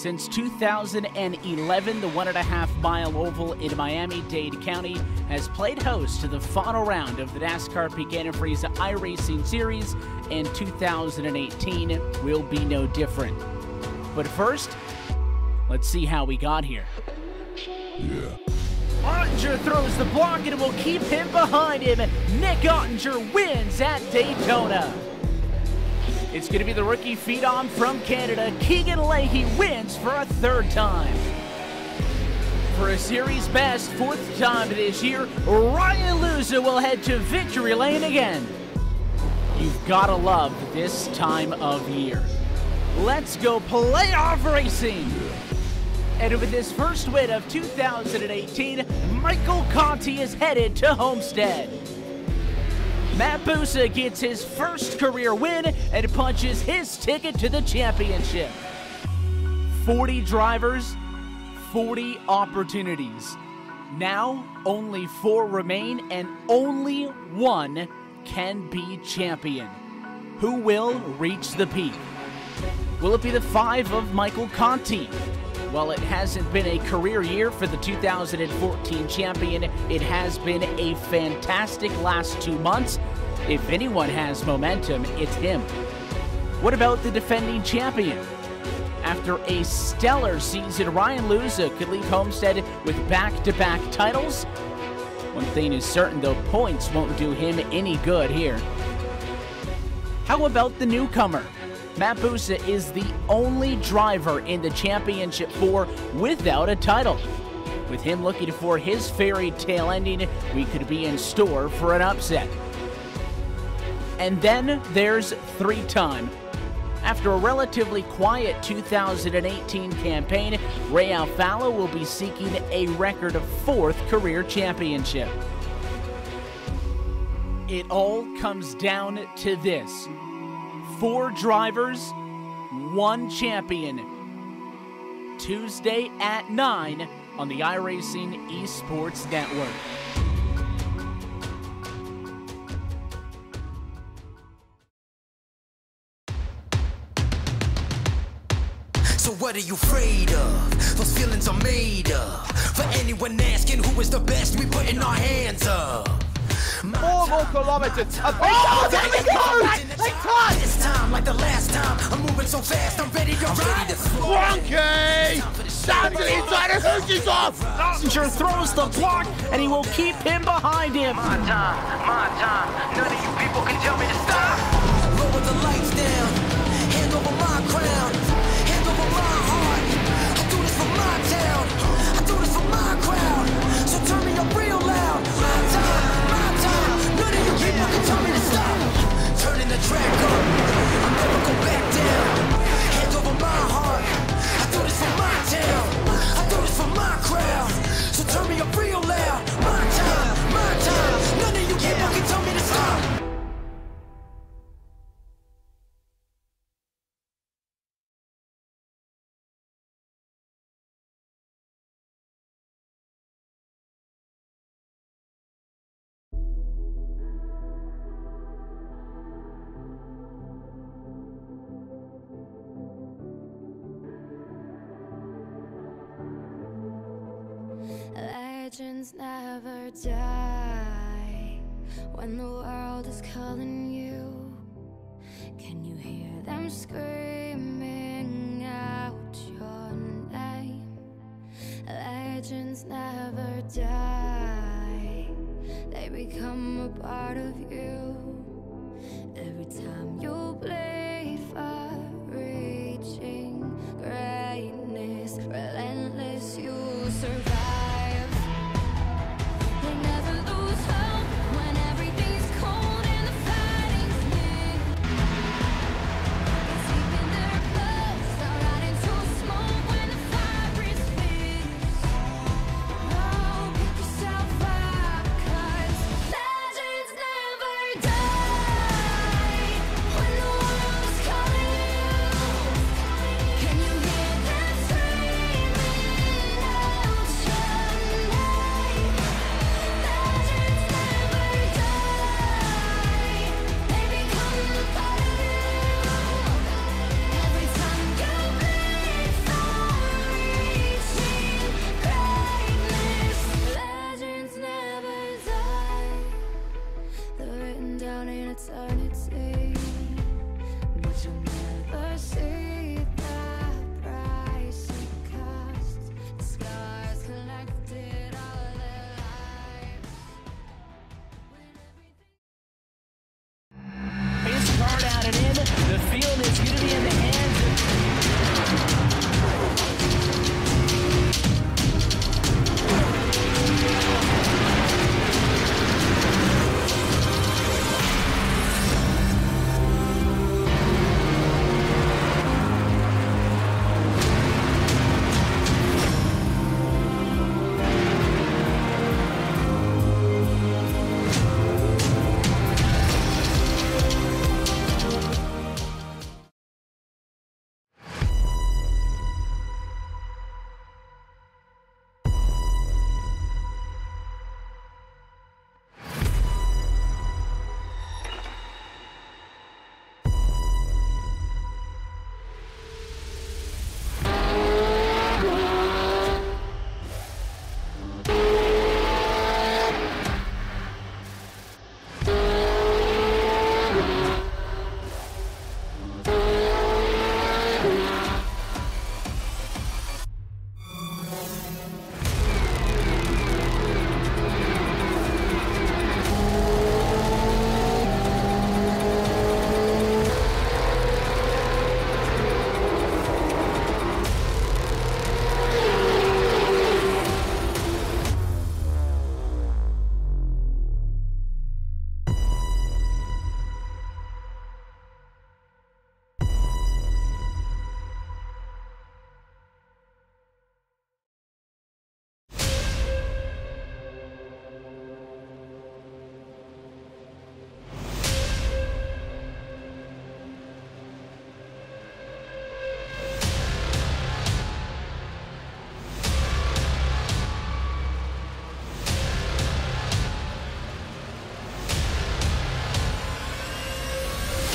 Since 2011, the 1.5-mile oval in Miami-Dade County has played host to the final round of the NASCAR Pecan & Friese iRacing Series, and 2018 will be no different. But first, let's see how we got here. Ottinger throws the block and it will keep him behind him. Nick Ottinger wins at Daytona. It's going to be the rookie phenom from Canada, Keegan Leahy, wins for a third time. For a series best fourth time this year, Ryan Luza will head to victory lane again. You've got to love this time of year. Let's go playoff racing. And with his first win of 2018, Michael Conti is headed to Homestead. Matt Busa gets his first career win and punches his ticket to the championship. 40 drivers, 40 opportunities. Now, only 4 remain and only one can be champion. Who will reach the peak? Will it be the 5 of Michael Conti? While it hasn't been a career year for the 2014 champion, it has been a fantastic last 2 months. If anyone has momentum, it's him. What about the defending champion? After a stellar season, Ryan Luza could leave Homestead with back-to-back titles. One thing is certain, though, points won't do him any good here. How about the newcomer? Matt Busa is the only driver in the Championship 4 without a title. With him looking for his fairy tale ending, we could be in store for an upset. And then there's 3-time. After a relatively quiet 2018 campaign, Ray Alfalo will be seeking a record of 4th career championship. It all comes down to this. 4 drivers, 1 champion. Tuesday at 9 on the iRacing Esports Network. So what are you afraid of? Those feelings are made up. For anyone asking who is the best, we putting our hands up. 4 more kilometers. There we go! This time, like the last time, I'm moving so fast, I'm ready to ride. Wonky! Down to the inside of Hoosie's off! Ottinger throws the block, and he will keep him behind him. My time. None of you people can tell me to stop. Lower the lights down. Hand over my crown. Hand over my heart. I do this for my town. I do this for my crowd. So turn me up real loud. My time. None of you people can tell me to stop. Turning the track up. I'll never go back down. Hand over my heart. I do this for my town. I do this for my crowd. So turn me up real loud. My time. None of you people can tell me to stop. Legends never die when the world is calling you. Can you hear them screaming out your name? Legends never die, they become a part of you. Every time you bleed for reaching greatness, relentless, you survive. Die.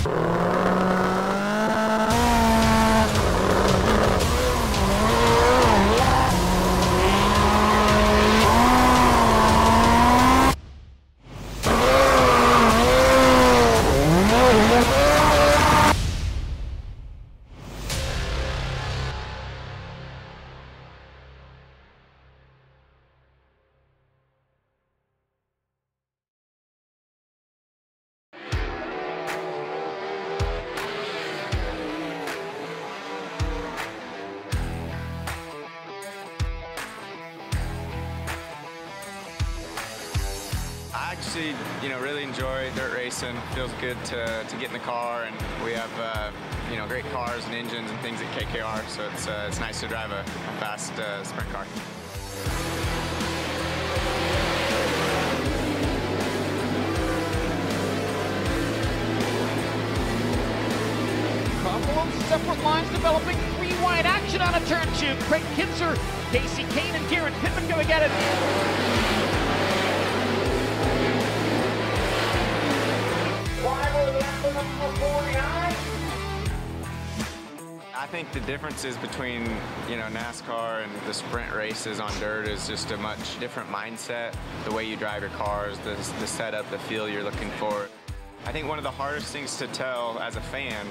I actually, really enjoy dirt racing. Feels good to get in the car, and we have, great cars and engines and things at KKR, so it's nice to drive a fast sprint car. Couple of separate lines developing. 3 wide action on a turn 2. Craig Kinzer, Casey Kane, and Garrett Pittman going at it. I think the differences between, NASCAR and the sprint races on dirt is just a much different mindset. The way you drive your cars, the setup, the feel you're looking for. I think one of the hardest things to tell as a fan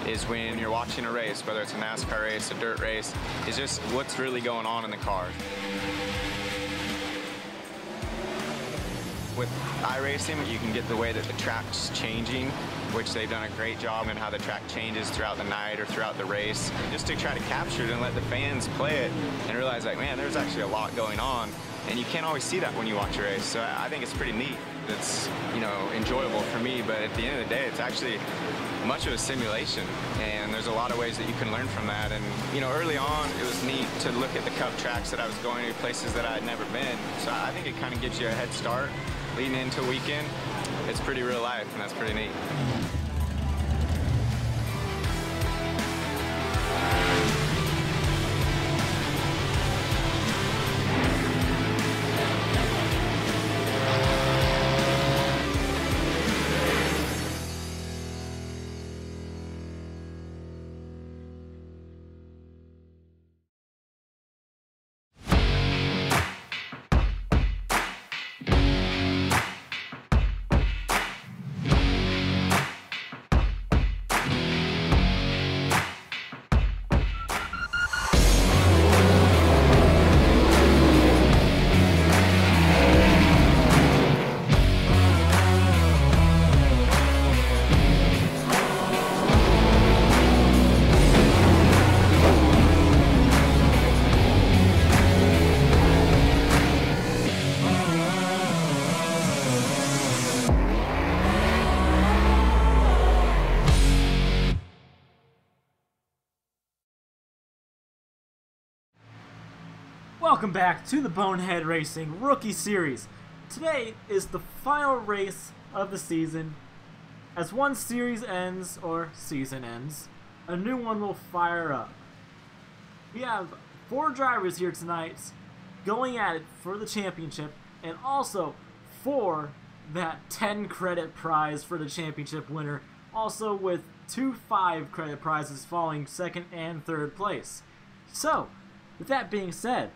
is when you're watching a race, whether it's a NASCAR race, a dirt race, is just what's really going on in the cars. With iRacing, you can get the way that the track's changing, which they've done a great job in how the track changes throughout the night or throughout the race, just to try to capture it and let the fans play it and realize, like, man, there's actually a lot going on, and you can't always see that when you watch a race. So I think it's pretty neat. It's, enjoyable for me, but at the end of the day, it's actually much of a simulation, and there's a lot of ways that you can learn from that. And, early on, it was neat to look at the Cup tracks that I was going to, places that I had never been. So I think it kind of gives you a head start leading into a weekend. It's pretty real life, and that's pretty neat. Welcome back to the Bonehead Racing Rookie Series. Today is the final race of the season. As one series ends, or season ends, a new one will fire up. We have 4 drivers here tonight going at it for the championship, and also for that 10 credit prize for the championship winner, also with 2 5 credit prizes following 2nd and 3rd place. So, with that being said,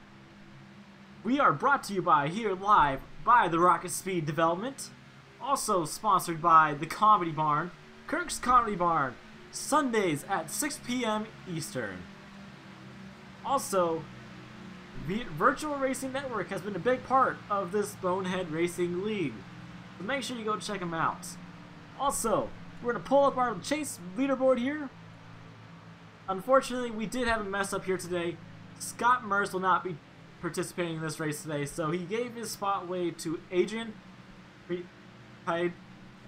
we are brought to you here live by the Rocket Speed Development, also sponsored by the Comedy Barn, Kirk's Comedy Barn, Sundays at 6 p.m. Eastern. Also, the Virtual Racing Network has been a big part of this Bonehead Racing League, so make sure you go check them out. Also, we're going to pull up our chase leaderboard here. Unfortunately, we did have a mess up here today. Scott Merce will not be participating in this race today, so he gave his spot away to Adrian. You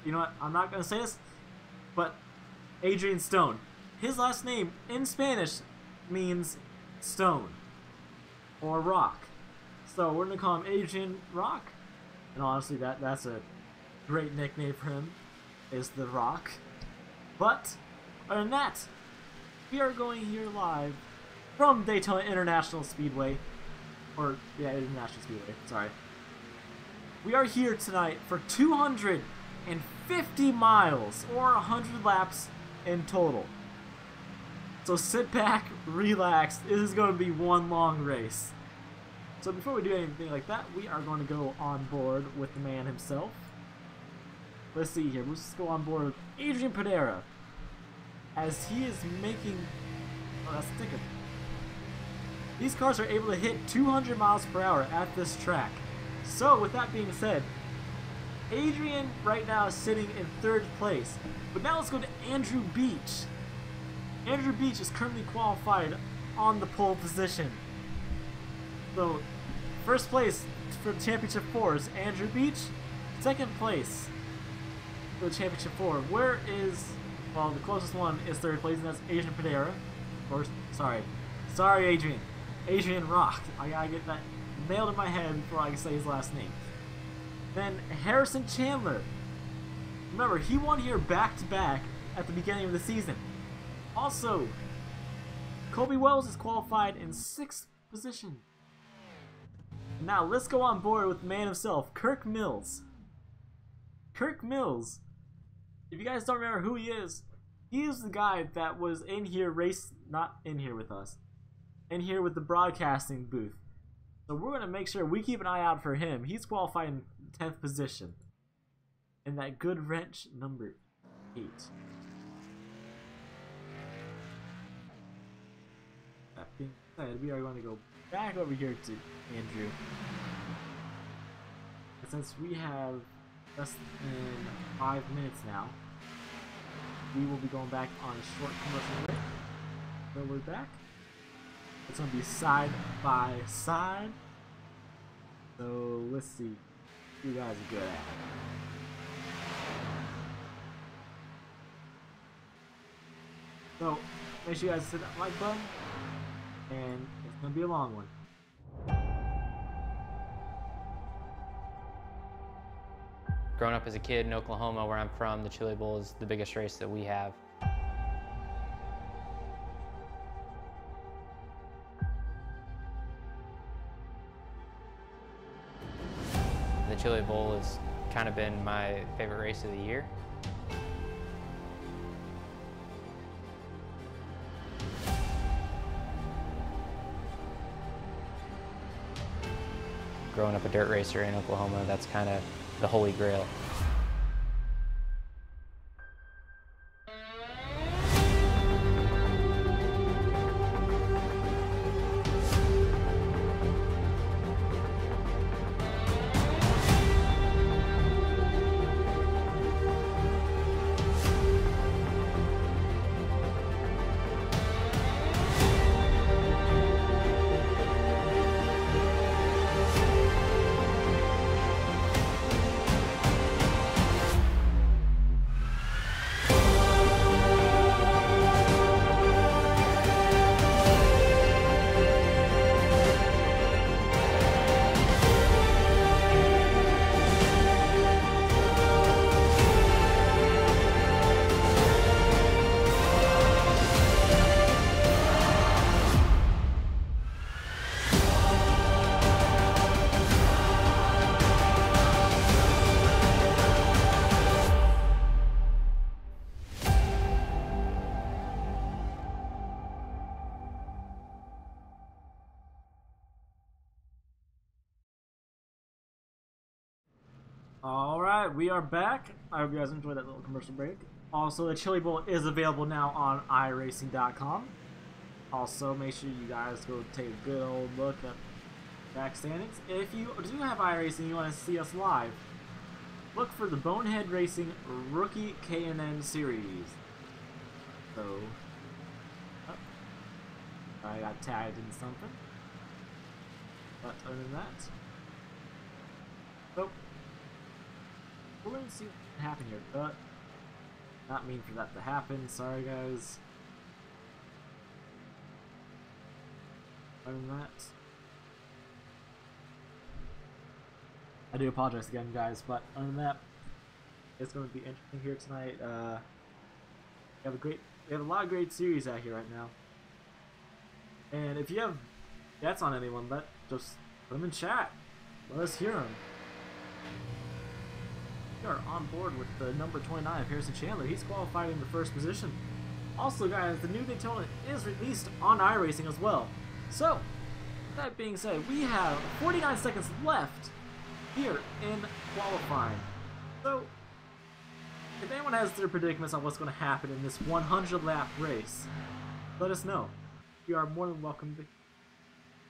know what? I'm not going to say this, but Adrian Stone. His last name in Spanish means stone or rock, so we're going to call him Adrian Rock. And honestly, that's a great nickname for him, is The Rock. But other than that, we are going here live from Daytona International Speedway. International Speedway, sorry. We are here tonight for 200 150 miles, or 100 laps in total. So sit back, relax, this is going to be one long race. So before we do anything like that, we are going to go on board with the man himself. Let's see here, let's just go on board with Adrian Pedera, as he is making... Oh, that's a ticket. These cars are able to hit 200 miles per hour at this track. So with that being said, Adrian right now is sitting in 3rd place. But now let's go to Andrew Beach. Andrew Beach is currently qualified on the pole position. So, 1st place for the Championship 4 is Andrew Beach. 2nd place for the Championship 4. Where is... Well, the closest one is 3rd place, and that's Adrian Pedera. Of course, sorry. Sorry, Adrian. Adrian rocked. I gotta get that nailed in my head before I can say his last name. Then Harrison Chandler. Remember, he won here back-to-back at the beginning of the season. Also, Colby Wells is qualified in 6th position. Now, let's go on board with the man himself, Kirk Mills. Kirk Mills, if you guys don't remember who he is the guy that was in here not in here with us, in here with the broadcasting booth. So we're going to make sure we keep an eye out for him. He's qualified in 10th position. In that good wrench number 8. That being said, we are going to go back over here to Andrew. And since we have less than 5 minutes now, we will be going back on a short commercial break. So we're back. It's going to be side by side. So let's see. You guys are good at it. So make sure you guys hit that like button. And it's going to be a long one. Growing up as a kid in Oklahoma, where I'm from, the Chili Bowl is the biggest race that we have. The Chili Bowl has kind of been my favorite race of the year. Growing up a dirt racer in Oklahoma, that's kind of the holy grail. Alright, we are back. I hope you guys enjoyed that little commercial break. Also, the Chili Bowl is available now on iRacing.com. Also, make sure you guys go take a good old look at back standings. If you do have iRacing and you want to see us live, look for the Bonehead Racing Rookie K&N Series. So, I got tagged in something. But other than that, we're going to see what can happen here, but not mean for that to happen. Sorry, guys. Other than that, I do apologize again, guys. But other than that, it's going to be interesting here tonight. We have a lot of great series out here right now. And if you have bets on anyone, just put them in chat. Let us hear them. we are on board with the number 29 of Harrison Chandler. He's qualified in the first position. Also, guys, the new Daytona is released on iRacing as well. So, that being said, we have 49 seconds left here in qualifying. So, if anyone has their predicaments on what's going to happen in this 100-lap race, let us know. We are more than welcome to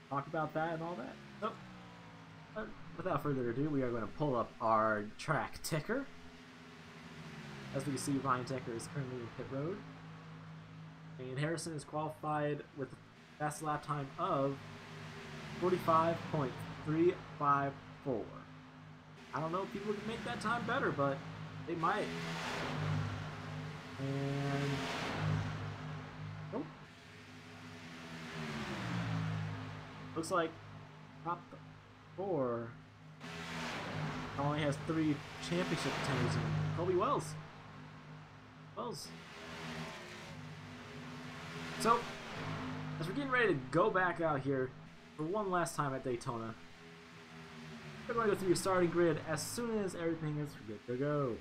talk about that and all that. So, without further ado, we are going to pull up our track ticker. As we can see, Ryan Decker is currently in pit road. And Harrison is qualified with a fast lap time of 45.354. I don't know if people can make that time better, but they might. And nope. Looks like top 4 only has 3 championship contenders in Colby Wells. So, as we're getting ready to go back out here for one last time at Daytona, we're going to go through your starting grid as soon as everything is good to go.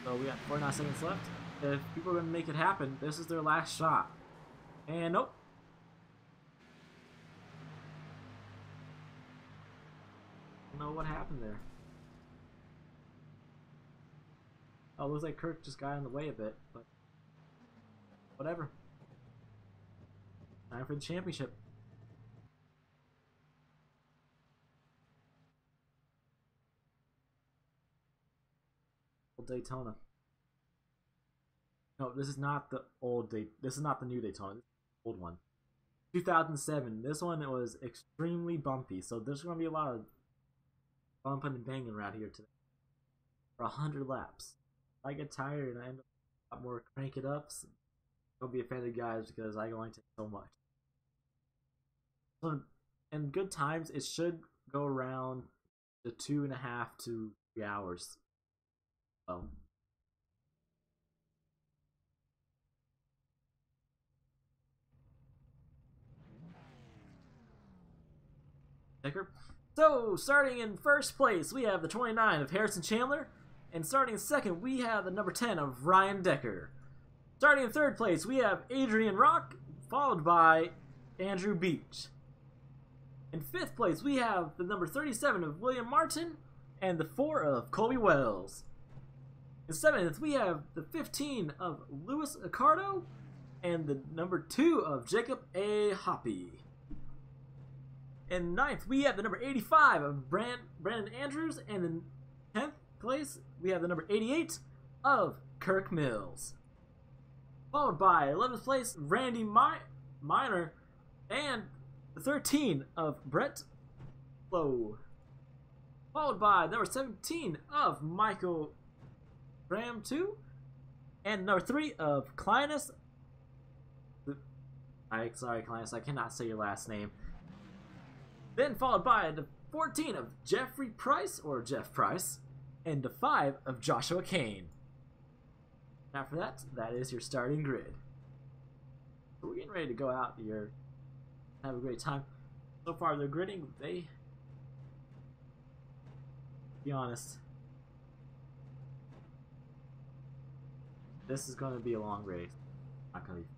So we got 49 seconds left. If people are going to make it happen, this is their last shot. And nope. I don't know what happened there. Oh, looks like Kirk just got in the way a bit, but whatever. Time for the championship. Old Daytona. No, this is not the old This is not the new Daytona. This is the old one. 2007. This one was extremely bumpy, so there's going to be a lot of bumping and banging around here today for 100 laps. I get tired and I end up a lot more crank it ups. Don't be offended, guys, because I only take so much. So, in good times, it should go around the 2.5 to 3 hours. Oh. Ticker. So, starting in first place, we have the 29 of Harrison Chandler. And starting in second, we have the number 10 of Ryan Decker. Starting in third place, we have Adrian Rock, followed by Andrew Beach. In fifth place, we have the number 37 of William Martin and the 4 of Colby Wells. In seventh, we have the 15 of Louis Accardo and the number 2 of Jacob A. Hoppy. In ninth, we have the number 85 of Brandon Andrews, and in 10th place, we have the number 88 of Kirk Mills. Followed by 11th place, Randy Miner, and the 13 of Brett Lowe. Followed by number 17 of Michael Graham 2, and number 3 of Clinus. Sorry, Clinus, I cannot say your last name. Then followed by the 14 of Jeffrey Price, or Jeff Price, and the 5 of Joshua Kane. After that, that is your starting grid. So we're getting ready to go out here, have a great time. So far, they're gridding. They, be honest, this is going to be a long race. Not going to be,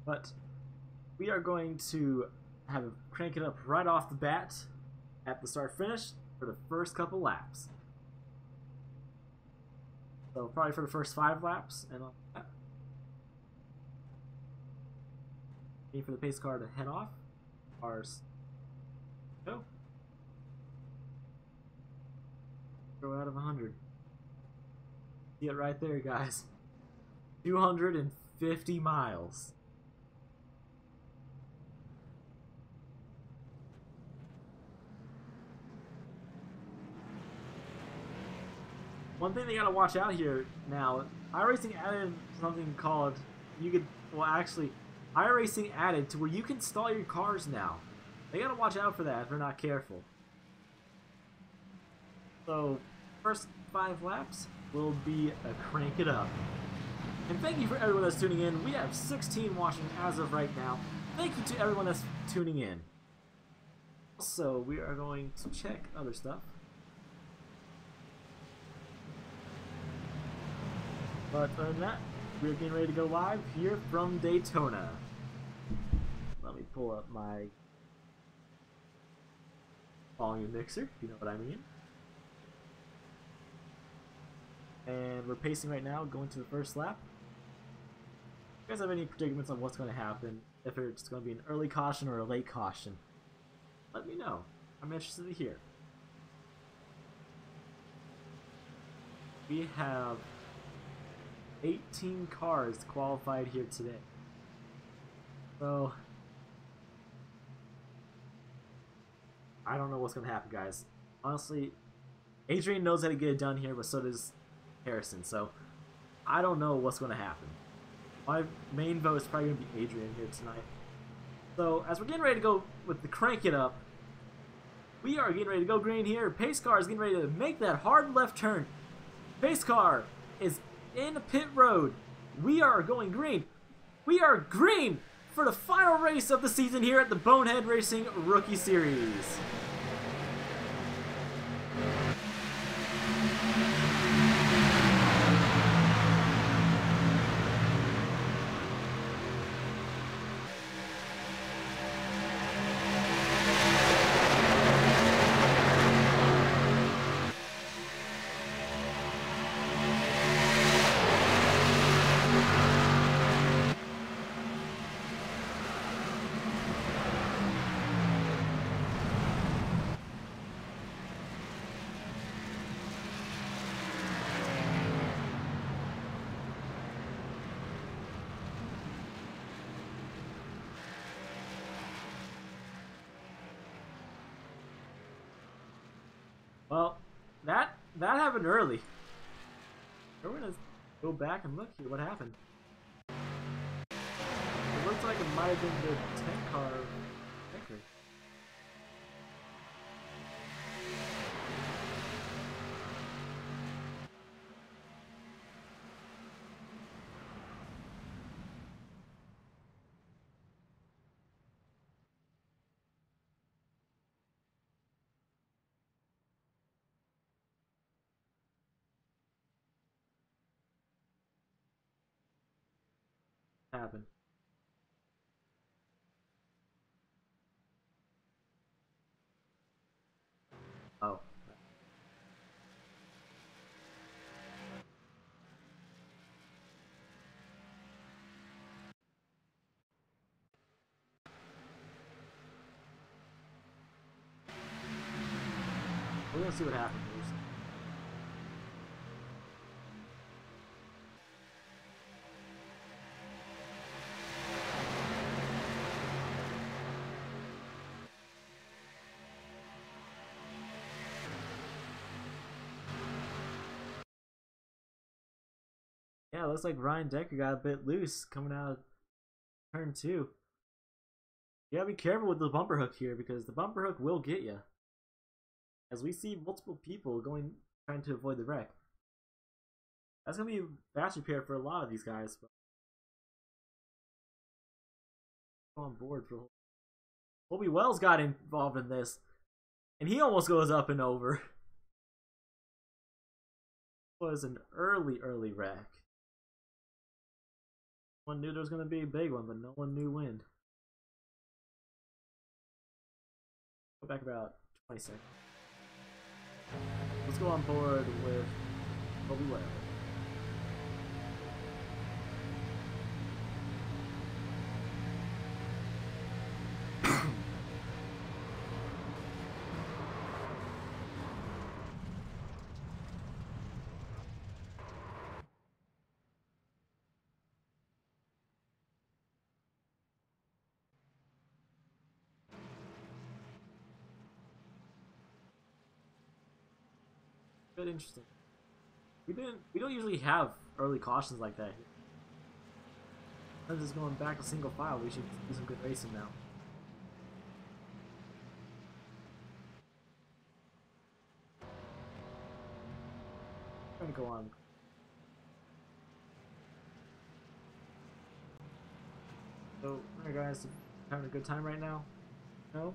but we are going to crank it up right off the bat at the start finish for the first couple laps. So probably for the first 5 laps and all that. Waiting for the pace car to head off. Ours. Go. Go out of 100. See it right there, guys. 250 miles. One thing they gotta watch out here now, iRacing added something called, iRacing added to where you can stall your cars now. They gotta watch out for that if they're not careful. So, first 5 laps will be a crank it up. And thank you for everyone that's tuning in. We have 16 watching as of right now. Thank you to everyone that's tuning in. Also, we are going to check other stuff. But other than that, we're getting ready to go live here from Daytona. Let me pull up my volume mixer, if you know what I mean. And we're pacing right now, going to the first lap. If you guys have any predicaments on what's going to happen, if it's going to be an early caution or a late caution, let me know. I'm interested to hear. We have 18 cars qualified here today. So, I don't know what's going to happen, guys. Honestly, Adrian knows how to get it done here, but so does Harrison. So, I don't know what's going to happen. My main vote is probably going to be Adrian here tonight. So, as we're getting ready to go with the crank it up, we are getting ready to go green here. Pace car is getting ready to make that hard left turn. Pace car is in pit road. We are going green. We are green for the final race of the season here at the Bonehead Racing Rookie Series. Well, that happened early. We're gonna go back and look here. What happened? It looks like it might have been the 10-car record. Happened. Oh. We're gonna see what happens. Yeah, it looks like Ryan Decker got a bit loose coming out of turn 2. You gotta be careful with the bumper hook here because the bumper hook will get you. As we see multiple people trying to avoid the wreck. That's gonna be fast repair for a lot of these guys. But on board for Colby Wells got involved in this, and he almost goes up and over. It was an early wreck. One knew there was gonna be a big one, but no one knew when. Go back about 20 seconds. Let's go on board with Colby Wells. Bit interesting. We don't usually have early cautions like that. Since it's going back to single file, we should do some good racing now. I'm gonna go on. So, alright guys, having a good time right now? No?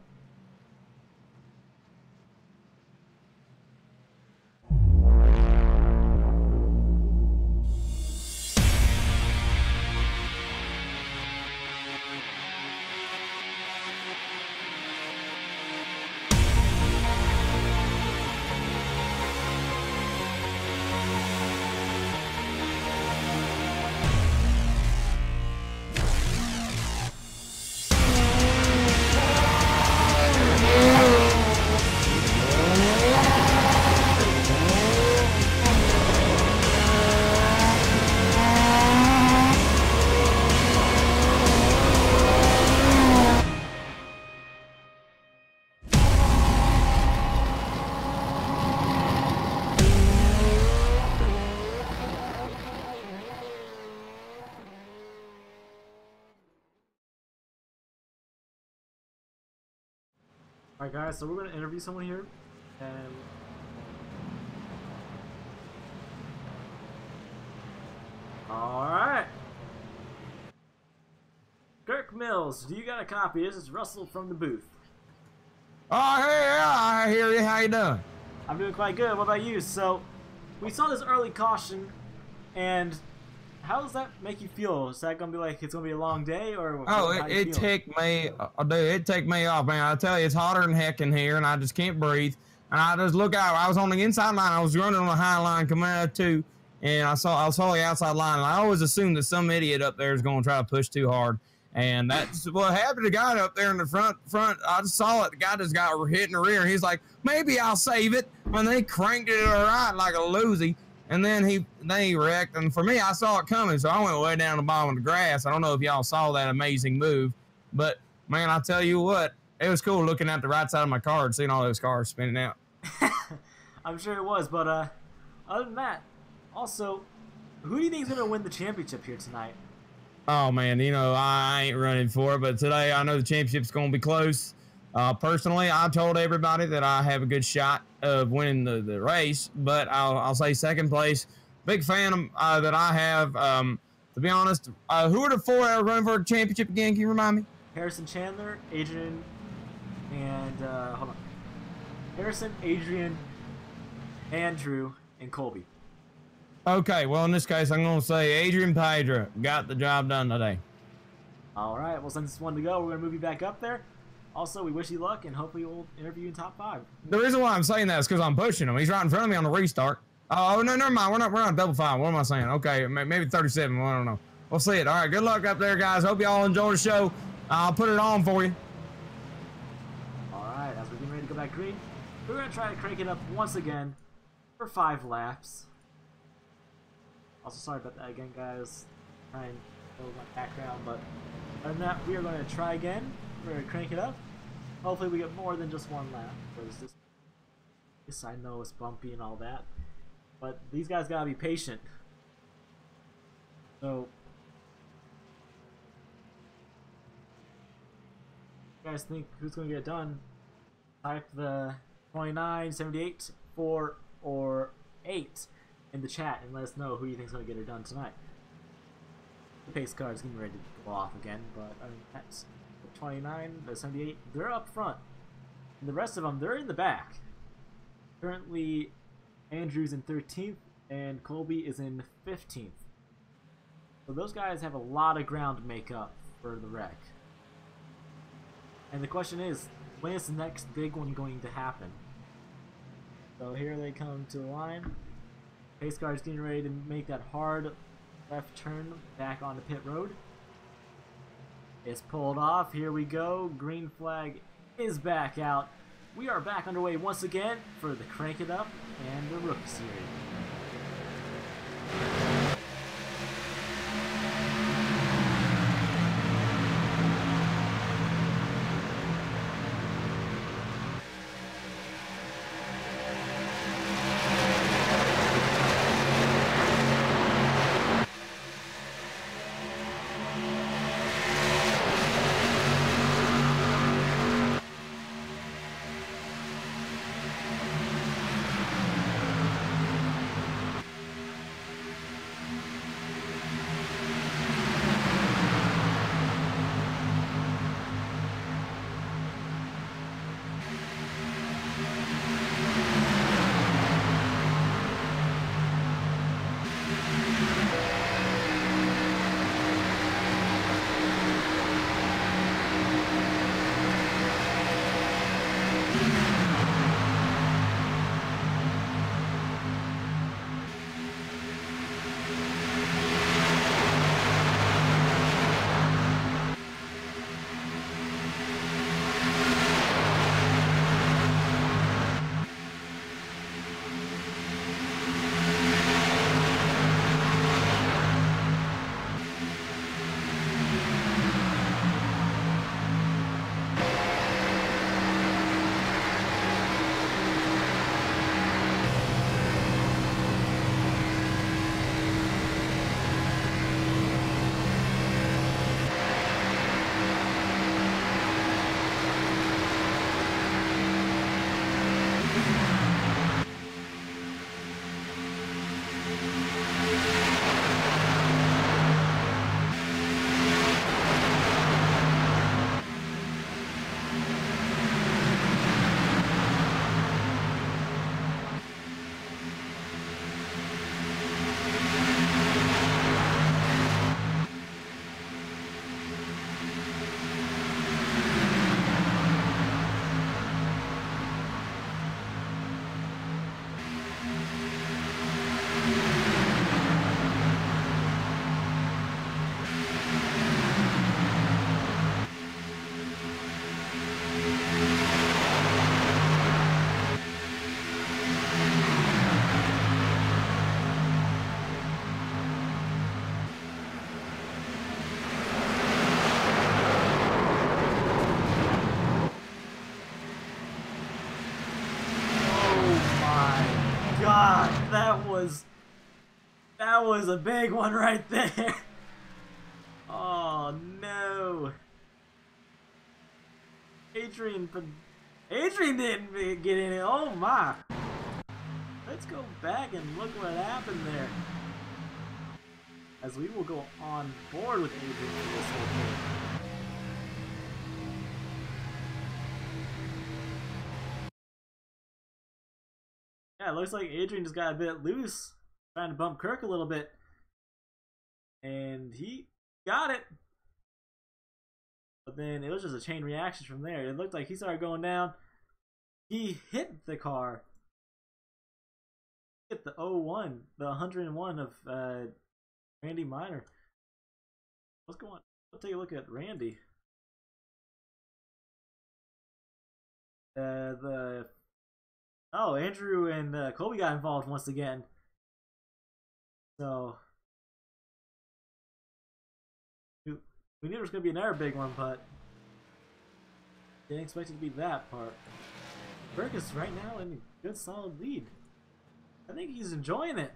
Alright guys, so we're going to interview someone here. And alright. Kirk Mills, do you got a copy? This is Russell from the booth. Oh, hey, yeah, I hear you. How you doing? I'm doing quite good. What about you? So, we saw this early caution, and how does that make you feel? Is that gonna be like it's gonna be a long day, or? Oh, it ticked me, dude. It ticked me off, man. I tell you, it's hotter than heck in here, and I just can't breathe. And I just look out. I was on the inside line. I was running on the high line coming out too, and I saw the outside line. And I always assume that some idiot up there is gonna try to push too hard. And that's what happened to the guy up there in the front. I just saw it. The guy just got hit in the rear. He's like, maybe I'll save it. And they cranked it right like a loozy. And then he wrecked. And for me, I saw it coming. So I went way down the bottom of the grass. I don't know if y'all saw that amazing move. But, man, I tell you what, it was cool looking at the right side of my car and seeing all those cars spinning out. I'm sure it was. But other than that, also, who do you think is going to win the championship here tonight? Oh, man, you know, I ain't running for it, but today I know the championship's going to be close. Personally, I told everybody that I have a good shot of winning the race, but I'll say second place. Big fan that I have, to be honest. Who are the four that are running for the championship again? Can you remind me? Harrison Chandler, Adrian, and, hold on. Harrison, Adrian, Andrew, and Colby. Okay, well, in this case, I'm going to say Adrian Pedro got the job done today. All right, well, since it's one to go, we're going to move you back up there. Also, we wish you luck, and hopefully we'll interview you in top 5. The reason why I'm saying that is because I'm pushing him. He's right in front of me on the restart. Oh, no, never mind. We're not double 5. What am I saying? Okay, maybe 37. I don't know. We'll see it. All right, good luck up there, guys. Hope you all enjoy the show. I'll put it on for you. All right, as we're getting ready to go back green, we're going to try to crank it up once again for 5 laps. Also, sorry about that again, guys. Try and build my background, but other than that, we are going to try again. We're going to crank it up. Hopefully, we get more than just 1 lap. Because this I know is bumpy and all that, but these guys gotta be patient. So, you guys think who's going to get it done? Type the 29, 78, 4, or 8. In the chat and let us know who you think is going to get it done tonight. The pace car is getting ready to go off again, but I mean, that's the 29, the 78, they're up front. And the rest of them, they're in the back. Currently, Andrew's in 13th and Colby is in 15th. So those guys have a lot of ground to make up for the wreck. And the question is, when is the next big one going to happen? So here they come to the line. Pace car is getting ready to make that hard left turn back onto pit road. It's pulled off. Here we go. Green flag is back out. We are back underway once again for the Crank It Up and the Rookie Series. That was a big one right there. Oh no. Adrian didn't get in it. Oh my. Let's go back and look what happened there. As we will go on board with Adrian for this whole thing. Yeah, it looks like Adrian just got a bit loose, trying to bump Kirk a little bit. And he got it. But then it was just a chain reaction from there. It looked like he started going down. He hit the car. Hit the 01, the 101 of Randy Minor. What's going on? Let's take a look at Randy. Andrew and Colby got involved once again. So we knew there was going to be another big one, but didn't expect it to be that part. Burke is right now in a good solid lead. I think he's enjoying it.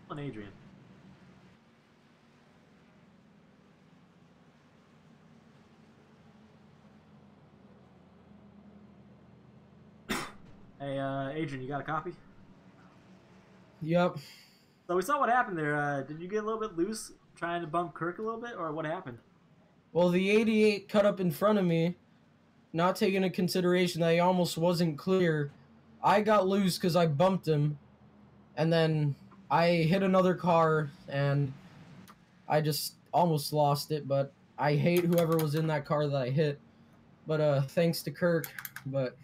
On Adrian. Hey, Adrian, you got a copy? Yep. So we saw what happened there. Did you get a little bit loose trying to bump Kirk a little bit, or what happened? Well, the 88 cut up in front of me, not taking into consideration that he almost wasn't clear. I got loose because I bumped him, and then I hit another car, and I just almost lost it, but I hate whoever was in that car that I hit. But thanks to Kirk, but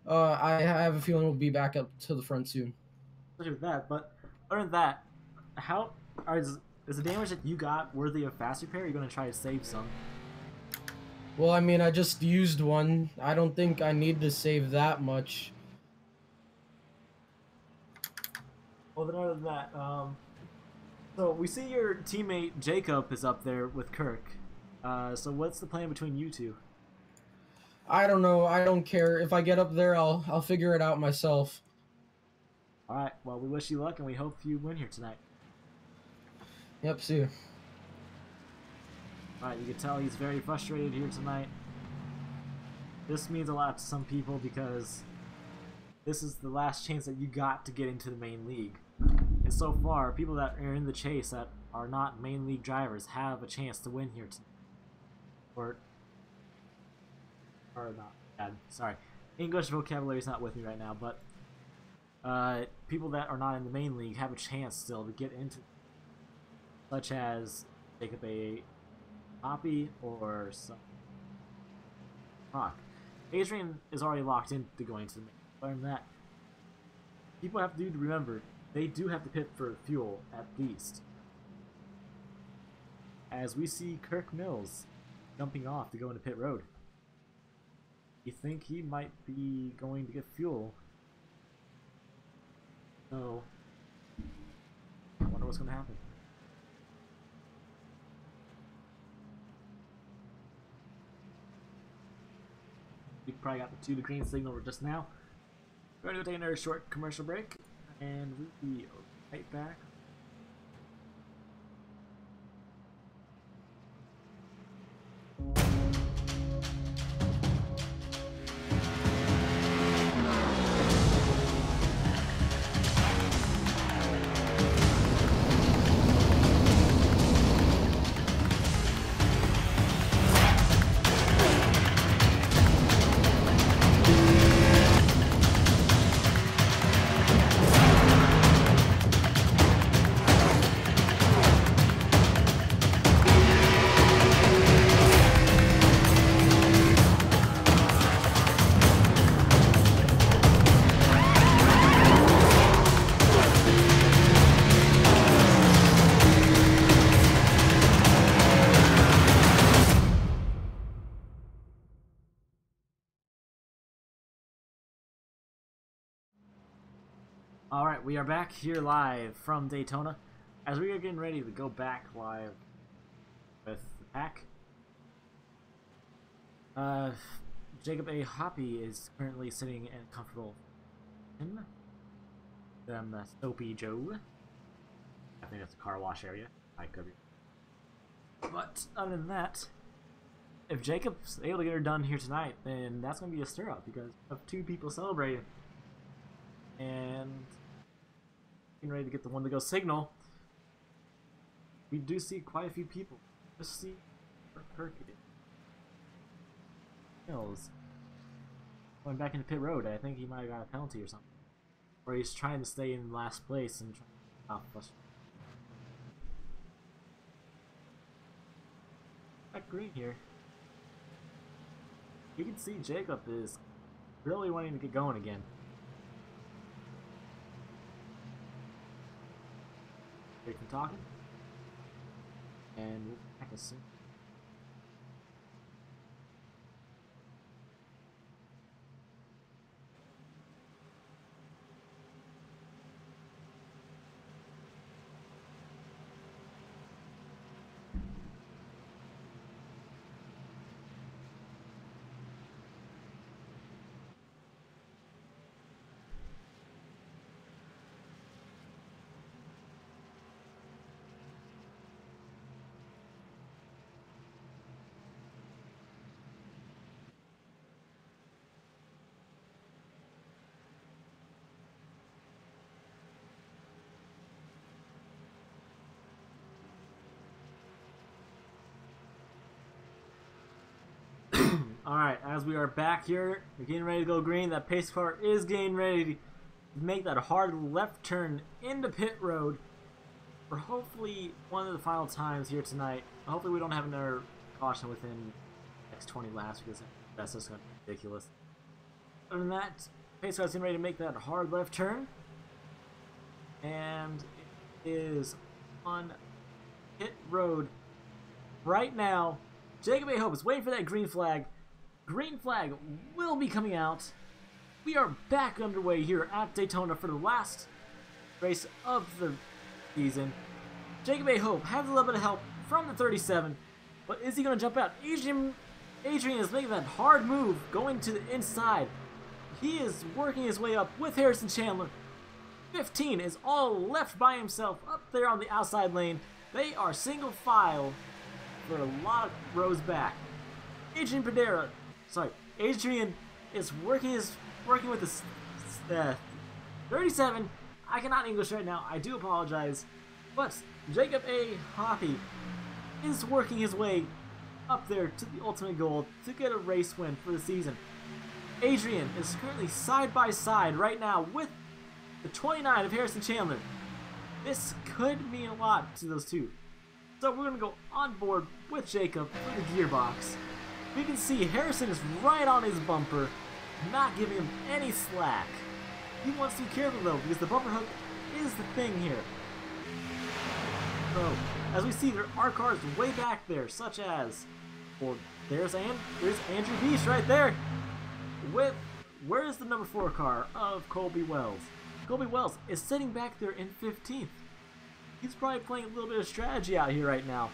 I have a feeling we'll be back up to the front soon. Especially with that, but other than that, is the damage that you got worthy of fast repair, or are you going to try to save some? Well, I mean, I just used one. I don't think I need to save that much. Well, then other than that, so we see your teammate Jacob is up there with Kirk. So what's the plan between you two? I don't know. I don't care. If I get up there, I'll figure it out myself. All right. Well, we wish you luck, and we hope you win here tonight. Yep. See you. All right. You can tell he's very frustrated here tonight. This means a lot to some people because this is the last chance that you got to get into the main league. And so far, people that are in the chase that are not main league drivers have a chance to win here tonight. Or not. Bad. Sorry. English vocabulary is not with me right now, but people that are not in the main league have a chance still to get into, such as Jacob a Poppy or some rock. Adrian is already locked into going to the main. Other than that, people have to remember they do have to pit for fuel at least. As we see Kirk Mills jumping off to go into pit road. You think he might be going to get fuel? So, I wonder what's going to happen. We probably got the green signal just now. We're going to take another short commercial break, and we'll be right back. Alright, we are back here live from Daytona as we are getting ready to go back live with the pack. Jacob A. Hoppy is currently sitting in a comfortable in Soapy Joe. I think that's a car wash area. I could be. But other than that, if Jacob's able to get her done here tonight, then that's going to be a stir-up because of 2 people celebrating. And getting ready to get the one to go signal. We do see quite a few people. Let's see where Kirk is. Mills going back into pit road. I think he might have got a penalty or something. Or he's trying to stay in last place and trying to back green here. You can see Jacob is really wanting to get going again. Break from talking. And we'll back as soon. Alright, as we are back here, we're getting ready to go green. That pace car is getting ready to make that hard left turn into pit road for hopefully one of the final times here tonight. Hopefully we don't have another caution within the next 20 laps because that's just going to be ridiculous. Other than that, pace car is getting ready to make that hard left turn. And it is on pit road right now. Jacob A. Hope is waiting for that green flag. Green flag will be coming out. We are back underway here at Daytona for the last race of the season. Jacob A. Hope has a little bit of help from the 37, but is he going to jump out? Adrian is making that hard move, going to the inside. He is working his way up with Harrison Chandler. 15 is all left by himself up there on the outside lane. They are single file for a lot of rows back. Adrian is working with the 37. I cannot English right now. I do apologize. But Jacob A. Hoppy is working his way up there to the ultimate goal to get a race win for the season. Adrian is currently side by side right now with the 29 of Harrison Chandler. This could mean a lot to those two. So we're going to go on board with Jacob for the gearbox. We can see Harrison is right on his bumper, not giving him any slack. He wants to be careful though, because the bumper hook is the thing here. So, as we see, there are cars way back there, such as, well, there's Andrew Beach right there. Where is the number 4 car of Colby Wells? Colby Wells is sitting back there in 15th. He's probably playing a little bit of strategy out here right now,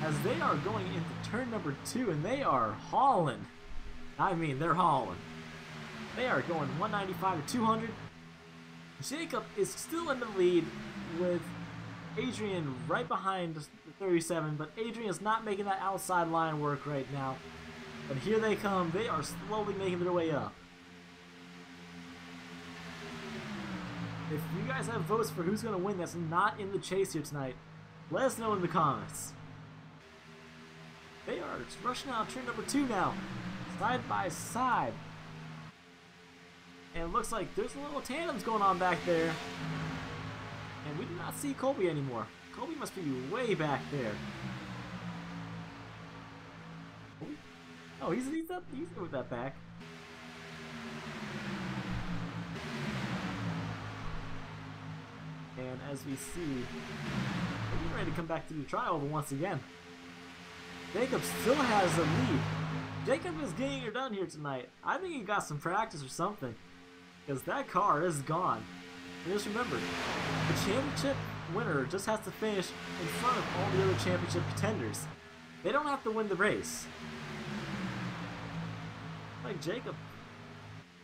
as they are going into turn number 2 and they are hauling. I mean, they're hauling. They are going 195 to 200. Jacob is still in the lead with Adrian right behind the 37, but Adrian is not making that outside line work right now. But here they come. They are slowly making their way up. If you guys have votes for who's going to win that's not in the chase here tonight, let us know in the comments. They are rushing out turn number 2 now, side by side. And it looks like there's a little tandems going on back there. And we do not see Colby anymore. Colby must be way back there. Oh, he's good with that back. And as we see, we're getting ready to come back to the trioval once again. Jacob still has the lead. Jacob is getting her done here tonight. I think he got some practice or something, because that car is gone. And just remember, the championship winner just has to finish in front of all the other championship contenders. They don't have to win the race. Like Jacob,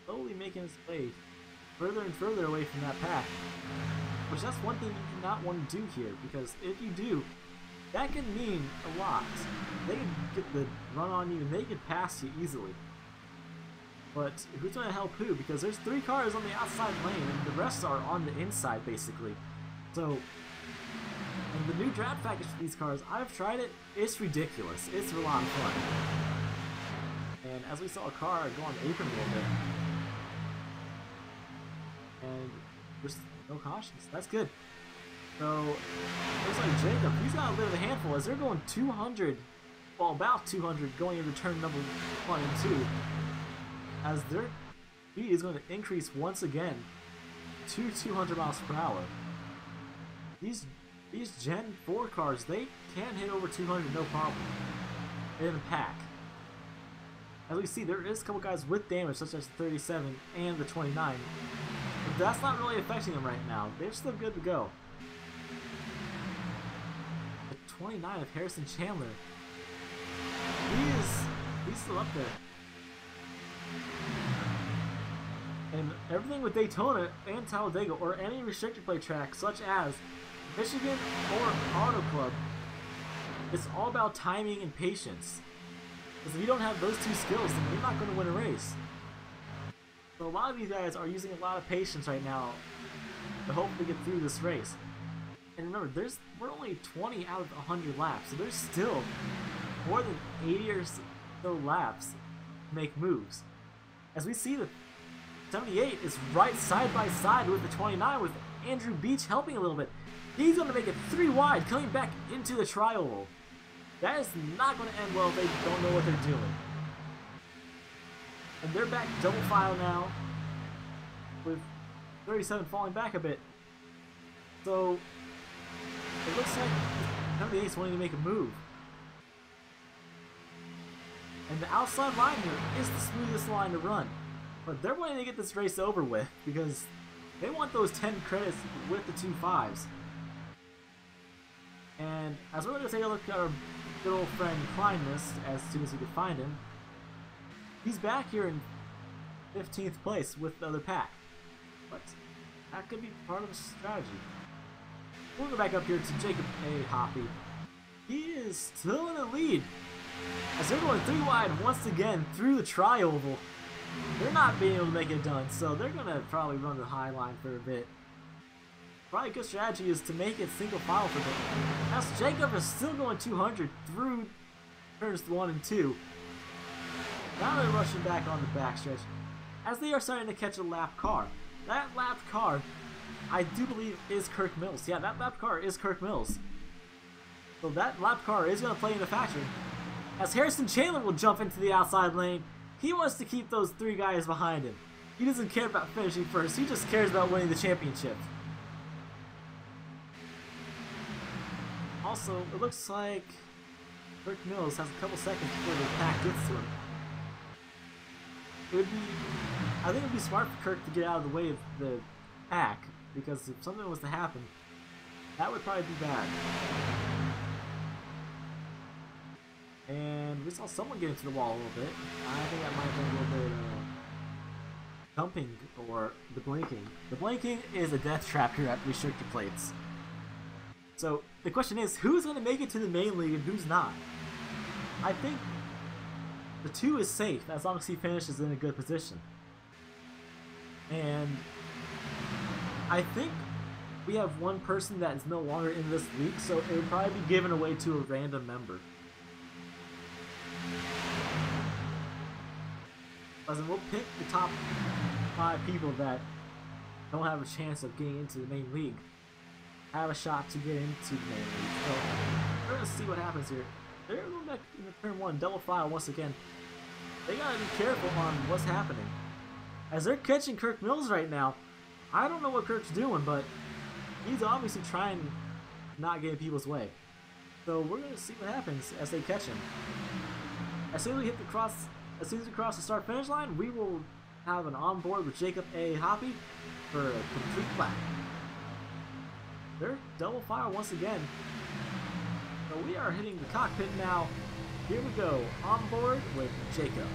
slowly making his way further and further away from that pack. Which that's one thing you do not want to do here, because if you do, that can mean a lot. They can get the run on you and they can pass you easily. But who's going to help who? Because there's 3 cars on the outside lane and the rest are on the inside basically. So, and the new draft package for these cars, I've tried it, it's ridiculous. It's a lot of fun. And as we saw a car go on the apron a little bit, and there's no cautions. That's good. So, looks like Jacob, he's got a bit of a handful as they're going 200, well, about 200 going into turn number 1 and 2. As their speed is going to increase once again to 200 miles per hour. These Gen 4 cars, they can hit over 200 no problem in a pack. As we see, there is a couple guys with damage, such as the 37 and the 29. But that's not really affecting them right now. They're still good to go. The 29 of Harrison Chandler, he's still up there. And everything with Daytona and Talladega, or any restricted play track such as Michigan or Auto Club, it's all about timing and patience. Because if you don't have those 2 skills, then you're not going to win a race. So a lot of these guys are using a lot of patience right now to hopefully get through this race. And remember, we're only 20 out of 100 laps, so there's still more than 80 or so laps to make moves. As we see, the 78 is right side by side with the 29, with Andrew Beach helping a little bit. He's going to make it 3 wide, coming back into the triangle. That is not going to end well if they don't know what they're doing. And they're back double file now, with 37 falling back a bit. So, it looks like 78 is wanting to make a move. And the outside line here is the smoothest line to run. But they're wanting to get this race over with, because they want those 10 credits with the 2 5s. And as we're going to take a look at our good old friend Kleinmist as soon as we can find him, he's back here in 15th place with the other pack. But that could be part of the strategy. We'll go back up here to Jacob A. Hoppy. He is still in the lead as they're going 3 wide once again through the tri-oval. They're not being able to make it done, so they're going to probably run the high line for a bit. Probably a good strategy is to make it single file for them. As Jacob is still going 200 through turns 1 and 2. Now they're rushing back on the backstretch as they are starting to catch a lap car. That lap car, I do believe, is Kirk Mills. Yeah, that lap car is Kirk Mills. So that lap car is going to play in the factory. As Harrison Chandler will jump into the outside lane, he wants to keep those 3 guys behind him. He doesn't care about finishing first, he just cares about winning the championship. Also, it looks like Kirk Mills has a couple seconds before the pack gets to him. I think it would be smart for Kirk to get out of the way of the pack, because if something was to happen, that would probably be bad. And we saw someone get into the wall a little bit. I think that might have been a little bit jumping or the blinking. The blinking is a death trap here at restricted plates. So the question is, who's going to make it to the main league and who's not? I think the 2 is safe as long as he finishes in a good position. And I think we have one person that is no longer in this league, so it would probably be given away to a random member. As in, we'll pick the top 5 people that don't have a chance of getting into the main league. Have a shot to get into the main league. So we're going to see what happens here. They're going back into turn 1, double file once again. They got to be careful on what's happening. As they're catching Kirk Mills right now, I don't know what Kirk's doing, but he's obviously trying to not get in people's way. So we're going to see what happens as they catch him. As soon as we cross the start-finish line, we will have an onboard with Jacob A. Hoppy for a complete lap. They're double file once again. So we are hitting the cockpit now. Here we go, on board with Jacob.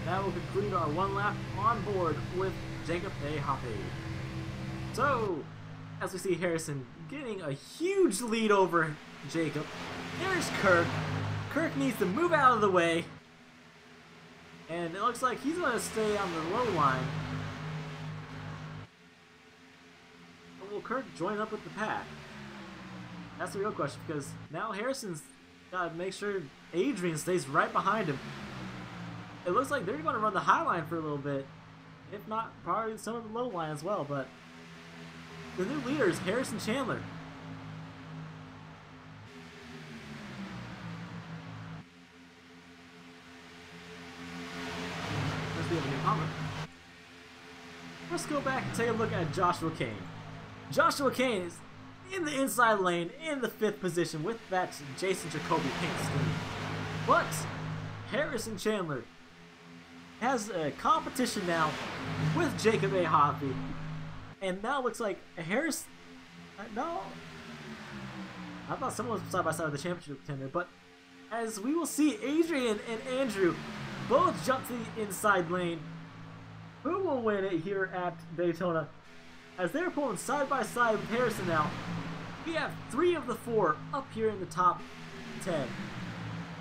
That will conclude our one lap on board with Jacob A. Hoppy. So, as we see Harrison getting a huge lead over Jacob, there's Kirk. Kirk needs to move out of the way. And it looks like he's going to stay on the low line. But will Kirk join up with the pack? That's the real question, because now Harrison's got to make sure Adrian stays right behind him. It looks like they're going to run the high line for a little bit. If not, probably some of the low line as well, but the new leader is Harrison Chandler. Let's be a new comment. Let's go back and take a look at Joshua Kane. Joshua Kane is in the inside lane in the 5th position with that Jason Jacoby paint scheme. But Harrison Chandler has a competition now with Jacob A. Hoppy, and now looks like Harris. No, I thought someone was side by side with the championship contender, but as we will see, Adrian and Andrew both jump to the inside lane. Who will win it here at Daytona? As they're pulling side by side with Harrison now, we have 3 of the 4 up here in the top 10.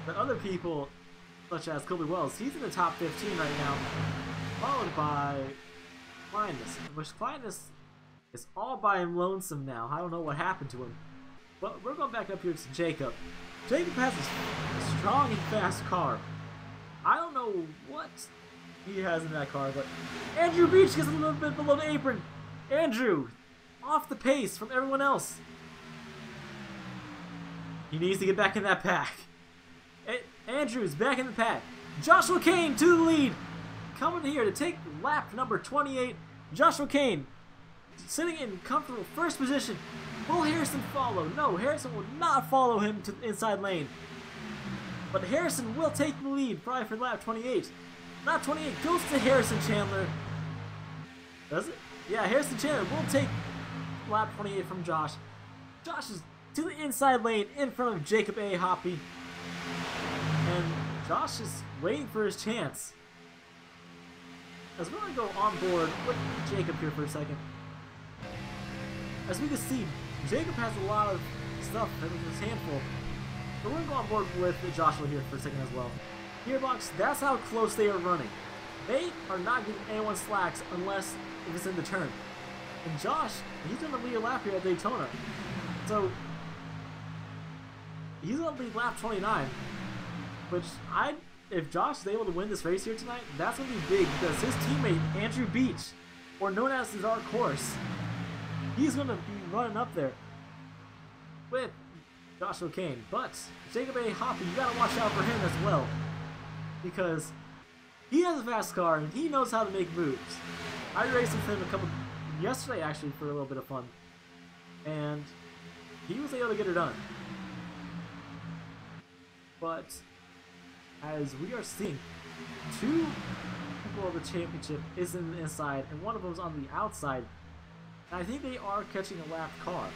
The other people, such as Colby Wells, he's in the top 15 right now, followed by Clinus, which Clinus is all by him lonesome now. I don't know what happened to him. But we're going back up here to Jacob. Jacob has a strong and fast car. I don't know what he has in that car, but Andrew Beach gets a little bit below the apron. Andrew, off the pace from everyone else. He needs to get back in that pack. Andrew's back in the pack. Joshua Kane to the lead. Coming here to take lap number 28. Joshua Kane sitting in comfortable first position. Will Harrison follow? No, Harrison will not follow him to the inside lane. But Harrison will take the lead probably for lap 28. Lap 28 goes to Harrison Chandler. Does it? Yeah, Harrison Chandler will take lap 28 from Josh. Josh is to the inside lane in front of Jacob A. Hoppy. And Josh is waiting for his chance. As we're going to go on board with Jacob here for a second. As we can see, Jacob has a lot of stuff in his handful. But we're going to go on board with Joshua here for a second as well. Gearbox, that's how close they are running. They are not giving anyone slacks unless if it's in the turn. And Josh, he's going to lead a lap here at Daytona. So, he's going to lead lap 29. Which, if Josh is able to win this race here tonight, that's going to be big because his teammate, Andrew Beach, or known as the Dark Horse, he's going to be running up there with Joshua Kane. But Jacob A. Hoppy, you got to watch out for him as well because he has a fast car and he knows how to make moves. I raced with him yesterday actually for a little bit of fun, and he was able to get it done. But as we are seeing, 2 people of the championship is in the inside and one of them is on the outside. And I think they are catching a lapped car.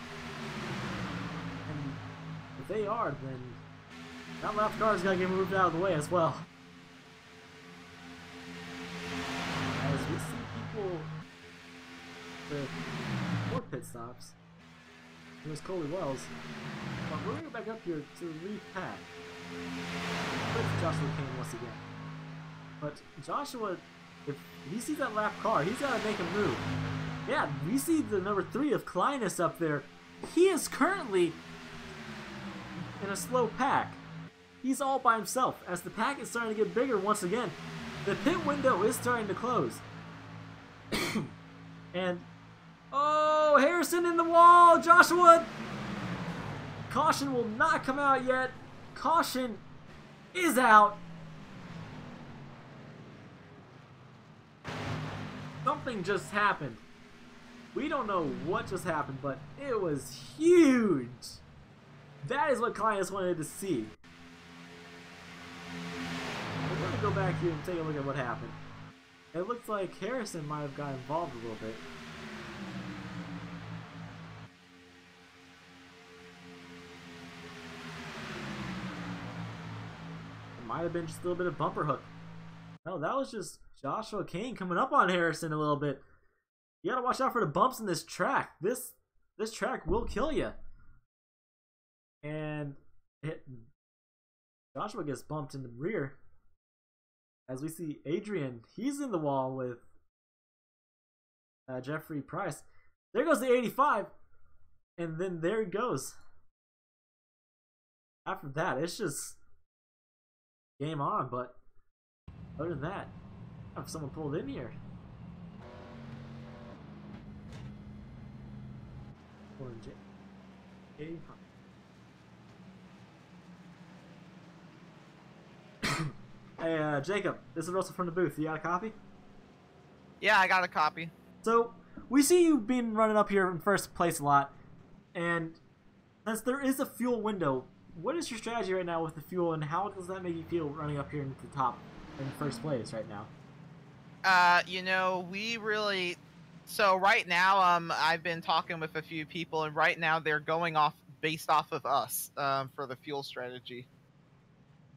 And if they are, then that lapped car is going to get moved out of the way as well. As we see people with 4 pit stops, there's Coley Wells. But we're going to go back up here to repack with Joshua Kane once again. But Joshua if he sees that lap car, he's got to make a move. Yeah, we see the number 3 of Kleinis up there. He is currently in a slow pack. He's all by himself. As the pack is starting to get bigger once again, the pit window is starting to close. And, oh, Harrison in the wall! Joshua! Caution will not come out yet. Caution is out. Something just happened. We don't know what just happened, but it was huge. That is what Kleinis wanted to see. We're going to go back here and take a look at what happened. It looks like Harrison might have got involved a little bit. It might have been just a little bit of bumper hook. No, that was just Joshua Kane coming up on Harrison a little bit. You gotta watch out for the bumps in this track. This track will kill you. And Joshua gets bumped in the rear. As we see Adrian, he's in the wall with Jeffrey Price. There goes the 85. And then there it goes. After that, it's just game on. But other than that, I have someone pulled in here. Hey, Jacob, this is Russell from the booth. You got a copy? Yeah, I got a copy. So, we see you been running up here in first place a lot, and since there is a fuel window, what is your strategy right now with the fuel, and how does that make you feel running up here into the top in first place right now? You know, so right now, I've been talking with a few people, and right now they're going based off of us, for the fuel strategy.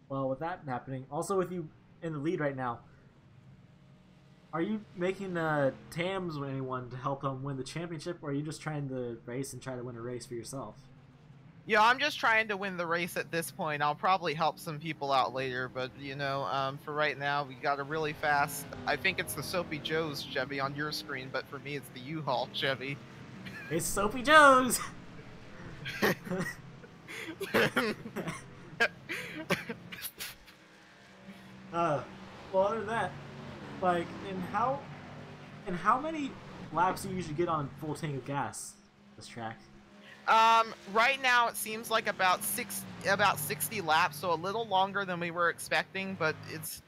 Well, with that happening, also with you in the lead right now, are you making TAMs with anyone to help them win the championship, or are you just trying to race and try to win a race for yourself? Yeah, I'm just trying to win the race at this point. I'll probably help some people out later, but, you know, for right now, we got a really fast... I think it's the Soapy Joe's Chevy on your screen, but for me, it's the U-Haul Chevy. It's Soapy Joe's! Well, other than that, like, in how many laps do you usually get on full tank of gas this track? Right now it seems like about 60 laps, so a little longer than we were expecting, but it's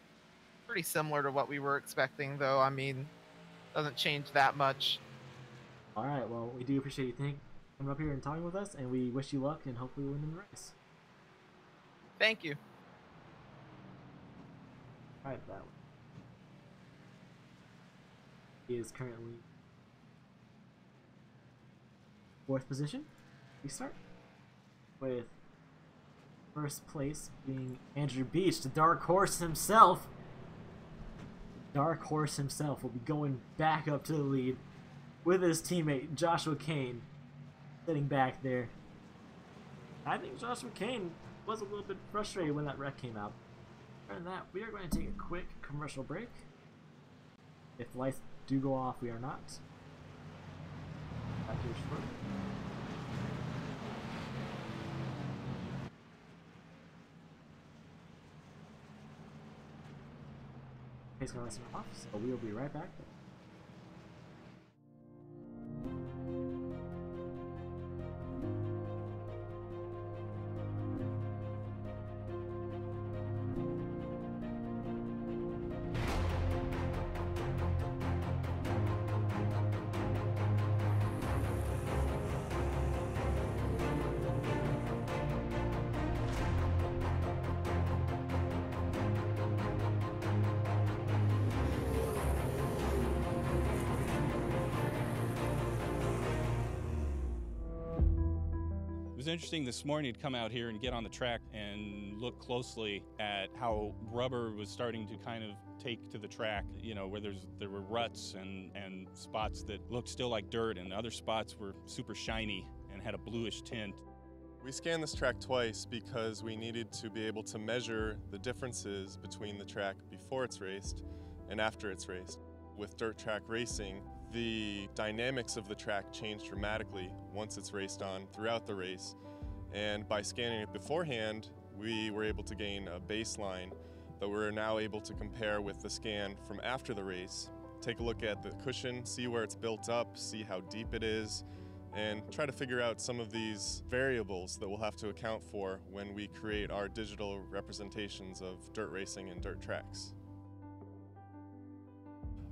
pretty similar to what we were expecting, though. I mean, doesn't change that much. All right, well, we do appreciate you coming up here and talking with us, and we wish you luck and hopefully win in the race. Thank you. All right, that one. He is currently 4th position. We start with first place being Andrew Beach, the dark horse himself. Dark horse himself will be going back up to the lead with his teammate Joshua Kane sitting back there. I think Joshua Kane was a little bit frustrated when that wreck came out. Other than that, we are going to take a quick commercial break. If lights do go off, we are not. Back here shortly. It's going to listen off, so we will be right back. It was interesting this morning to come out here and get on the track and look closely at how rubber was starting to kind of take to the track, you know, where there were ruts and spots that looked still like dirt, and other spots were super shiny and had a bluish tint. We scanned this track twice because we needed to be able to measure the differences between the track before it's raced and after it's raced. With dirt track racing, the dynamics of the track change dramatically once it's raced on throughout the race. And by scanning it beforehand, we were able to gain a baseline that we're now able to compare with the scan from after the race. Take a look at the cushion, see where it's built up, see how deep it is, and try to figure out some of these variables that we'll have to account for when we create our digital representations of dirt racing and dirt tracks.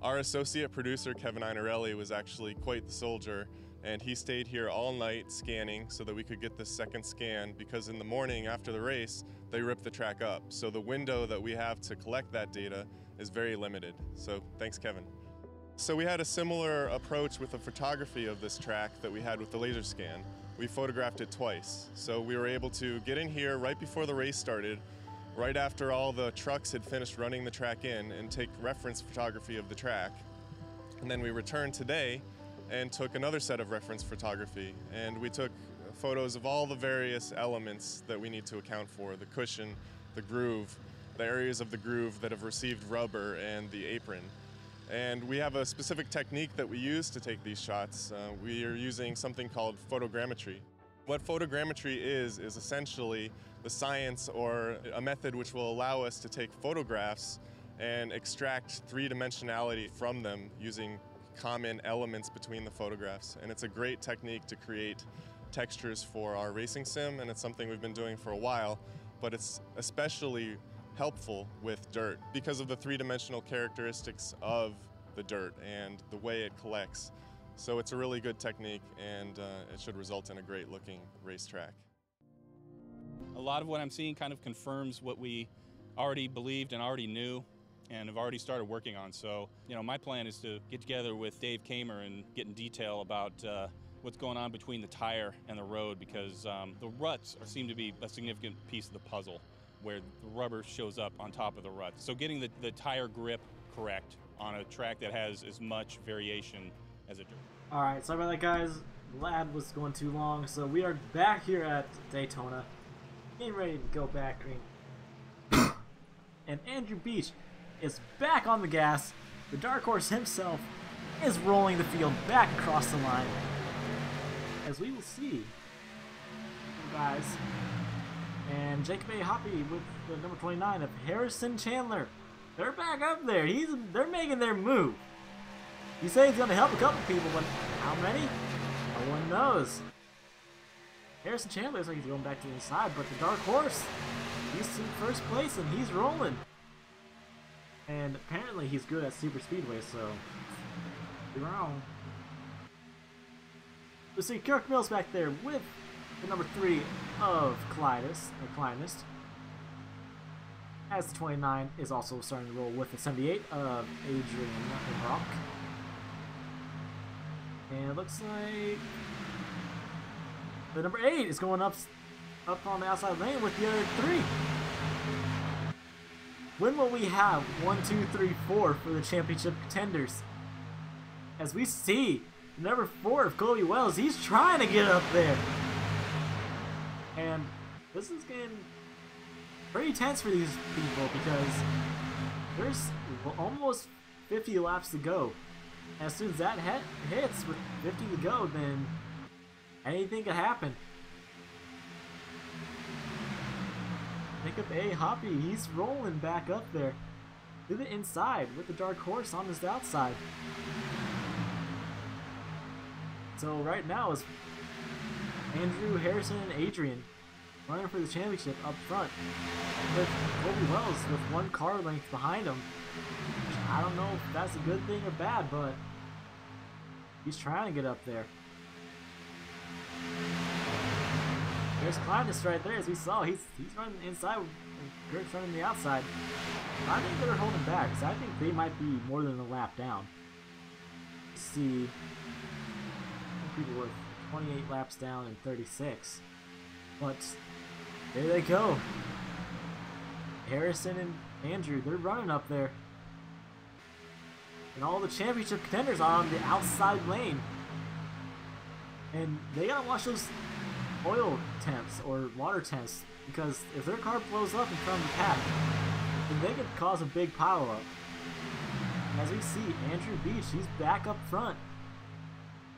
Our associate producer, Kevin Einarelli, was actually quite the soldier, and he stayed here all night scanning so that we could get this second scan, because in the morning after the race, they ripped the track up. So the window that we have to collect that data is very limited. So thanks, Kevin. So we had a similar approach with the photography of this track that we had with the laser scan. We photographed it twice. So we were able to get in here right before the race started, right after all the trucks had finished running the track in, and take reference photography of the track. And then we returned today and took another set of reference photography, and we took photos of all the various elements that we need to account for: the cushion, the groove, the areas of the groove that have received rubber, and the apron. And we have a specific technique that we use to take these shots. We are using something called photogrammetry. What photogrammetry is essentially the science or a method which will allow us to take photographs and extract three-dimensionality from them using common elements between the photographs. And it's a great technique to create textures for our racing sim, and it's something we've been doing for a while, but it's especially helpful with dirt because of the three-dimensional characteristics of the dirt and the way it collects. So it's a really good technique, and it should result in a great-looking racetrack. A lot of what I'm seeing kind of confirms what we already believed and already knew and have already started working on. So, you know, my plan is to get together with Dave Kamer and get in detail about what's going on between the tire and the road, because the ruts seem to be a significant piece of the puzzle, where the rubber shows up on top of the ruts. So getting the tire grip correct on a track that has as much variation as a dirt. Alright, sorry about that, guys. The ad was going too long, so we are back here at Daytona, getting ready to go back green. And Andrew Beach is back on the gas. The Dark Horse himself is rolling the field back across the line. As we will see, guys, and Jacob A. Hoppy with the number 29 of Harrison Chandler. They're back up there. They're making their move. He said he's going to help a couple people, but how many? No one knows. Harrison Chandler looks like he's going back to the inside, but the Dark Horse, he's in first place and he's rolling. And apparently he's good at super speedway, so you're wrong. We see Kirk Mills back there with the number 3 of Kleinist. As the 29 is also starting to roll with the 78 of Adrian Rock. And it looks like the number 8 is going up on the outside lane with the other 3. When will we have 1, 2, 3, 4 for the championship contenders? As we see number 4 of Kobe Wells, he's trying to get up there. And this is getting pretty tense for these people because there's almost 50 laps to go. As soon as that hits with 50 to go, then anything could happen. Jacob A. Hoppy, he's rolling back up there to the inside with the Dark Horse on his outside. So right now is Andrew, Harrison, and Adrian running for the championship up front, with Kobe Wells with 1 car length behind him. I don't know if that's a good thing or bad, but he's trying to get up there. There's Kleinist right there, as we saw. He's running inside and Kurt's running the outside. I think they're holding back, because I think they might be more than a lap down. Let's see. People were 28 laps down and 36. But there they go. Harrison and Andrew, they're running up there. And all the championship contenders are on the outside lane. And they gotta watch those oil temps or water temps, because if their car blows up in front of the pack, then they could cause a big pileup. as we see Andrew Beach, he's back up front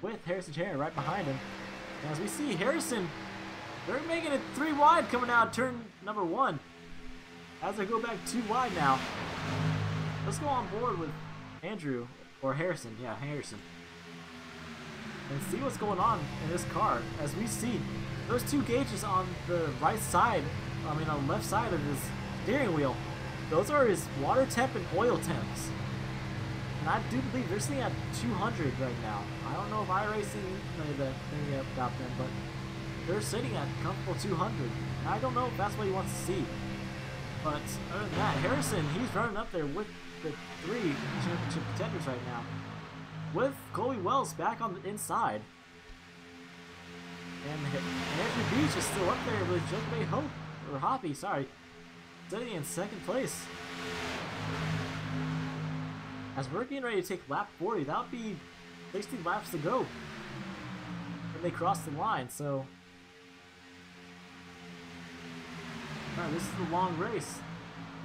with Harrison Chandler right behind him. And as we see Harrison, they're making it 3 wide coming out turn number 1. As they go back 2 wide now. Let's go on board with Andrew, or Harrison, yeah, Harrison. And see what's going on in this car. As we see, those 2 gauges on the right side, on the left side of his steering wheel, those are his water temp and oil temps. And I do believe they're sitting at 200 right now. I don't know if iRacing knows anything about them, but they're sitting at comfortable 200. And I don't know if that's what he wants to see. But other than that, Harrison, he's running up there with the 3 championship contenders right now. With Colby Wells back on the inside. And Andrew Beach is still up there with Junpei Hoppy, sorry, sitting in 2nd place. As we're getting ready to take lap 40, that'll be 60 laps to go when they cross the line, so this is a long race.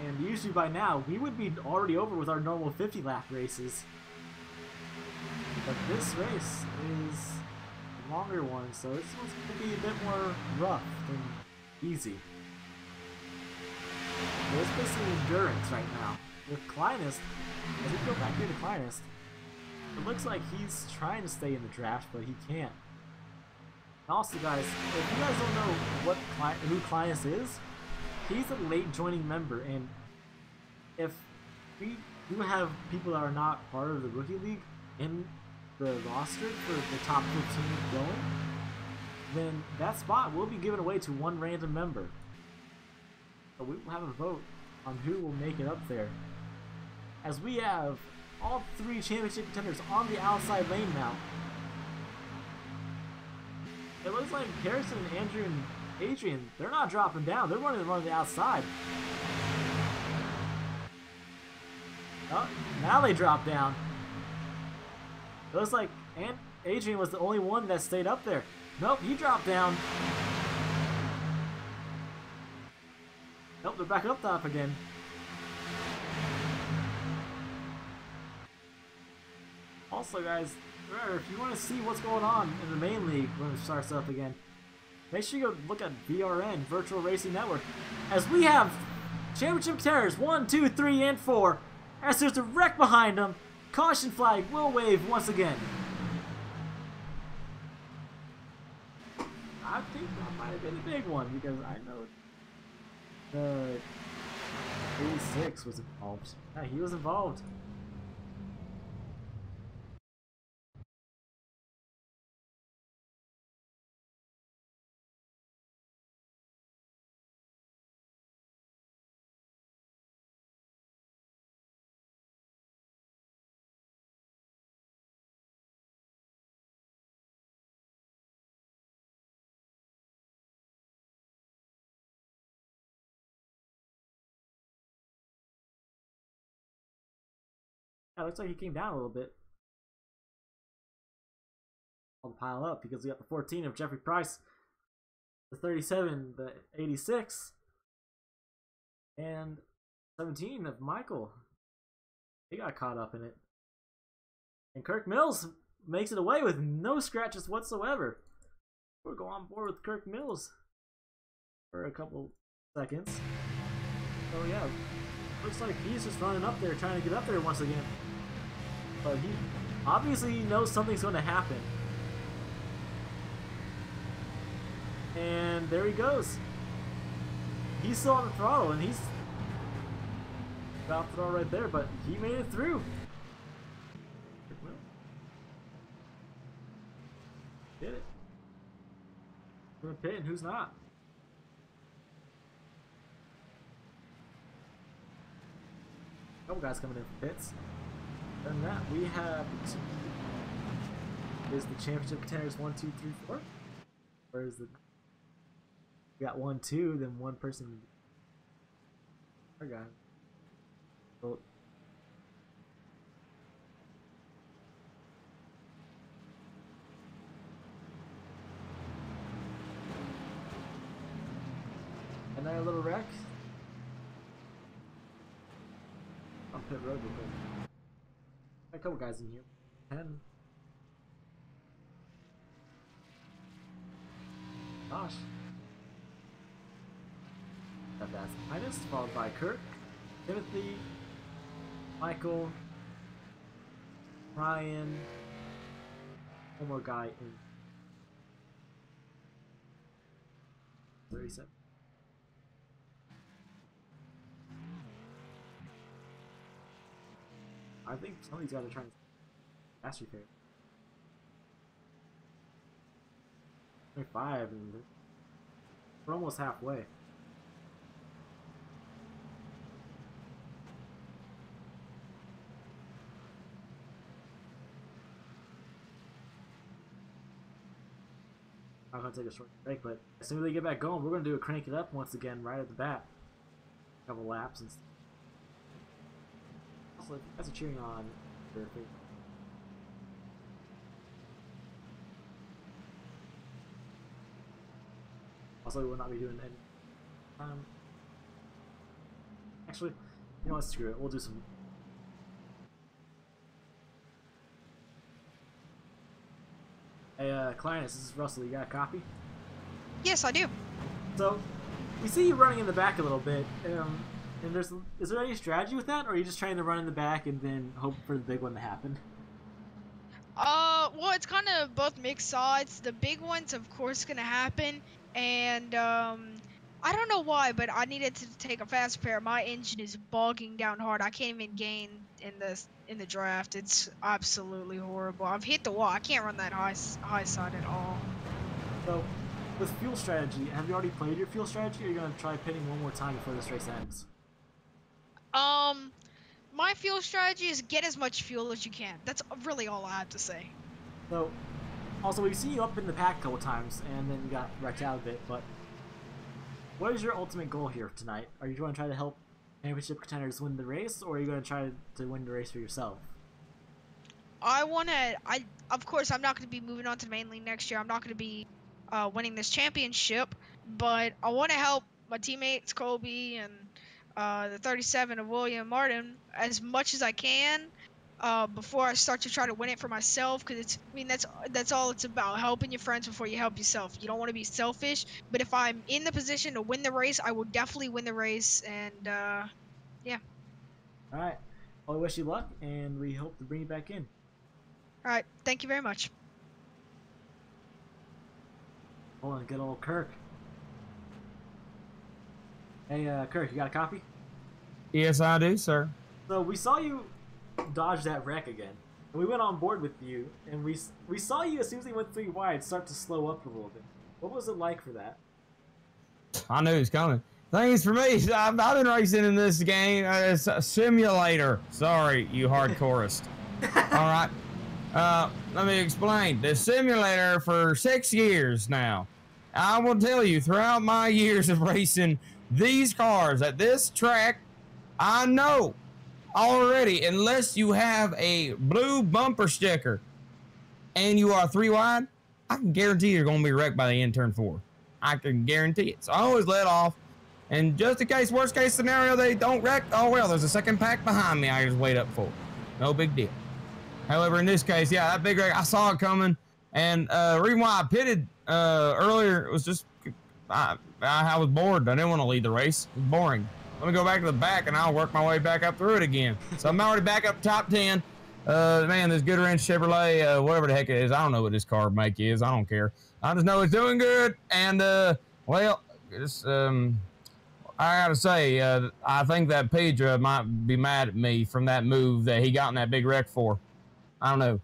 And usually by now, we would be already over with our normal 50 lap races. But this race is a longer one, so this one's going to be a bit more rough than easy. But it's basically endurance right now. With Kleinest, as we go back here to Kleinest, it looks like he's trying to stay in the draft, but he can't. And also, guys, if you guys don't know who Kleinest is, he's a late joining member, and if we do have people that are not part of the Rookie League in the roster for the top 15 going, then that spot will be given away to one random member. So we will have a vote on who will make it up there. As we have all 3 championship contenders on the outside lane now. It looks like Harrison, Andrew, and Adrian, they're not dropping down. They're running the outside. Oh, now they drop down. It looks like Adrian was the only one that stayed up there. Nope, he dropped down. Nope, they're back up top again. Also, guys, remember, if you want to see what's going on in the main league when it starts up again, make sure you go look at VRN, Virtual Racing Network, as we have championship contenders 1, 2, 3, and 4. As there's a wreck behind them, caution flag will wave once again. I think that might have been a big one because I know the 86 was involved. Yeah, he was involved. Yeah, looks like he came down a little bit. I'll pile up because we got the 14 of Jeffrey Price, the 37, the 86, and 17 of Michael. He got caught up in it. And Kirk Mills makes it away with no scratches whatsoever. We'll go on board with Kirk Mills for a couple seconds. So yeah, looks like he's just running up there, trying to get up there once again. But he obviously knows something's going to happen. And there he goes. He's still on the throttle, and he's about to throw right there, but he made it through. Did it. Who's in the pit and who's not? Couple guys coming in from pits. Other than that, we have is the championship contenders 1, 2, 3, 4. Where is the? We got 1, 2, then one person. Our guy. Well, another little wreck. On pit road real quick. A couple guys in here. 10. Gosh. That's Minus, followed by Kirk, Timothy, Michael, Ryan, one more guy in 37. I think some of these guys are trying to pass repair. 25 and we're almost halfway. I'm gonna take a short break, but as soon as they get back going, we're gonna do a crank it up once again right at the bat. A couple laps and stuff. Also, if you guys are cheering on their favorite. Also, we will not be doing any. Actually, you know what? Screw it. We'll do some. Hey, Clinus, this is Russell. You got a copy? Yes, I do. So, we see you running in the back a little bit. And is there any strategy with that, or are you just trying to run in the back and then hope for the big one to happen? Well, it's kind of both mixed sides. The big one's, of course, gonna happen, and I don't know why, but I needed to take a fast repair. My engine is bogging down hard. I can't even gain in the draft. It's absolutely horrible. I've hit the wall. I can't run that high side at all. So, with fuel strategy, have you already played your fuel strategy, or are you gonna try pitting one more time before this race ends? My fuel strategy is get as much fuel as you can. That's really all I have to say. So, also, we've seen you up in the pack a couple times, and then you got wrecked out a bit, but what is your ultimate goal here tonight? Are you going to try to help championship contenders win the race, or are you going to try to win the race for yourself? Of course, I'm not going to be moving on to the main league next year. I'm not going to be winning this championship, but I want to help my teammates, Colby, and the 37 of William Martin as much as I can before I start to try to win it for myself, because that's all it's about, helping your friends before you help yourself. You don't want to be selfish, but if I'm in the position to win the race, I will definitely win the race, and yeah. Alright, well, I wish you luck, and we hope to bring you back in. Alright, thank you very much. Hold on, good old Kirk. Hey, Kirk, you got a copy? Yes, I do, sir. So we saw you dodge that wreck again, and we went on board with you, and we saw you as soon as he went 3 wide start to slow up a little bit. What was it like for that? I knew he was coming. Thanks for me. I've been racing in this game. It's a simulator. Sorry, you hardcorist. All right. Let me explain. The simulator for 6 years now. I will tell you, throughout my years of racing these cars at this track, I know already, unless you have a blue bumper sticker and you are 3 wide, I can guarantee you're going to be wrecked by the end turn 4. I can guarantee it. So I always let off, and just in case, worst case scenario, they don't wreck, oh well, there's a second pack behind me I just wait up for. No big deal. However, in this case, yeah, that big wreck, I saw it coming, and the reason why I pitted earlier was just I was bored. I didn't want to lead the race. It was boring. Let me go back to the back, and I'll work my way back up through it again. So I'm already back up top 10. Man, this Good Ranch Chevrolet, whatever the heck it is, I don't know what this car make is. I don't care. I just know it's doing good, and well, it's I gotta say, I think that Pedro might be mad at me from that move that he got in that big wreck for. I don't know.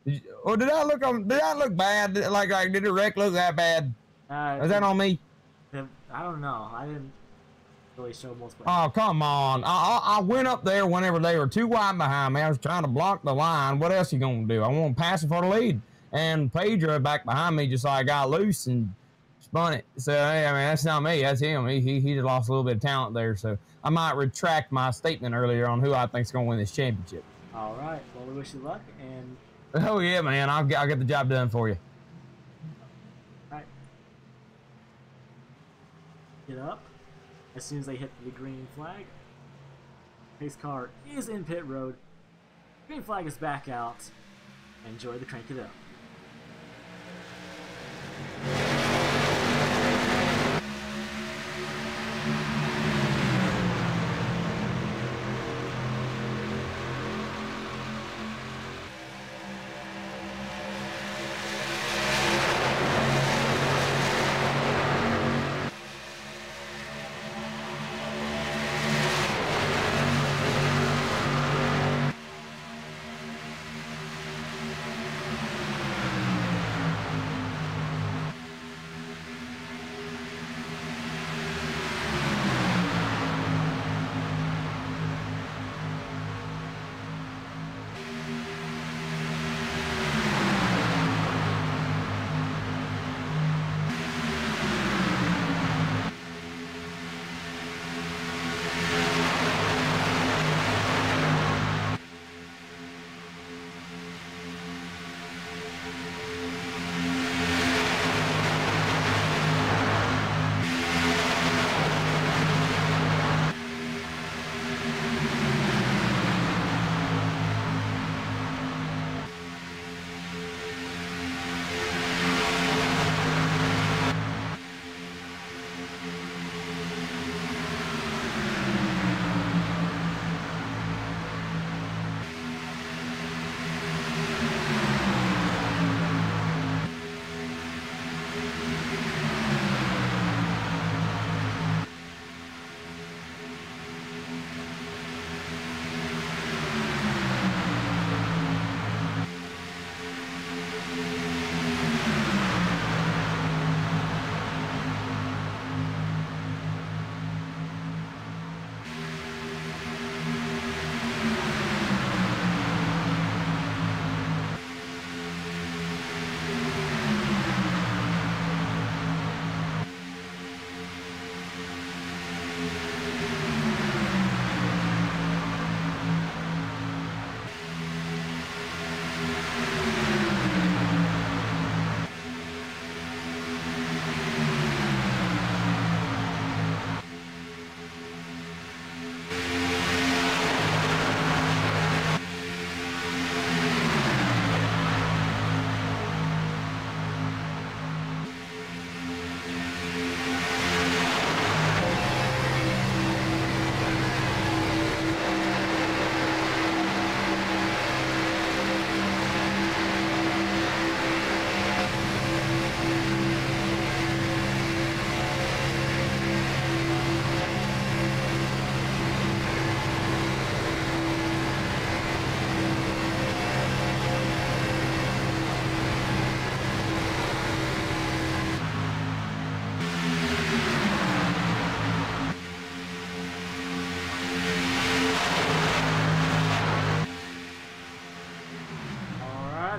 Did I look bad? Like did the wreck look that bad? Is that on me? I don't know. I didn't really show most. Oh, come on. I went up there whenever they were 2 wide behind me. I was trying to block the line. What else you gonna do? I want to pass it for the lead. And Pedro back behind me just like got loose and spun it. So, hey, I mean, that's not me. That's him. He just lost a little bit of talent there. So I might retract my statement earlier on who I think's gonna win this championship. All right. Well, we wish you luck. And oh yeah, man. I'll get the job done for you. All right. Get up. As soon as they hit the green flag, pace car is in pit road. Green flag is back out. Enjoy the Crank It Up.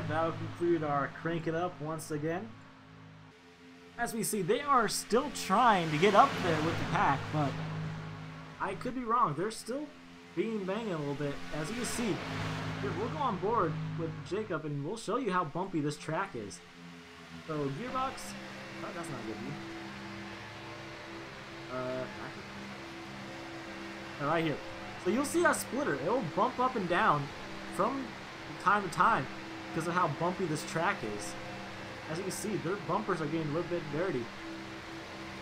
That'll conclude our Crank It Up once again. As we see, they are still trying to get up there with the pack, but I could be wrong. They're still being banging a little bit. As you can see, we'll go on board with Jacob and we'll show you how bumpy this track is. So, gearbox, oh, that's not good. Right here. So you'll see that splitter. It'll bump up and down from time to time because of how bumpy this track is. As you can see, their bumpers are getting a little bit dirty.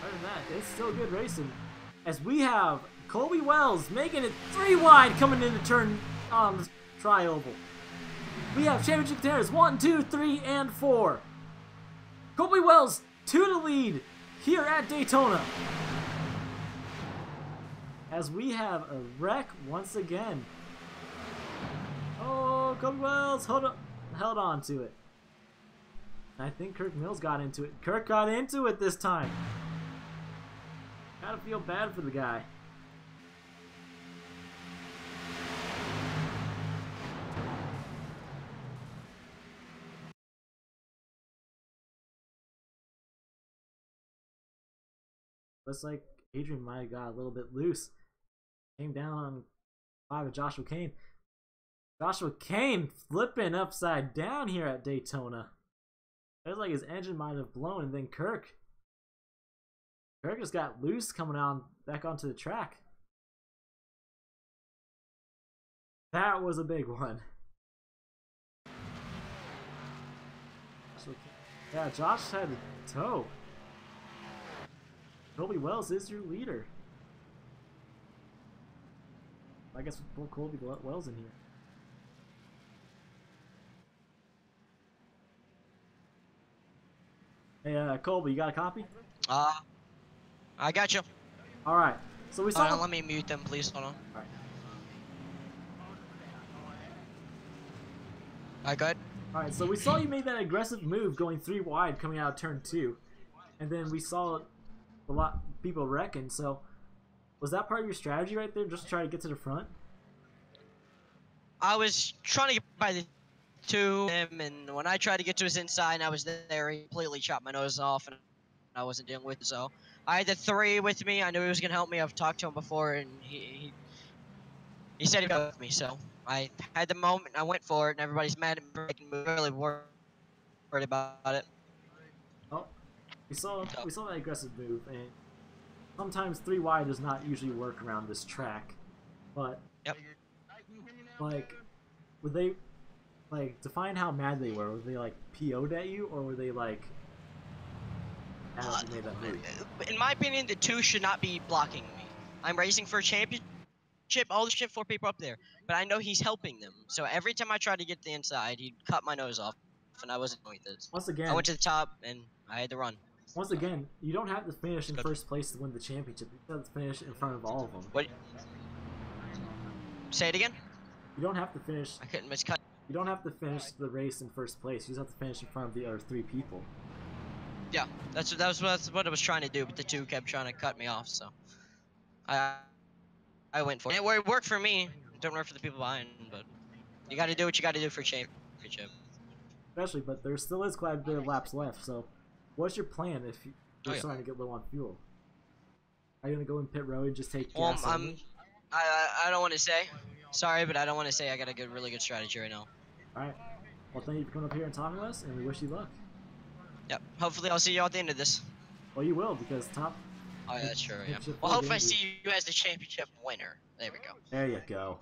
Other than that, it's still good racing. As we have Colby Wells making it 3 wide coming into turn on the tri-oval. We have championship contenders 1, 2, 3, and 4. Colby Wells to the lead here at Daytona. As we have a wreck once again. Oh, Colby Wells held on to it. I think Kirk Mills got into it. Kirk got into it this time. Gotta feel bad for the guy. Looks like Adrian might have got a little bit loose. Came down on 5 of Joshua Kane. Joshua Kane flipping upside down here at Daytona. Looks like his engine might have blown, and then Kirk just got loose coming on back onto the track. That was a big one. Yeah, Josh had a toe. Colby Wells is your leader. I guess we'll pull Colby Wells in here. Hey, Colby, you got a copy? I got you. All right. So we saw. Hold on, let me mute them, please. Hold on. All right. All right, good. All right. So we saw you made that aggressive move going 3 wide coming out of turn 2, and then we saw a lot of people wrecking. So was that part of your strategy right there, just to try to get to the front? I was trying to get by the 2 him, and when I tried to get to his inside, and I was there, he completely chopped my nose off, and I wasn't dealing with it. So I had the 3 with me. I knew he was gonna help me. I've talked to him before, and he said he'd go with me. So I had the moment. I went for it, and everybody's mad at me for making moves. Really worried about it. Oh, we saw that aggressive move, and sometimes 3 wide does not usually work around this track, but yep. Like, would they like define how mad they were? Were they like PO'd at you, or were they like mad that you made that move? In my opinion, the 2 should not be blocking me. I'm racing for a championship. All the shit 4 people up there, but I know he's helping them. So every time I tried to get to the inside, he'd cut my nose off, and I wasn't doing this. Once again, I went to the top, and I had to run. Once again, you don't have to finish in first place to win the championship. You have to finish in front of all of them. What? Say it again. You don't have to finish. I couldn't miscut. You don't have to finish the race in first place. You just have to finish in front of the other 3 people. Yeah, that's what I was trying to do, but the 2 kept trying to cut me off. So I went for it. It worked for me. It didn't work for the people behind, but you got to do what you got to do for championship. Especially, but there still is quite a bit of laps left. So, what's your plan if you're starting to get low on fuel? Are you gonna go in pit road and just take gas? I don't want to say. Sorry, but I don't want to say. I got a really good strategy right now. All right. Well, thank you for coming up here and talking to us, and we wish you luck. Yep. Hopefully, I'll see you at the end of this. Well, you will, because top. Oh, yeah, that's true. Yeah. Well, hopefully, I see you as the championship winner. There we go. There you go.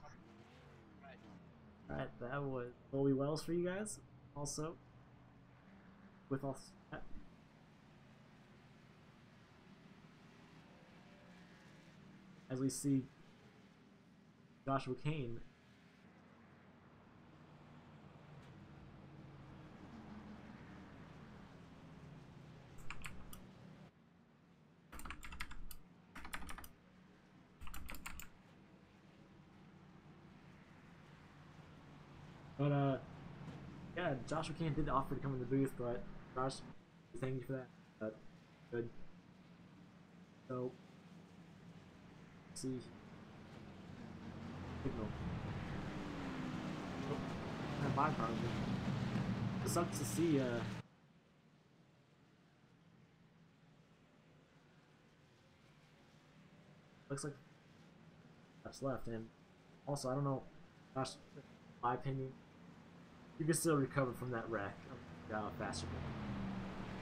All right, that was Colby Wells for you guys. Also, with all that. As we see Joshua Kane but yeah, Joshua Kane did offer to come in the booth, but Josh, thank you for that. Good. So see signal. Oh, kind of probably. It sucks to see looks like that's left, and also I don't know, Josh, in my opinion, you can still recover from that wreck. You got a faster pair.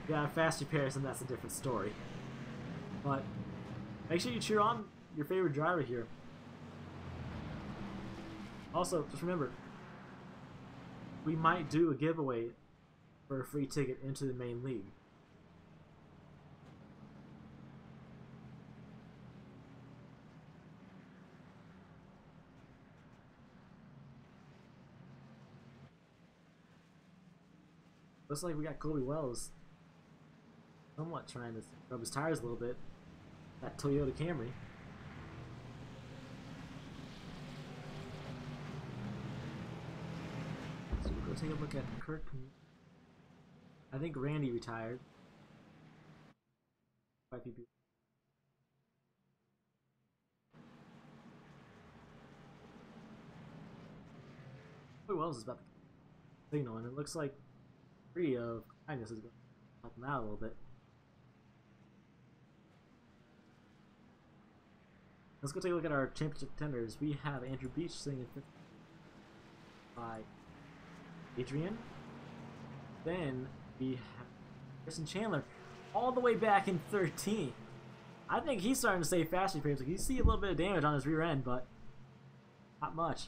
You got a faster pairs, and that's a different story. But make sure you cheer on your favorite driver here. Also, just remember, we might do a giveaway for a free ticket into the main league. Looks like we got Colby Wells somewhat trying to rub his tires a little bit. That Toyota Camry. So we'll go take a look at Kirk. I think Randy retired. Quite a few people. Colby Wells is about to signal, and it looks like Free of Kindness is going to help him out a little bit. Let's go take a look at our championship contenders. We have Andrew Beach sitting in 5th by Adrian. Then we have Kristen Chandler all the way back in 13th. I think he's starting to stay faster. You see a little bit of damage on his rear end, but not much.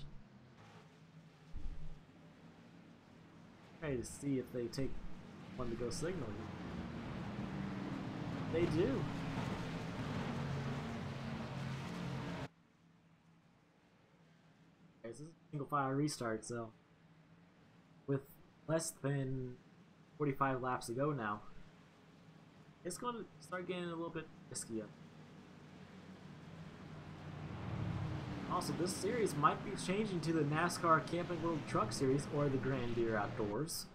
Ready to see if they take One to go signal. They do. This is a single file restart, so with less than 45 laps to go now, it's going to start getting a little bit risky up. Also, this series might be changing to the NASCAR Camping World Truck Series or the Grand Deere Outdoors.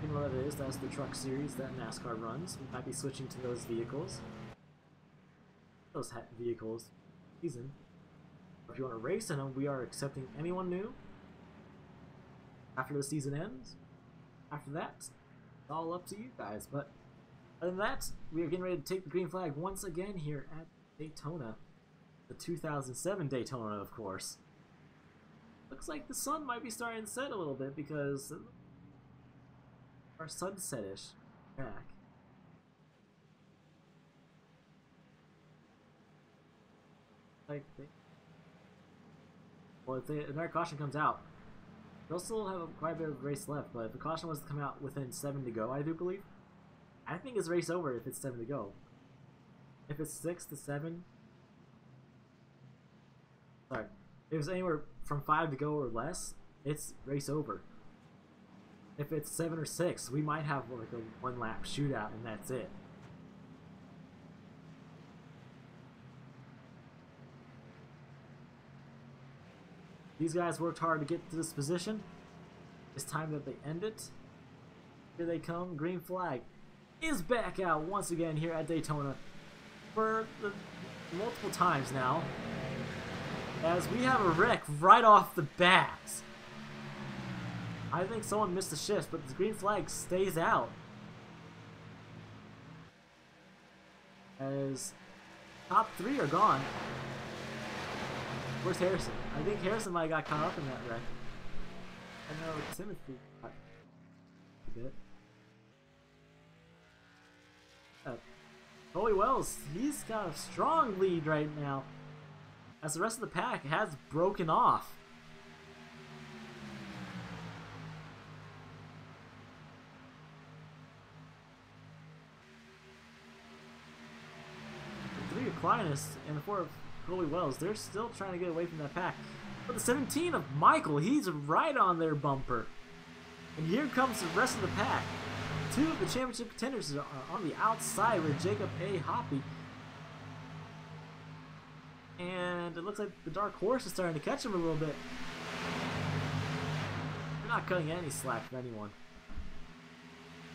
You know what it is, that's the truck series that NASCAR runs. We might be switching to those vehicles. Season. If you want to race in them, we are accepting anyone new after the season ends. After that, it's all up to you guys. But other than that, we are getting ready to take the green flag once again here at Daytona. The 2007 Daytona, of course. Looks like the sun might be starting to set a little bit because our sunset-ish track. Well, if another caution comes out, they'll still have quite a bit of race left, but if the caution was to come out within 7 to go, I do believe, I think it's race over if it's 7 to go. If it's 6 to 7, sorry, if it's anywhere from 5 to go or less, it's race over. If it's 7 or 6, we might have like a 1-lap shootout and that's it. These guys worked hard to get to this position. It's time that they end it. Here they come. Green flag is back out once again here at Daytona for the multiple times now. As we have a wreck right off the bat. I think someone missed the shift, but the green flag stays out. As top 3 are gone. Where's Harrison? I think Harrison might have got caught up in that wreck. I know Timothy got a bit. Colby Wells, he's got a strong lead right now, as the rest of the pack has broken off. The 3 of Clinus and the 4 of Colby Wells, they're still trying to get away from that pack. But the 17 of Michael, he's right on their bumper. And here comes the rest of the pack. 2 of the championship contenders are on the outside with Jacob A. Hoppy. And it looks like the Dark Horse is starting to catch him a little bit. They're not cutting any slack from anyone.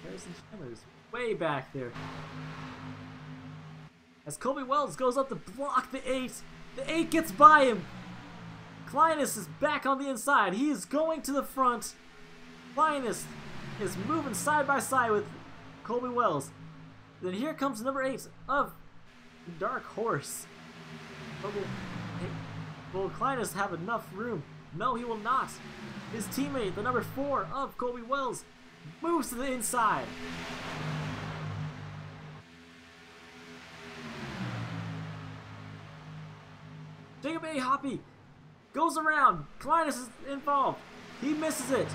Harrison Chandler's way back there. As Colby Wells goes up to block the 8. The 8 gets by him. Clinus is back on the inside. He is going to the front. Clinus is moving side by side with Colby Wells. Then here comes number 8 of Dark Horse. Will Clinus have enough room? No, he will not. His teammate, the number 4 of Colby Wells, moves to the inside. Jacob A. Hoppy goes around. Clinus is involved. He misses it.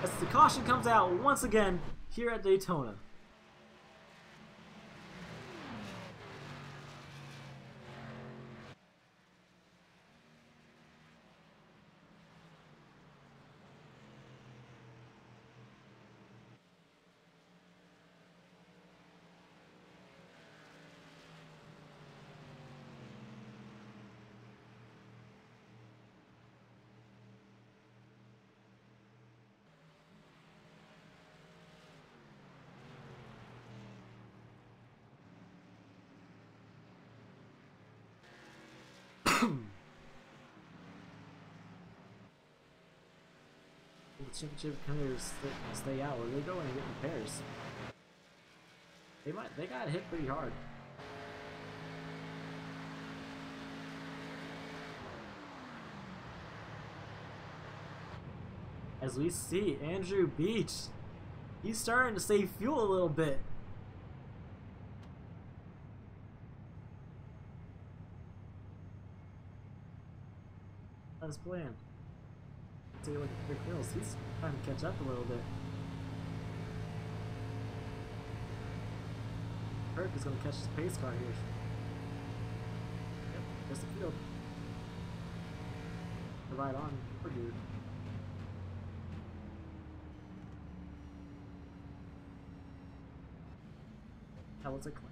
As the caution comes out once again here at Daytona. The championship contenders stay out, or they go in and get repairs. They got hit pretty hard. As we see Andrew Beach, he's starting to save fuel a little bit. That's his plan. Take a look at Rick Mills. He's trying to catch up a little bit. Kirk is going to catch his pace car here. Yep, there's the field. Right on board here. That looks like Clay.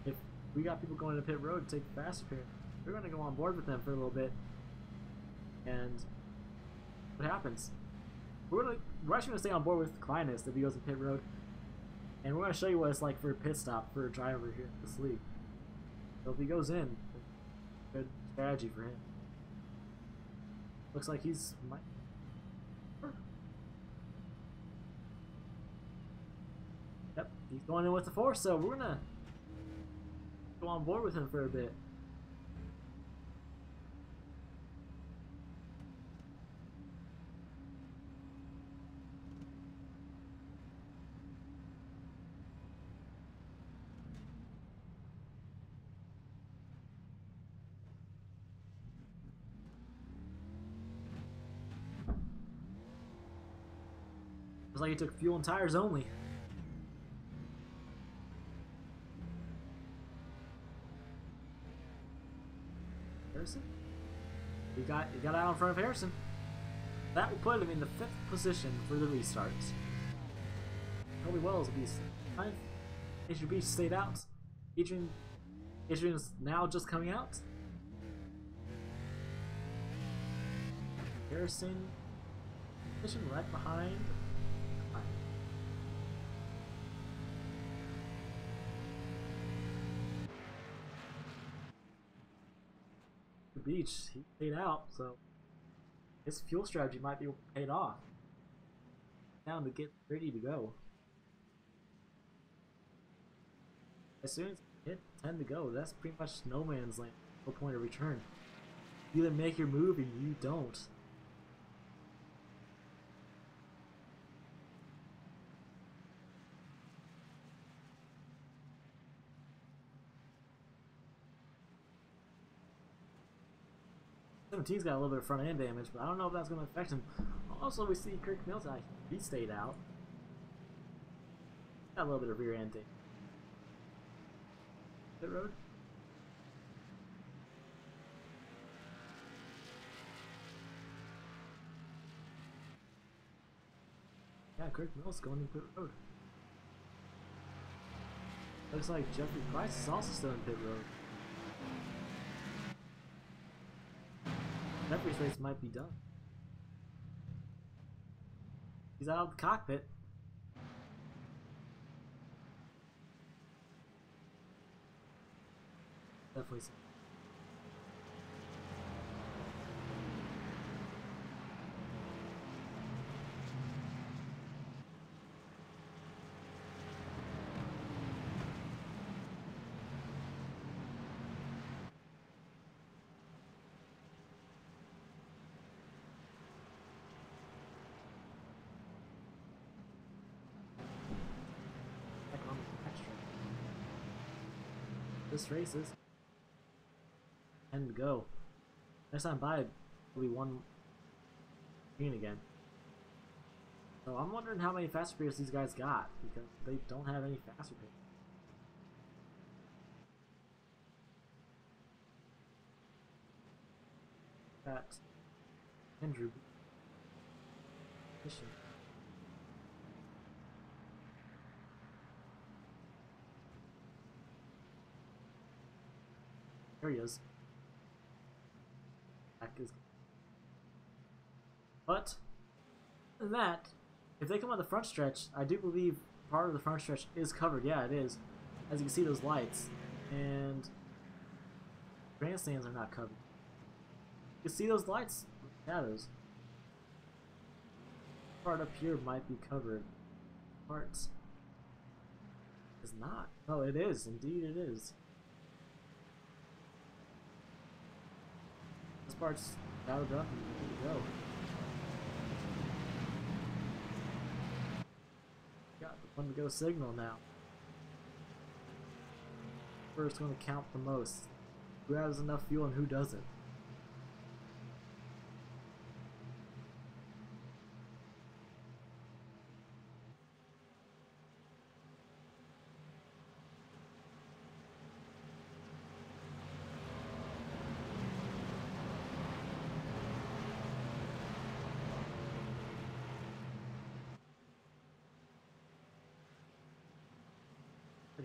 If we got people going to pit road to take the fast repair, we're going to go on board with them for a little bit. And what happens? We're actually going to stay on board with Klinus if he goes to pit road. And we're going to show you what it's like for a pit stop for a driver here in this league. So if he goes in, good strategy for him. Looks like he's Yep, he's going in with the force, so we're gonna go on board with him for a bit. Looks like he took fuel and tires only. Harrison? He got out in front of Harrison. That will put him in the 5th position for the restarts. Probably Wells will be 9th. Adrian Beach stayed out. Adrian's now just coming out. Harrison position right behind. Beach, he paid out, so his fuel strategy might be paid off. Down to get ready to go. As soon as you hit 10 to go, that's pretty much no man's land. No point of return. You either make your move or you don't. He's got a little bit of front end damage, but I don't know if that's going to affect him. Also, we see Kirk Mills out. He stayed out. Got a little bit of rear end damage. Pit road. Yeah, Kirk Mills going in pit road. Looks like Jeffrey Price is also still in pit road. Jeffrey's race might be done. He's out of the cockpit. Definitely so. This race is 10 to go. Next time by will be one green again. So I'm wondering how many fast repairs these guys got, because they don't have any fast repairs. Got Andrew Mission. Areas. But that, if they come on the front stretch, I do believe part of the front stretch is covered. Yeah, it is. As you can see, those lights and grandstands are not covered. You can see those lights, shadows. Part up here might be covered. Parts is not. Oh, it is. Indeed, it is. This part's shadowed up and ready to go. Got the one to go signal now. First going to count the most. Who has enough fuel and who doesn't?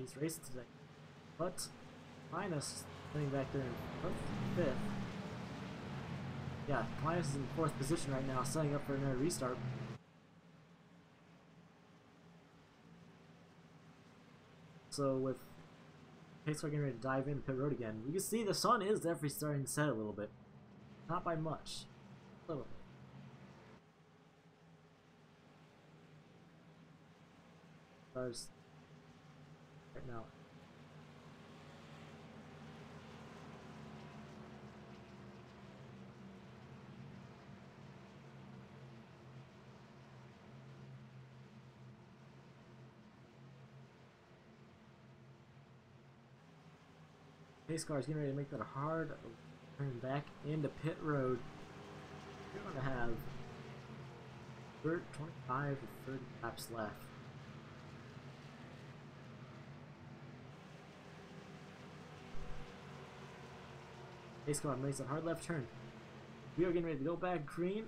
he's racing today. But Linus sitting back there in 5th. Yeah, Linus is in 4th position right now, setting up for another restart. So with pace car getting ready to dive in pit road again, you can see the sun is definitely starting to set a little bit. Not by much. A little bit. Stars right now. Pace car is getting ready to make that a hard turn back into pit road. You're going to have 25 to 30 laps left. Pace car makes a hard left turn. We are getting ready to go back green.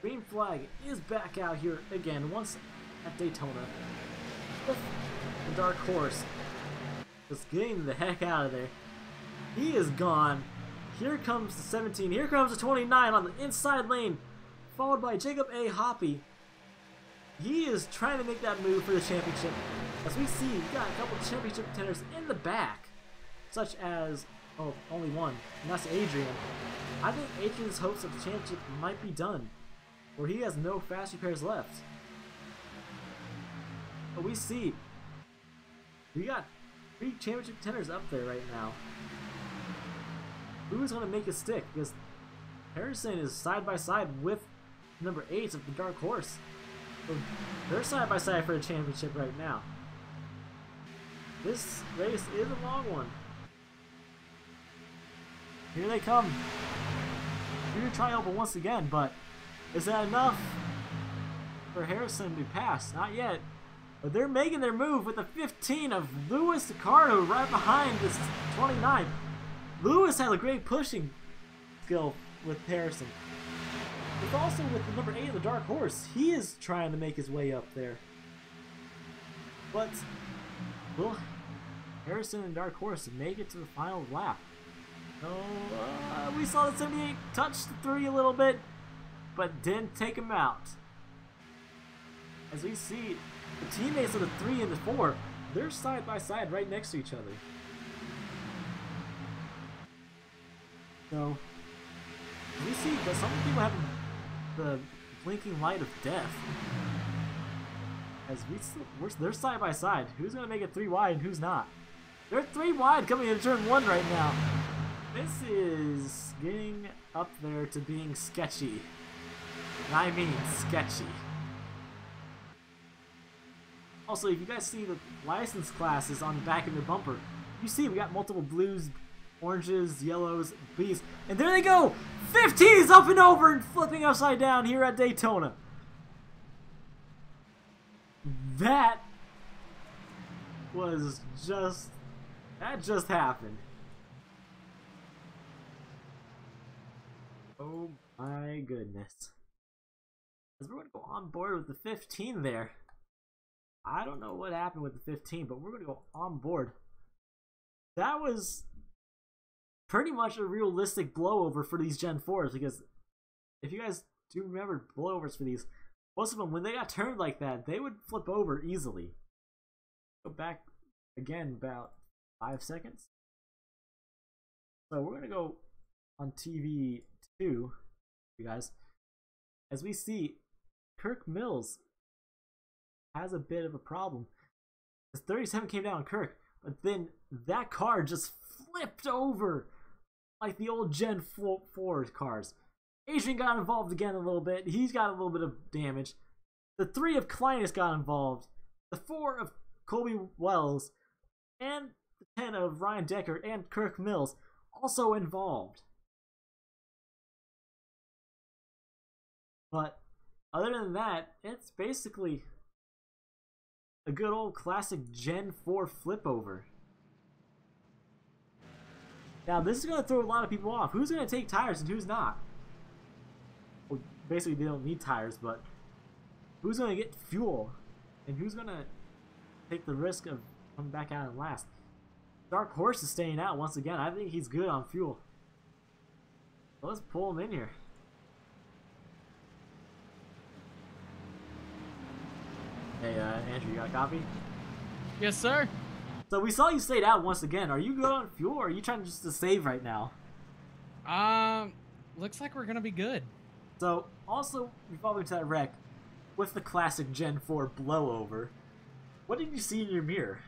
Green flag is back out here again, once at Daytona. With the dark horse just getting the heck out of there. He is gone. Here comes the 17. Here comes the 29 on the inside lane, followed by Jacob A. Hoppy. He is trying to make that move for the championship. As we see, we've got a couple of championship contenders in the back, such as, oh, only one, and that's Adrian. I think Adrian's hopes of the championship might be done, where he has no fast repairs left. But we see, we got 3 championship contenders up there right now. Who's going to make it stick? Because Harrison is side by side with number 8 of the Dark Horse. So they're side by side for the championship right now. This race is a long one. Here they come. Here to triumph once again, but is that enough for Harrison to pass? Not yet. But they're making their move with the 15 of Luis Ricardo right behind this 29. Lewis has a great pushing skill with Harrison. But also with the number 8 of the Dark Horse, he is trying to make his way up there. But will Harrison and Dark Horse make it to the final lap? No, we saw the 78 touch the 3 a little bit, but didn't take him out. As we see, the teammates of the 3 and the 4, they're side by side right next to each other. So, we see that some people have the blinking light of death. As they're side by side. Who's going to make it 3 wide and who's not? They're 3 wide coming into turn 1 right now. This is getting up there to being sketchy. And I mean sketchy. Also, if you guys see the license classes on the back of your bumper, you see we got multiple blues, oranges, yellows, Bs, and there they go! 15s up and over and flipping upside down here at Daytona. That just happened. Oh my goodness. As we're going to go on board with the 15 there. I don't know what happened with the 15, but we're going to go on board. That was pretty much a realistic blowover for these Gen 4s, because if you guys do remember blowovers for these, most of them, when they got turned like that, they would flip over easily. Go back again about 5 seconds. So we're going to go on TV 2, you guys, as we see Kirk Mills has a bit of a problem. The 37 came down on Kirk, but then that car just flipped over like the old Gen 4 cars. Adrian got involved again a little bit. He's got a little bit of damage. The 3 of Kleinis got involved. The 4 of Colby Wells. And the 10 of Ryan Decker and Kirk Mills also involved. But other than that, it's basically a good old classic Gen 4 flip over. Now this is going to throw a lot of people off. Who's going to take tires and who's not? Well, basically they don't need tires, but who's going to get fuel? And who's going to take the risk of coming back out in last. Dark Horse is staying out once again. I think he's good on fuel. So let's pull him in here. Hey, Andrew, you got a copy? Yes, sir. So we saw you stayed out once again. Are you good on fuel, or are you trying just to save right now? Looks like we're gonna be good. So, also, revolving to that wreck, with the classic Gen 4 blowover, what did you see in your mirror?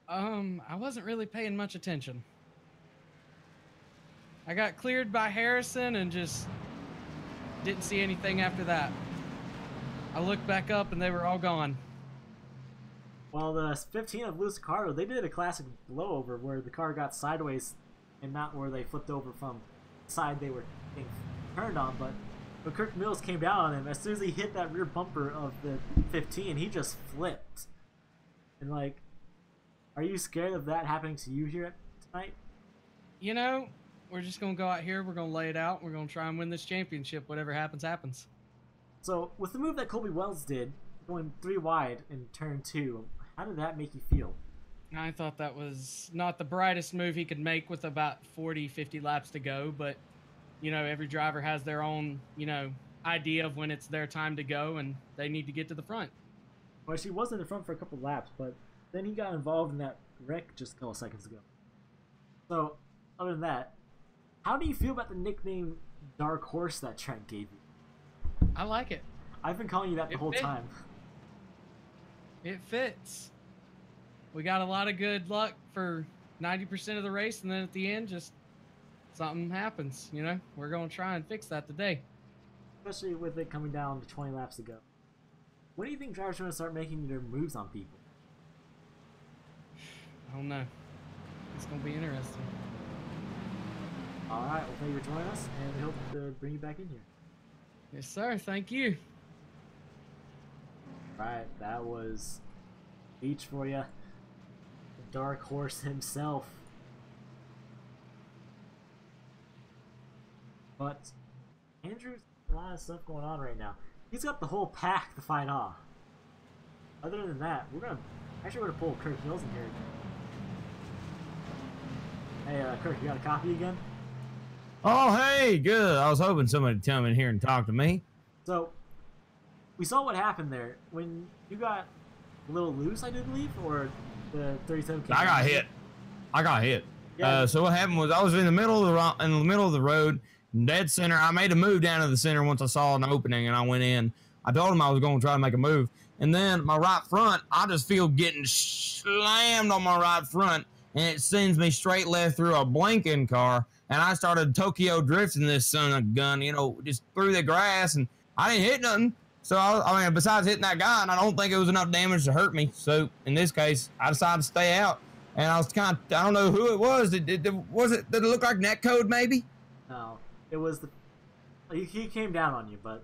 I wasn't really paying much attention. I got cleared by Harrison and just didn't see anything after that. I looked back up and they were all gone. Well, the 15 of Luis Ricardo, they did a classic blowover where the car got sideways and not where they flipped over from the side they were being turned on, but when Kirk Mills came down on him, as soon as he hit that rear bumper of the 15, he just flipped. And like, are you scared of that happening to you here tonight? You know, we're just going to go out here, we're going to lay it out, we're going to try and win this championship. Whatever happens, happens. So, with the move that Colby Wells did, going 3 wide in turn 2, how did that make you feel? I thought that was not the brightest move he could make with about 40, 50 laps to go, but, you know, every driver has their own, you know, idea of when it's their time to go, and they need to get to the front. Well, she was in the front for a couple laps, but then he got involved in that wreck just a couple seconds ago. So, other than that, how do you feel about the nickname Dark Horse that Trent gave you? I like it. I've been calling you that the whole time. It fits. We got a lot of good luck for 90% of the race, and then at the end, just something happens, you know? We're going to try and fix that today. Especially with it coming down to 20 laps to go. When do you think drivers are going to start making their moves on people? I don't know. It's going to be interesting. Alright, well, thank you for joining us, and we hope to bring you back in here. Yes, sir. Thank you. Right, that was Beach for you. The Dark Horse himself. But Andrew's got a lot of stuff going on right now. He's got the whole pack to fight off. Other than that, we're gonna pull Kirk Mills in here. Hey, Kirk, you got a copy again? Oh, hey, good. I was hoping somebody would come in here and talk to me. So, we saw what happened there when you got a little loose, I do believe, or the 37. I got hit. Yeah. So what happened was I was in the middle of the road, dead center. I made a move down to the center once I saw an opening, and I went in. I told him I was going to try to make a move, and then my right front, I just feel getting slammed on my right front, and it sends me straight left through a blinking car. And I started Tokyo drifting this son of a gun, you know, just through the grass, and I didn't hit nothing. So, I mean, besides hitting that guy, and I don't think it was enough damage to hurt me. So, in this case, I decided to stay out. And I was kind of, I don't know who it was. Did it look like netcode, maybe? No, it was he came down on you, but.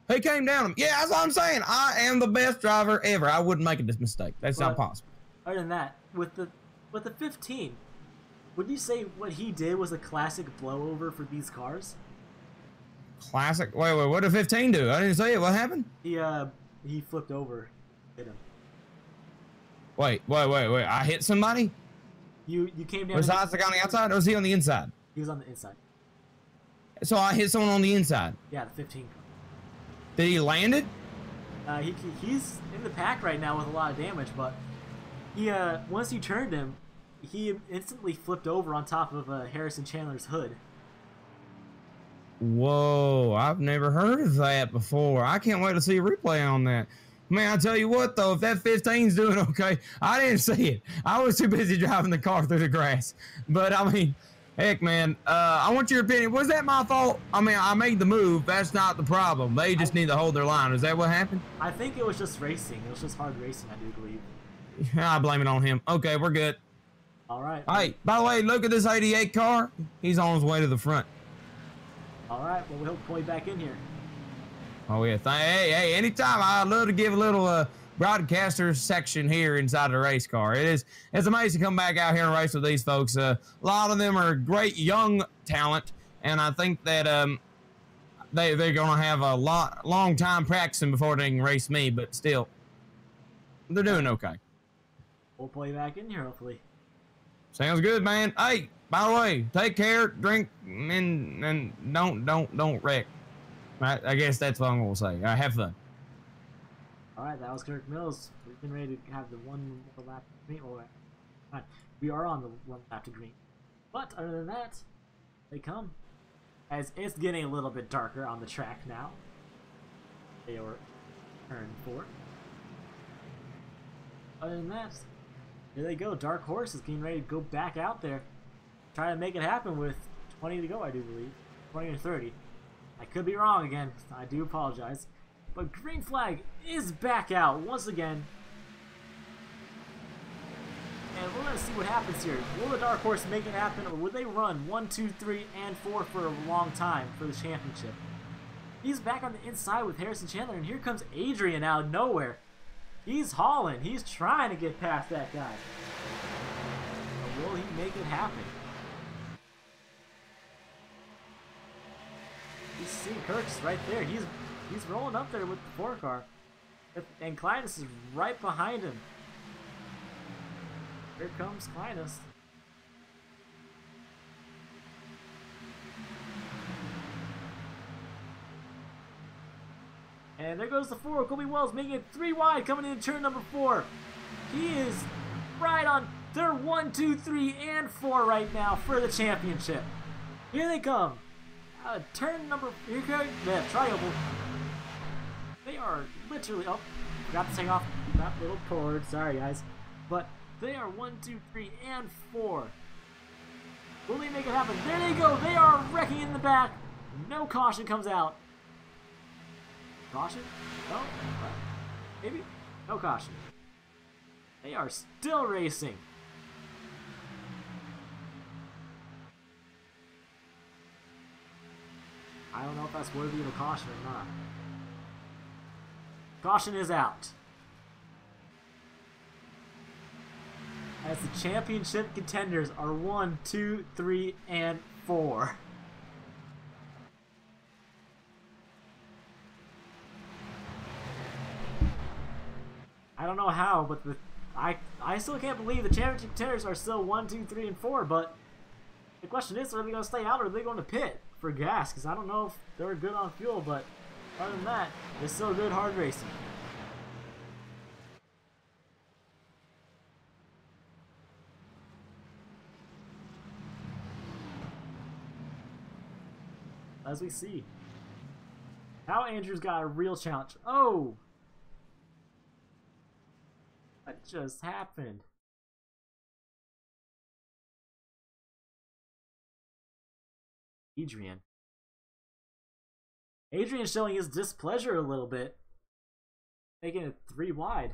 He came down on me. Yeah, that's what I'm saying. I am the best driver ever. I wouldn't make this mistake. That's not possible. Other than that, with the 15, would you say what he did was a classic blowover for these cars? Classic? Wait, what did 15 do? I didn't say it. What happened? He flipped over, hit him. Wait. I hit somebody? You came down. Besides the guy on the outside, or was he on the inside? He was on the inside. So I hit someone on the inside? Yeah, the 15 car. Did he land it? He's in the pack right now with a lot of damage, but he once you turned him, he instantly flipped over on top of Harrison Chandler's hood. Whoa, I've never heard of that before. I can't wait to see a replay on that. Man, I tell you what, though, if that 15's doing okay, I didn't see it. I was too busy driving the car through the grass. But, I mean, heck, man, I want your opinion. Was that my fault? I mean, I made the move. That's not the problem. They just need to hold their line. Is that what happened? I think it was just racing. It was just hard racing, I do believe. I blame it on him. Okay, we're good. All right. Hey, by the way, look at this 88 car. He's on his way to the front. All right. Well, we hope to pull you back in here. Oh, yeah. Hey, anytime. I'd love to give a little broadcaster section here inside the race car. It's amazing to come back out here and race with these folks. A lot of them are great young talent, and I think that they're going to have a long time practicing before they can race me, but still, they're doing okay. we'll play back in here hopefully. Sounds good, man. Hey, by the way, take care, drink, and don't wreck. I guess that's what I'm gonna say. Have fun. All right, that was Kirk Mills. We're getting ready to have the one more lap to green. All right, we are on the one lap to green. But other than that, they come. As it's getting a little bit darker on the track now. They are turn 4. Other than that, here they go. Dark Horse is getting ready to go back out there. Try to make it happen with 20 to go, I do believe. 20 or 30. I could be wrong again. I do apologize. But green flag is back out once again. And we're going to see what happens here. Will the Dark Horse make it happen, or would they run 1, 2, 3, and 4 for a long time for the championship? He's back on the inside with Harrison Chandler, and here comes Adrian out of nowhere. He's hauling. He's trying to get past that guy. But will he make it happen? You see Kirk's right there. He's rolling up there with the 4 car. And Clinus is right behind him. Here comes Clinus. And there goes the 4. Kobe Wells making it 3 wide coming into turn number 4. He is right on. They're 1, 2, 3, and 4 right now for the championship. Here they come. Turn number. Here goes the triangle. They are literally. Oh, forgot to take off that little cord. Sorry, guys. But they are 1, 2, 3, and 4. Will they make it happen? There they go. They are wrecking in the back. No caution comes out. Caution? No? Maybe? No caution. They are still racing. I don't know if that's worthy of a caution or not. Caution is out. As the championship contenders are 1, 2, 3, and 4. I don't know how, but I still can't believe the championship contenders are still 1, 2, 3, and 4. But the question is, are they going to stay out or are they going to pit for gas? Because I don't know if they were good on fuel, but other than that, it's still good hard racing. As we see. Now Andrew's got a real challenge. Oh! What just happened? Adrian. Adrian's showing his displeasure a little bit. Making it 3 wide.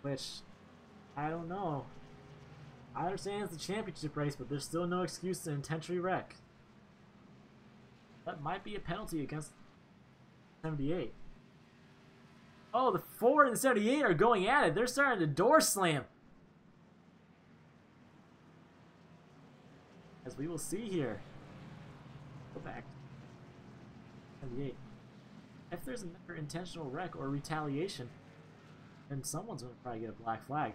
Which, I don't know. I understand it's a championship race, but there's still no excuse to intentionally wreck. That might be a penalty against 78. Oh, the 4 and the 78 are going at it. They're starting to door slam. As we will see here. Go back. 78. If there's another intentional wreck or retaliation, then someone's going to probably get a black flag.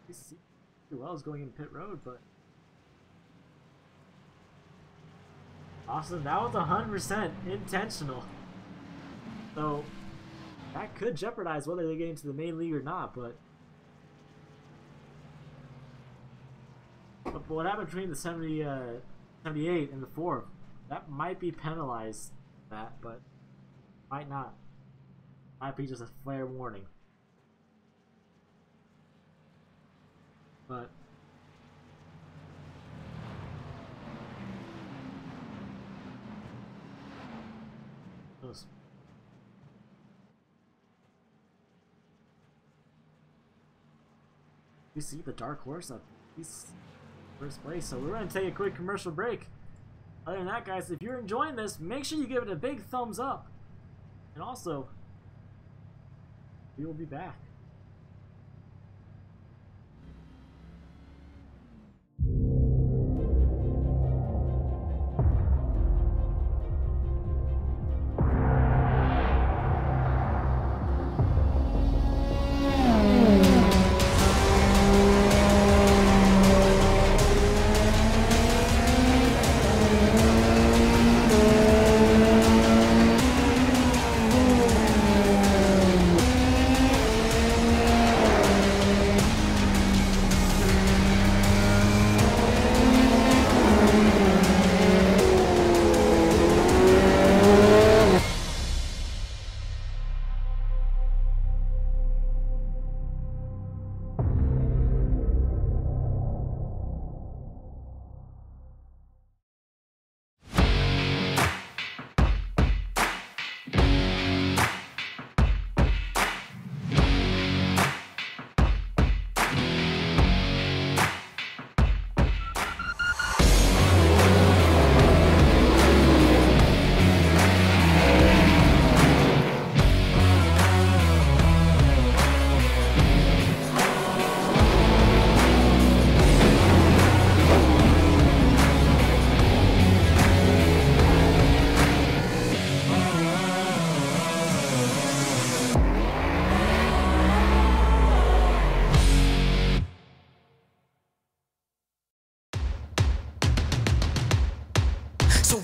We see who else going in pit road, but Austin, that was 100% intentional. So that could jeopardize whether they get into the main league or not, but what happened between the 78 and the 4, that might be penalized, but might not. Might be just a flare warning. But you see the Dark Horse up. He's first place. So we're going to take a quick commercial break. Other than that, guys, if you're enjoying this, make sure you give it a big thumbs up. And also, we will be back.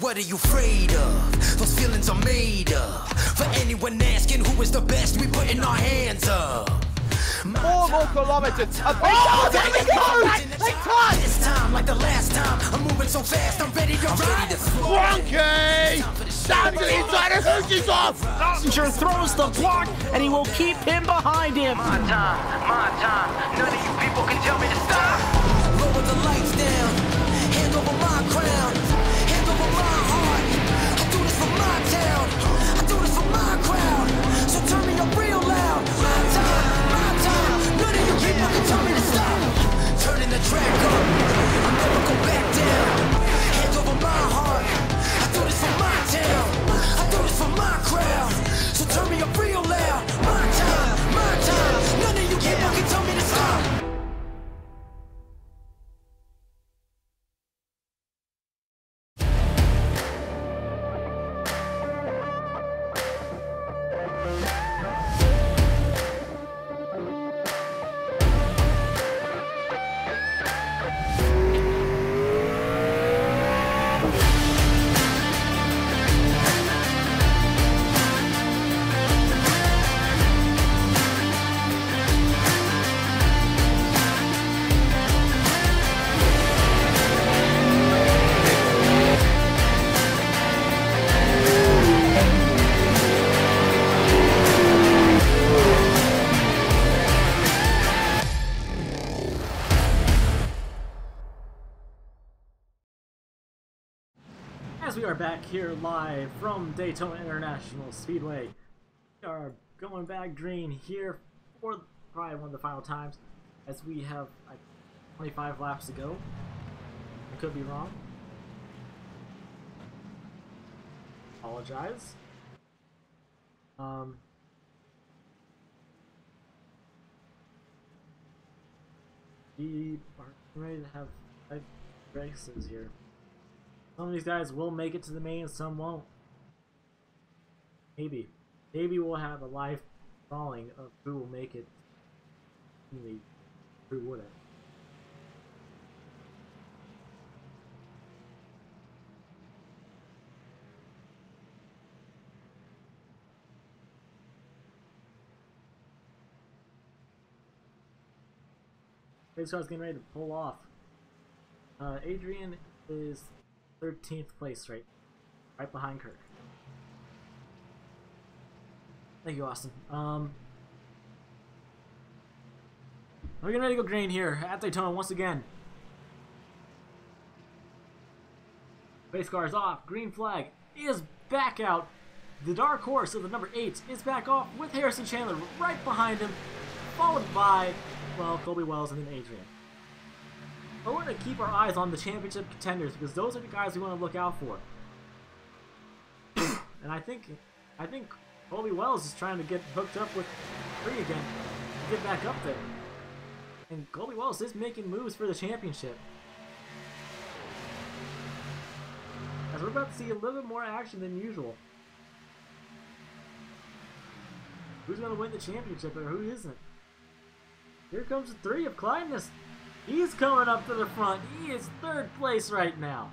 what are you afraid of? Those feelings are made up. For anyone asking who is the best, we putting our hands up. 4 more kilometers. Oh, there we go! This time, like the last time, I'm moving so fast, I'm ready to ride. Frankie! Down to the inside of Hoosie's off! Ottinger throws the block, and he will keep him behind him. My time. None of you people can tell me to stop. Lower the lights down. Hand over my crown. Hand over my heart. I do this for my town. I do this for my crowd. So turn me up real loud. My time. None of you people can tell me to stop. Turning the track up. I'll never go back down. Hand over my heart. I do this for my town. I do this for my crowd. So turn me up real loud. My time. None of you people can tell me to stop. As we are back here live from Daytona International Speedway, we are going back green here for probably one of the final times, as we have 25 laps to go. I could be wrong. Apologize. We are ready to have 5 races here. Some of these guys will make it to the main, some won't. Maybe we'll have a live drawing of who will make it. Who wouldn't? This car's getting ready to pull off. Adrian is 13th place right behind Kirk. Thank you, Austin. We're getting ready to go green here at Daytona once again. Race car is off. Green flag is back out. The dark horse of the number 8 is back off with Harrison Chandler right behind him, followed by, well, Colby Wells and then Adrian. But we're going to keep our eyes on the championship contenders because those are the guys we want to look out for. And I think Colby Wells is trying to get hooked up with 3 again, get back up there. And Colby Wells is making moves for the championship. As we're about to see a little bit more action than usual. Who's going to win the championship or who isn't? Here comes the 3 of Kleinus. He's coming up to the front. He is 3rd place right now.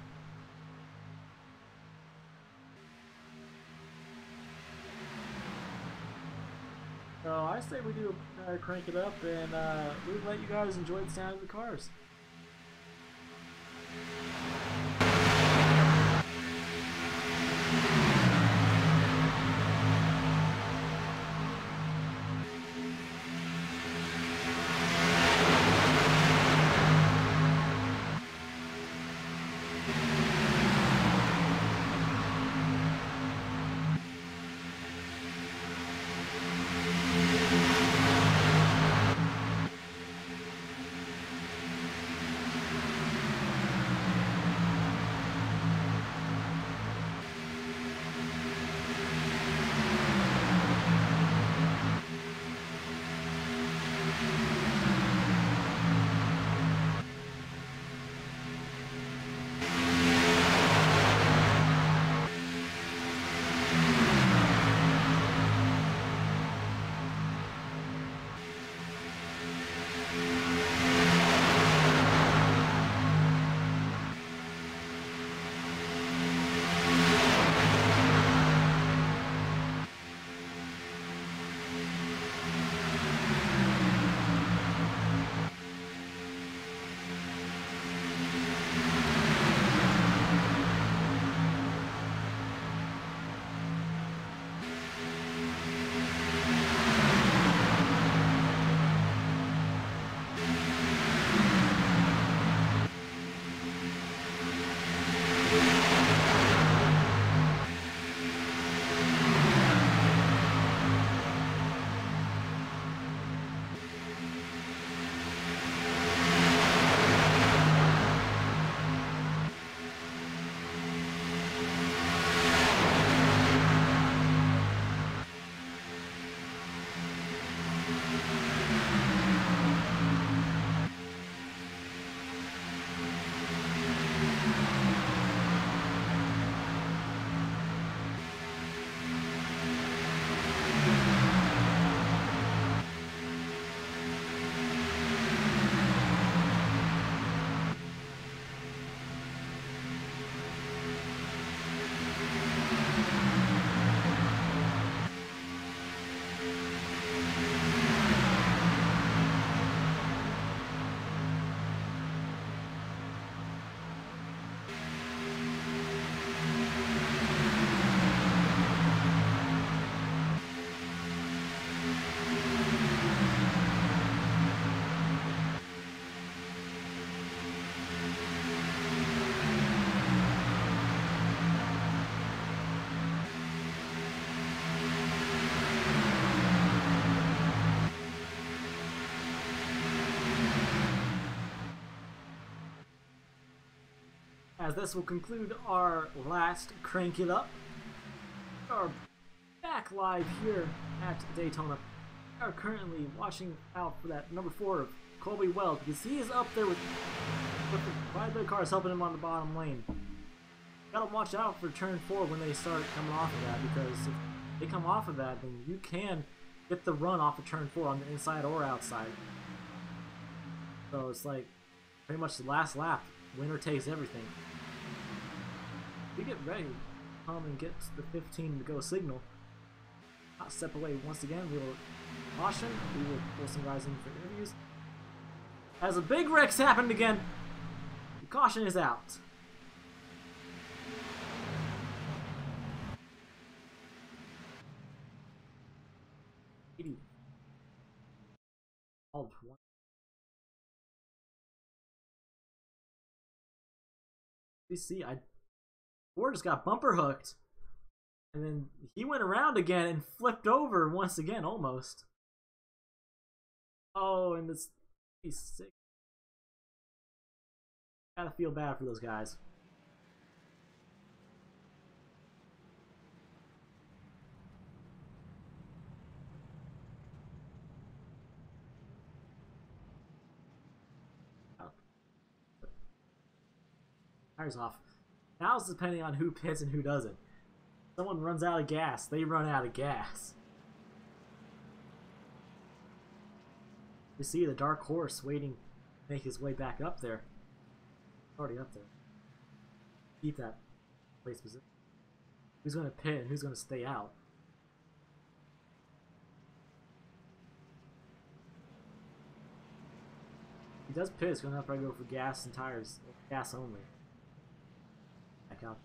So I say we do crank it up and we let you guys enjoy the sound of the cars. as this will conclude our last Crank It Up. We are back live here at Daytona. We are currently watching out for that number 4 of Colby Weld, because he is up there with the 5 cars helping him on the bottom lane. Gotta watch out for turn 4 when they start coming off of that, because if they come off of that, then you can get the run off of turn 4 on the inside or outside. So it's like pretty much the last lap. Winner takes everything. We get ready. Come and get the 15 to go signal. Hot step away once again. We will caution. We will pull some guys in for interviews. As a big wreck's happened again, the caution is out. All 20. You see, Ford just got bumper hooked, and then he went around again and flipped over once again, almost. Oh, and this, he's sick. Gotta feel bad for those guys. Tires off. Now it's depending on who pits and who doesn't. Someone runs out of gas, they run out of gas. You see the dark horse waiting to make his way back up there. Already up there. Keep that place position. Who's going to pit and who's going to stay out? If he does pit, it's going to have to probably go for gas and tires. Gas only. Back out.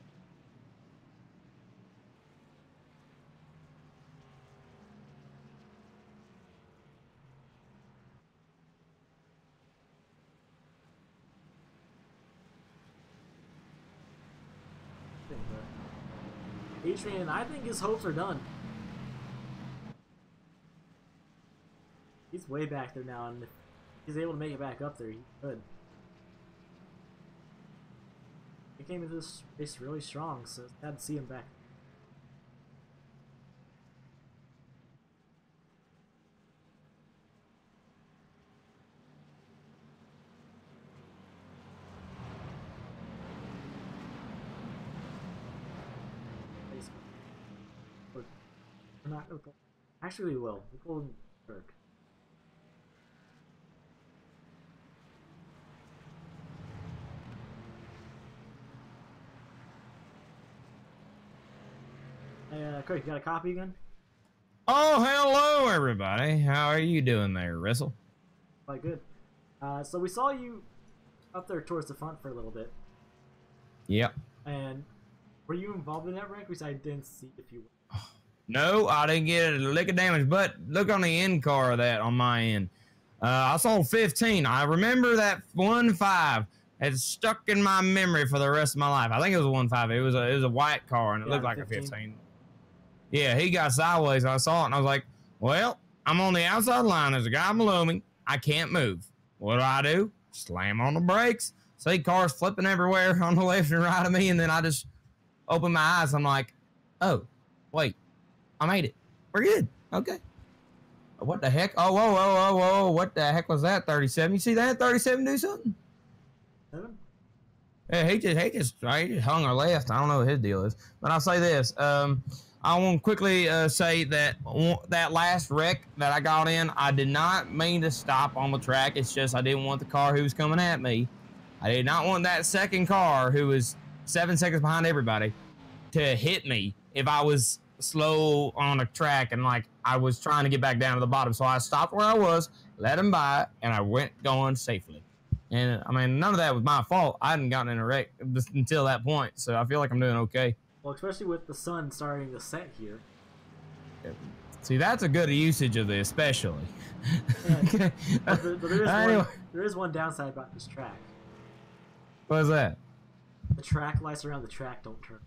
Adrian, I think his hopes are done. He's way back there now, and if he's able to make it back up there, he could. He came into this race really strong, so it's sad to see him back. We're not gonna pull. Actually, we will. We'll pull Kirk. Hey, Kirk, you got a copy again? Oh, hello, everybody. How are you doing there, Russell? Quite good. So we saw you up there towards the front for a little bit. Yep. And were you involved in that wreck? Because I didn't see if you were. No, I didn't get a lick of damage, but look on the end car of that on my end. I sold 15. I remember that 1.5. It's stuck in my memory for the rest of my life. I think it was a 1.5. It was a white car, and it looked like a 15. Yeah, he got sideways. I saw it, and I was like, well, I'm on the outside line. There's a guy below me. I can't move. What do? Slam on the brakes. See cars flipping everywhere on the left and right of me, and then I just open my eyes. I'm like, oh, wait. I made it. We're good. Okay. What the heck? Oh, whoa, whoa, whoa, whoa. What the heck was that? 37. You see that? 37 do something? 7? Yeah, he just hung or left. I don't know what his deal is. But I'll say this. I want to quickly say that that last wreck that I got in, I did not mean to stop on the track. It's just I didn't want the car who was coming at me. I did not want that second car who was 7 seconds behind everybody to hit me if I was slow on a track and like I was trying to get back down to the bottom. So I stopped where I was, let him by, and I went going safely. And I mean, none of that was my fault. I hadn't gotten in a wreck until that point, so I feel like I'm doing okay. Well, especially with the sun starting to set here. See, that's a good usage of the especially. Yeah, but there is one downside about this track. What is that? The track lights around the track don't turn.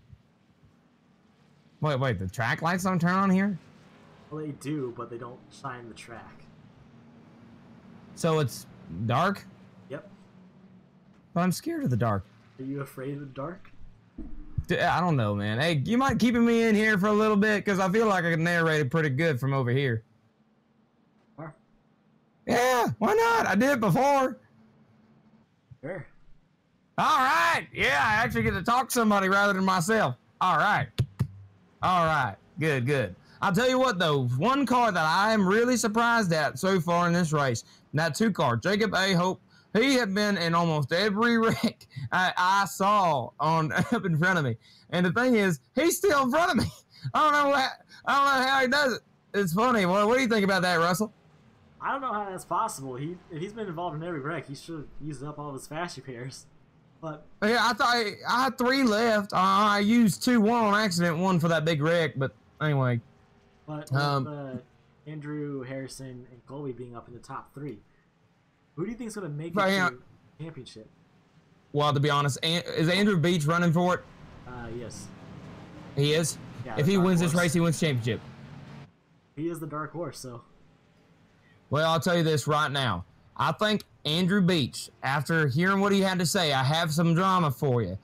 Wait, the track lights don't turn on here? Well, they do, but they don't shine the track. So it's dark? Yep. But I'm scared of the dark. Are you afraid of the dark? I don't know, man. Hey, you mind keeping me in here for a little bit? Because I feel like I can narrate it pretty good from over here. Sure. Yeah, why not? I did it before. Sure. All right. Yeah, I actually get to talk to somebody rather than myself. All right. All right. Good, good. I'll tell you what, though. One car that I am really surprised at so far in this race, and that 2 car, Jacob A. Hope, he had been in almost every wreck I saw on up in front of me. And the thing is, he's still in front of me. I don't know how he does it. It's funny. What do you think about that, Russell? I don't know how that's possible. If he's been involved in every wreck, he should have used up all of his fast repairs. But yeah, I thought I had 3 left. I used 2, one on accident, 1 for that big wreck. But anyway. But with Andrew, Harrison, and Colby being up in the top 3, who do you think is going to make it to the championship? Well, to be honest, is Andrew Beach running for it? Yes. He is? Yeah, if he wins this race, he wins championship. He is the dark horse, so. Well, I'll tell you this right now. I think Andrew Beach, after hearing what he had to say, I have some drama for you.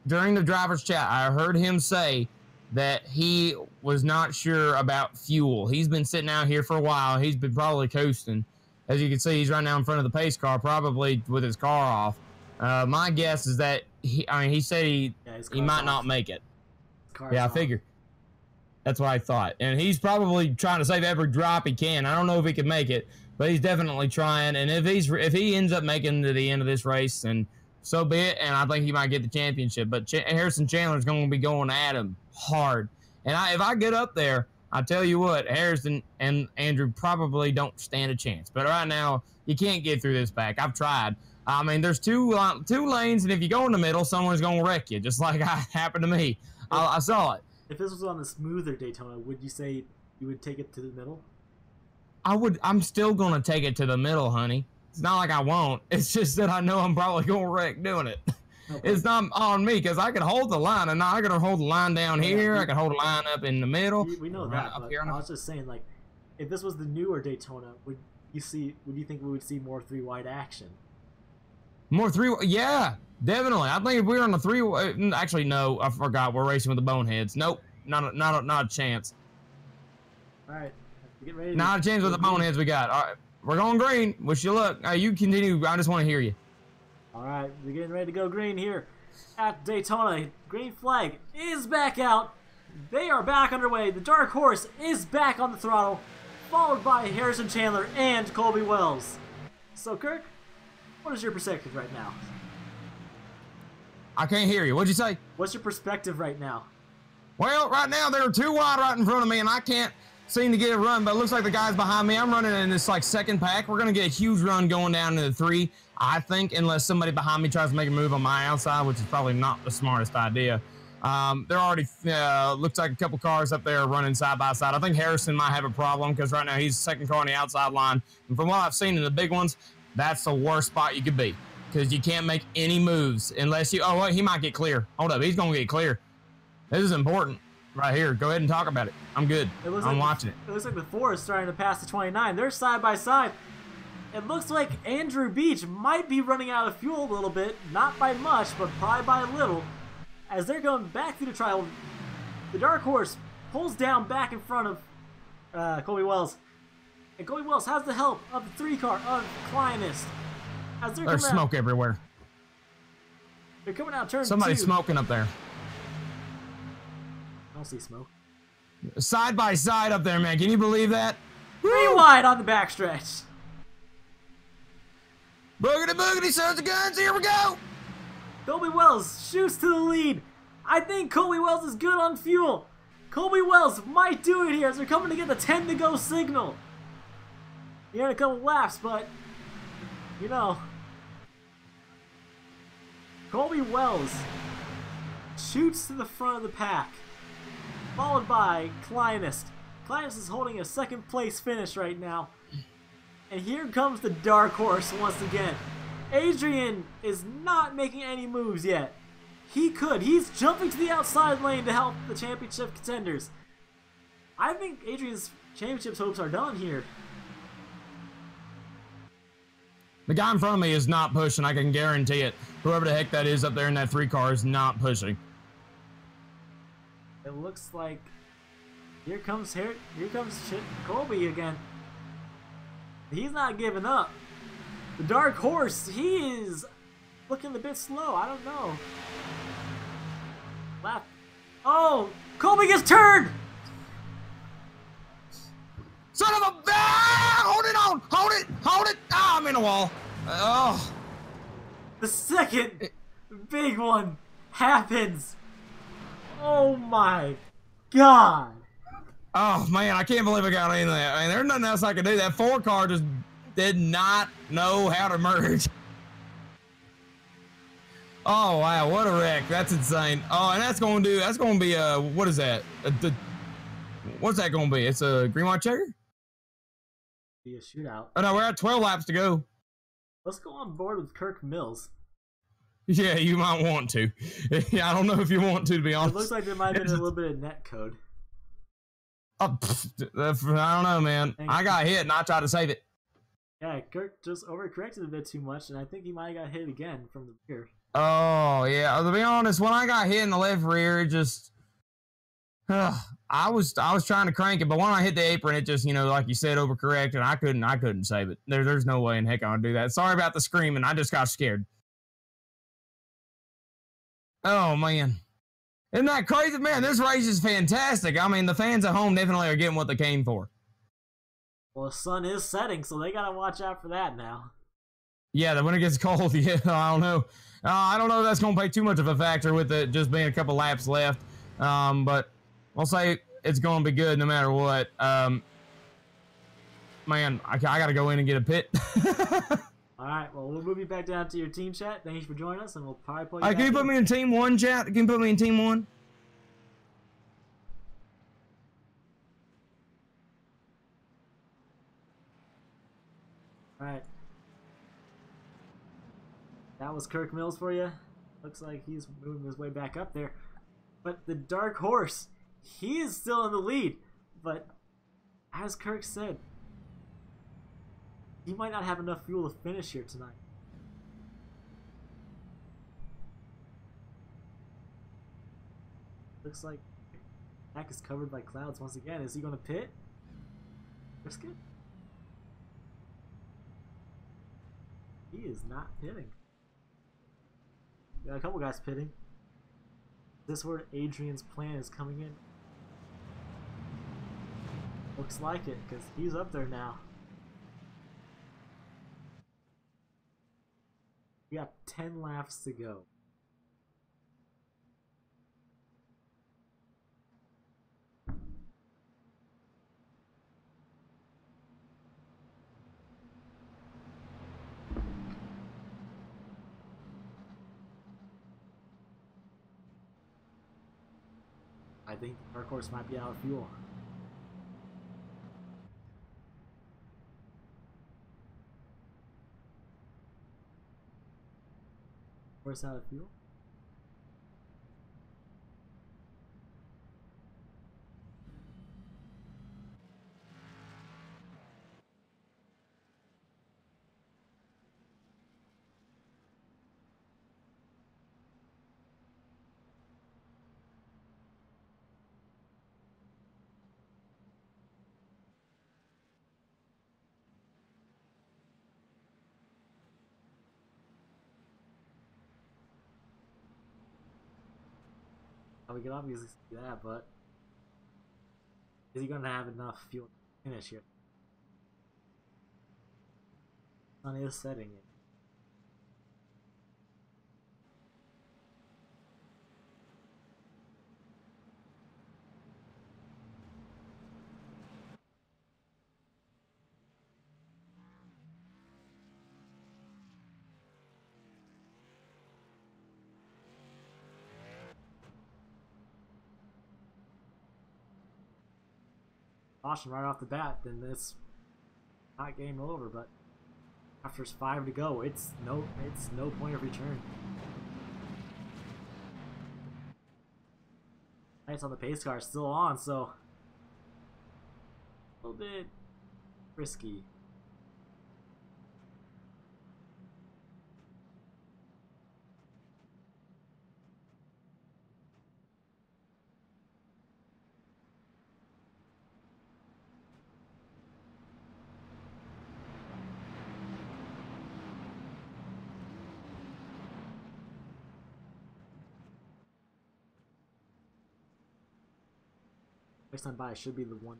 During the driver's chat, I heard him say that he was not sure about fuel. He's been sitting out here for a while. He's been probably coasting. As you can see, he's right now in front of the pace car, probably with his car off. My guess is that he said he might not make it. Yeah, I figured. That's what I thought. And he's probably trying to save every drop he can. I don't know if he can make it, but he's definitely trying. And if he ends up making it to the end of this race, then so be it. And I think he might get the championship. But Harrison Chandler's going to be going at him hard. And if I get up there, I tell you what, Harrison and Andrew probably don't stand a chance. But right now, you can't get through this pack. I've tried. I mean, there's two lanes, and if you go in the middle, someone's going to wreck you, just like happened to me. I saw it. If this was on the smoother Daytona, would you say you would take it to the middle? I would. I'm still going to take it to the middle, honey. It's not like I won't. It's just that I know I'm probably going to wreck doing it. Okay. It's not on me because I can hold the line, and I can hold the line down here. I can hold the line up in the middle. We know that. Up here. I was just saying, like, if this was the newer Daytona, would you think we would see more 3-wide action? More 3? Yeah, definitely. I think if we were on the 3, actually no, I forgot. We're racing with the Boneheads. Nope, not a chance. All right, get ready. Not a chance with the Boneheads we got. All right, we're going green. Wish you luck. You continue. I just want to hear you. All right, we're getting ready to go green here at Daytona. Green flag is back out. They are back underway. The dark horse is back on the throttle, followed by Harrison Chandler and Colby Wells. So, Kirk, what is your perspective right now? I can't hear you. What'd you say? What's your perspective right now? Well, right now they're 2 wide right in front of me, and I can't seem to get a run, but it looks like the guys behind me, I'm running in this like second pack. We're going to get a huge run going down to the 3, I think, unless somebody behind me tries to make a move on my outside, which is probably not the smartest idea. There already looks like a couple cars up there running side by side. I think Harrison might have a problem because right now he's second car on the outside line. And from what I've seen in the big ones, that's the worst spot you could be because you can't make any moves unless you, oh, wait, he might get clear. Hold up, he's going to get clear. This is important right here. Go ahead and talk about it. I'm good. I'm watching it. It looks like the 4 is starting to pass the 29. They're side by side. It looks like Andrew Beach might be running out of fuel a little bit. Not by much, but probably by a little. As they're going back through the trial, the dark horse pulls down back in front of Colby Wells. And Colby Wells has the help of the 3 car of Clynist. As there's smoke everywhere. They're coming out turn 2. Somebody's smoking up there. I don't see smoke. Side by side up there, man. Can you believe that? 3 wide on the backstretch. Boogity boogity, sons of guns. Here we go. Colby Wells shoots to the lead. I think Colby Wells is good on fuel. Colby Wells might do it here as they're coming to get the 10 to go signal. He had a couple laps, but, you know, Colby Wells shoots to the front of the pack, followed by Clynist. Clynist is holding a second place finish right now. And here comes the dark horse once again. Adrian is not making any moves yet. He could. He's jumping to the outside lane to help the championship contenders. I think Adrian's championship hopes are done here. The guy in front of me is not pushing. I can guarantee it. Whoever the heck that is up there in that 3 car is not pushing. It looks like here comes Colby again. He's not giving up. The Dark Horse, he is looking a bit slow. I don't know. Left. Oh, Colby gets turned. Son of a... Ah, hold it on! Hold it! Hold it! Ah, I'm in a wall. Oh. The second big one happens. Oh my God. Oh, man, I can't believe I got into that. I mean, there's nothing else I could do. That 4 car just did not know how to merge. Oh, wow, what a wreck. That's insane. Oh, and that's going to be, what is that? What's that going to be? It's a green, white checker? Be a shootout. Oh, no, we're at 12 laps to go. Let's go on board with Kirk Mills. Yeah, you might want to. I don't know if you want to be honest. It looks like there might have been a little bit of net code. I don't know, man. I got hit and I tried to save it. Yeah, Kirk just overcorrected a bit too much, and I think he might have got hit again from the rear. Oh, yeah. To be honest, when I got hit in the left rear, it just... I was trying to crank it, but when I hit the apron, it just, you know, like you said, overcorrected. I couldn't save it. There's no way in heck I would do that. Sorry about the screaming. I just got scared. Oh, man. Isn't that crazy? Man, this race is fantastic. I mean, the fans at home definitely are getting what they came for. Well, the sun is setting, so they gotta watch out for that now. Yeah, when it gets cold, yeah, I don't know. I don't know if that's going to play too much of a factor with it just being a couple laps left. But I'll say it's going to be good no matter what. Man, I got to go in and get a pit. All right, well, we'll move you back down to your team chat. Thanks for joining us, and we'll probably put you Can you put me in Team 1, chat? Can you put me in Team 1? All right. That was Kirk Mills for you. Looks like he's moving his way back up there. But the Dark Horse, he is still in the lead. But as Kirk said, he might not have enough fuel to finish here tonight. Looks like the back is covered by clouds once again. Is he going to pit? Risk it? He is not pitting. Got a couple guys pitting. This is where Adrian's plan is coming in. Looks like it, because he's up there now. We got 10 laps to go. I think the Dark Horse might be out of fuel. Horse out of fuel? We can obviously see that, but is he going to have enough fuel to finish here? Sun is setting it. Caution right off the bat, then this not game over, but after 5 to go, it's no point of return. Lights on the pace car is still on, so a little bit risky. Next time by should be the one.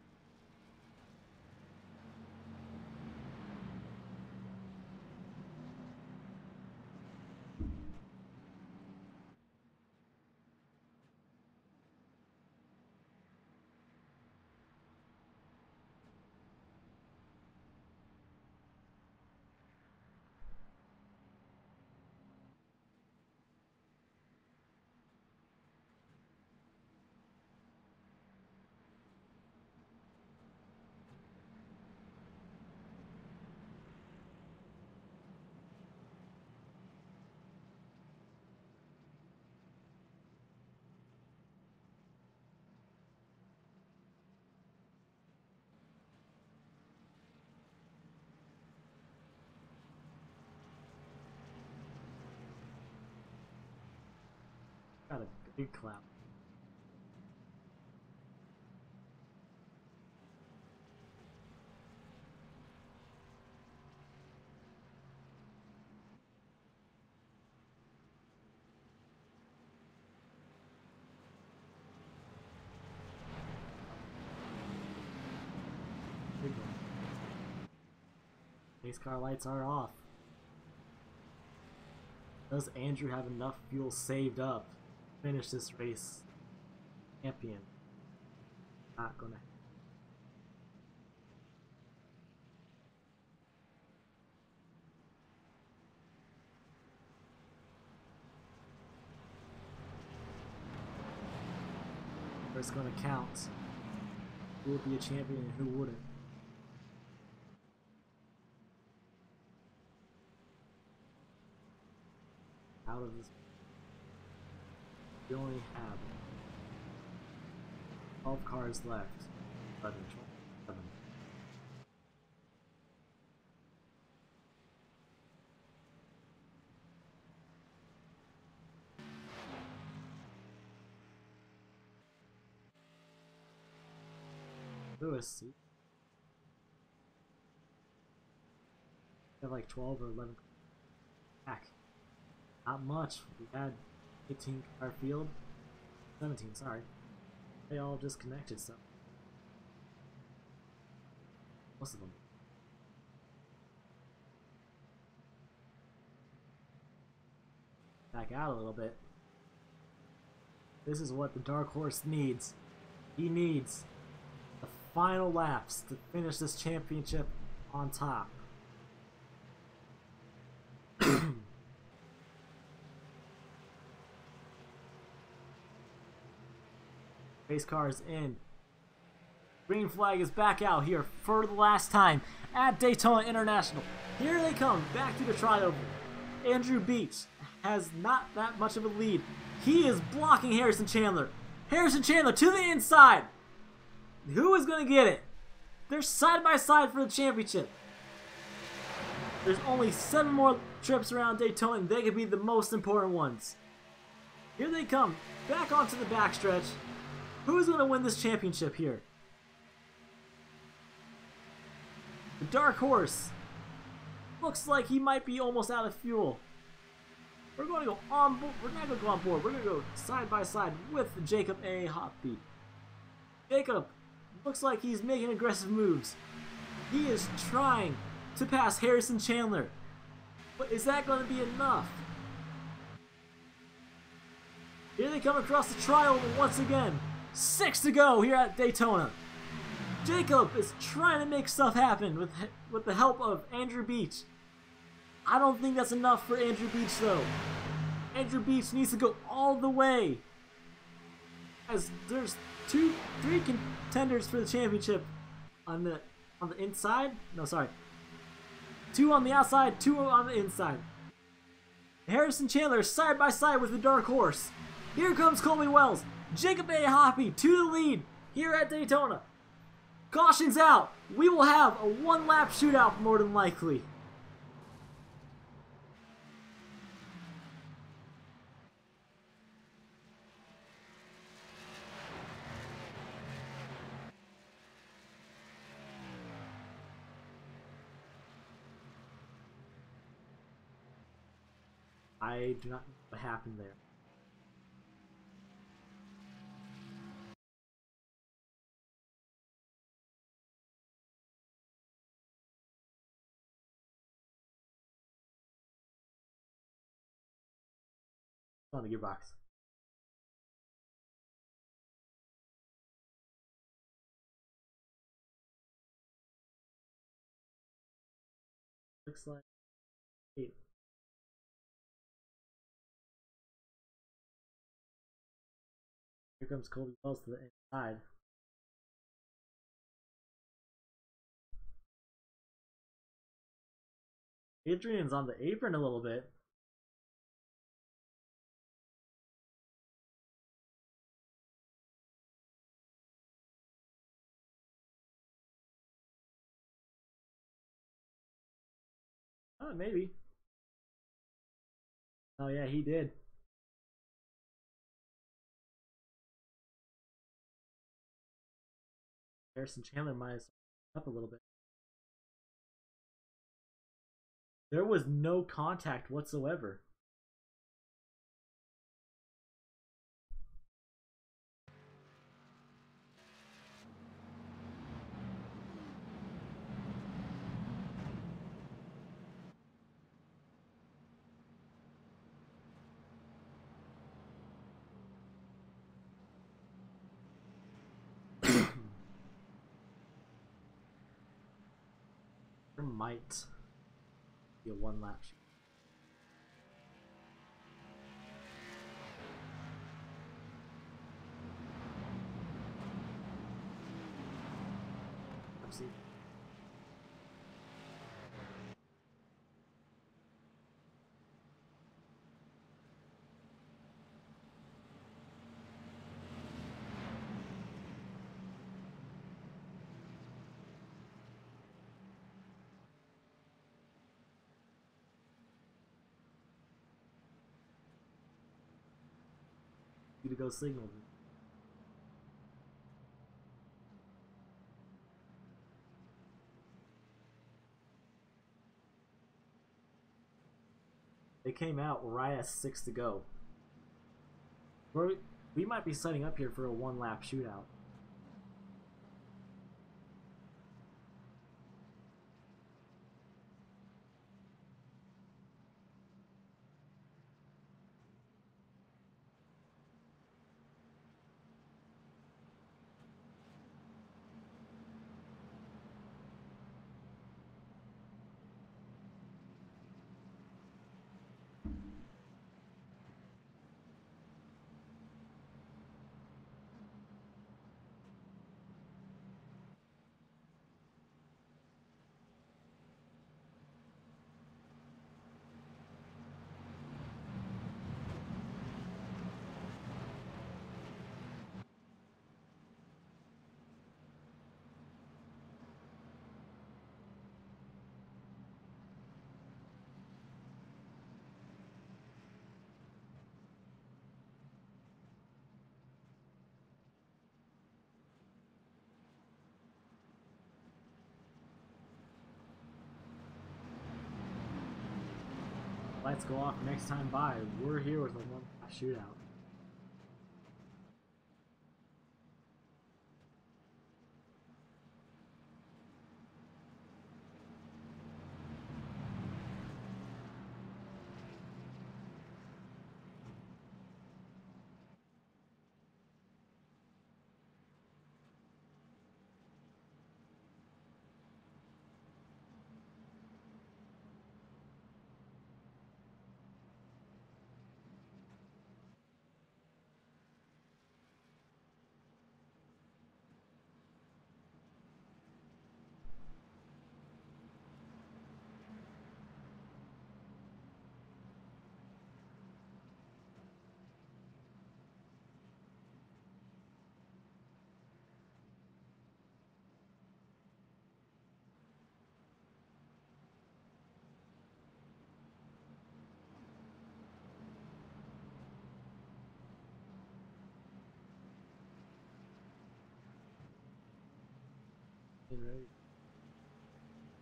Got a big clap. Big one. Race car lights are off. Does Andrew have enough fuel saved up to finish this race champion? Not gonna. It's gonna count. Who would be a champion and who wouldn't? Out of this, we only have 12 cars left. 11, 12, 11. Lewis, you have like 12 or 11 back. Not much. We had 18 car field. 17, sorry. They all disconnected, so. Most of them. Back out a little bit. This is what the Dark Horse needs. He needs the final laps to finish this championship on top. Race car is in. Green flag is back out here for the last time at Daytona International. Here they come, back to the trioval. Andrew Beach has not that much of a lead. He is blocking Harrison Chandler. Harrison Chandler to the inside. Who is going to get it? They're side by side for the championship. There's only 7 more trips around Daytona and they could be the most important ones. Here they come, back onto the backstretch. Who's going to win this championship here? The Dark Horse. Looks like he might be almost out of fuel. We're going to go on board. We're not going to go on board. We're going to go side by side with Jacob A. Hoppy. Jacob looks like he's making aggressive moves. He is trying to pass Harrison Chandler. But is that going to be enough? Here they come across the trial once again. 6 to go here at Daytona. Jacob is trying to make stuff happen with the help of Andrew Beach. I don't think that's enough for Andrew Beach though. Andrew Beach needs to go all the way. As there's 3 contenders for the championship on the inside. No, sorry. 2 on the outside, 2 on the inside. Harrison Chandler side by side with the Dark Horse. Here comes Colby Wells. Jacob A. Hoppy to the lead here at Daytona. Caution's out. We will have a 1-lap shootout more than likely. I do not know what happened there. On the gearbox. Looks like 8. Here comes Colby Wells to the inside. Adrian's on the apron a little bit. Oh, maybe. Oh yeah, he did. Harrison Chandler might have up a little bit. There was no contact whatsoever. There might be a one lap shoot. Let's see. To go signal. They came out right at 6 to go. We might be setting up here for a one lap shootout. Lights go off next time by. We're here with a one lap shootout.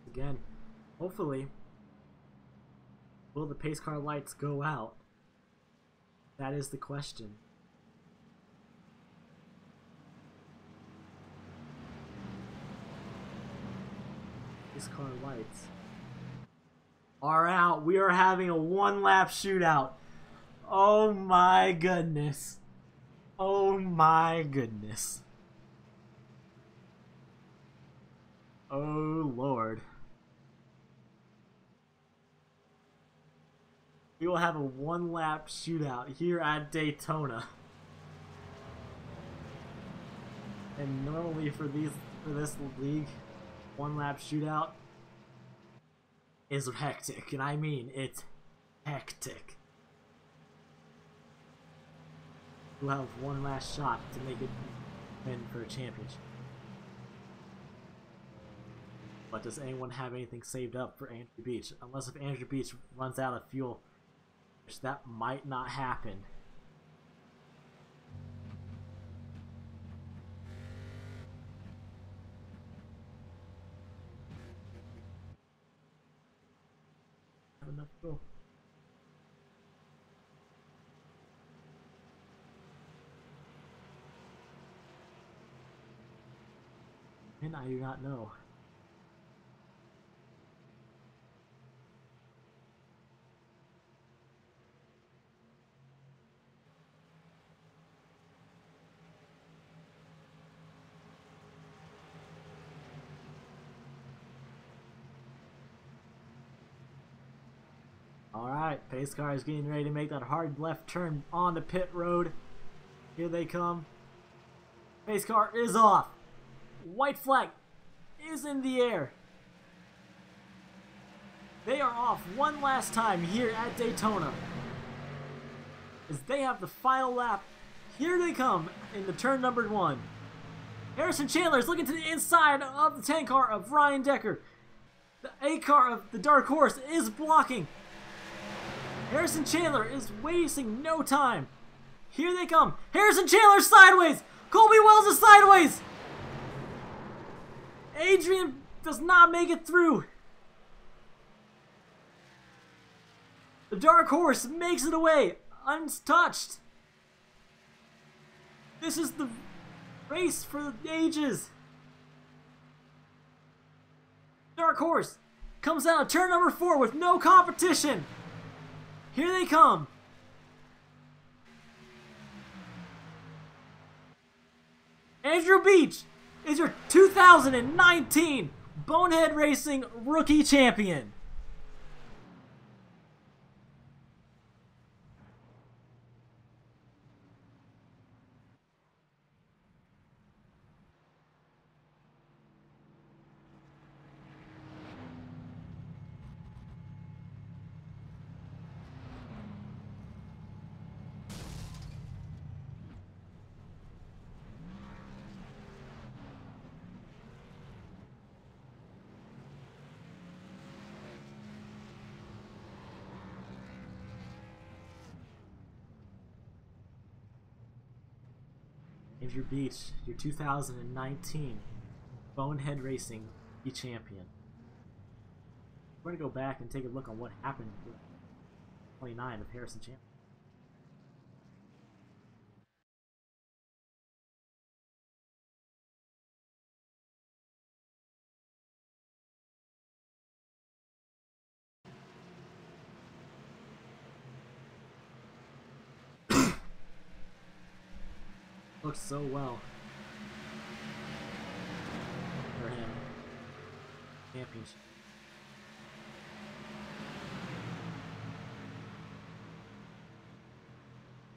Again, hopefully, will the pace car lights go out? That is the question. Pace car lights are out. We are having a one lap shootout. Oh my goodness. Oh my goodness. Oh Lord. We will have a one-lap shootout here at Daytona. And normally for this league, one-lap shootout is hectic, and I mean it's hectic. We'll have one last shot to make it win for a championship. But does anyone have anything saved up for Andrew Beach? Unless if Andrew Beach runs out of fuel, which that might not happen. Have enough fuel. And I do not know. Alright, pace car is getting ready to make that hard left turn on the pit road. Here they come. Pace car is off. White flag is in the air. They are off one last time here at Daytona. As they have the final lap. Here they come in the turn number 1. Harrison Chandler is looking to the inside of the 10 car of Ryan Decker. The 8 car of the Dark Horse is blocking. Harrison Chandler is wasting no time. Here they come. Harrison Chandler sideways. Colby Wells is sideways. Adrian does not make it through. The Dark Horse makes it away, untouched. This is the race for the ages. Dark Horse comes out of turn number 4 with no competition. Here they come. Andrew Beach is your 2019 Bonehead Racing Rookie Champion. Andrew Beach, your 2019 Bonehead Racing Rookie Champion. We're going to go back and take a look on what happened with 29 of Harrison Chandler. Looks so well for him. Championship.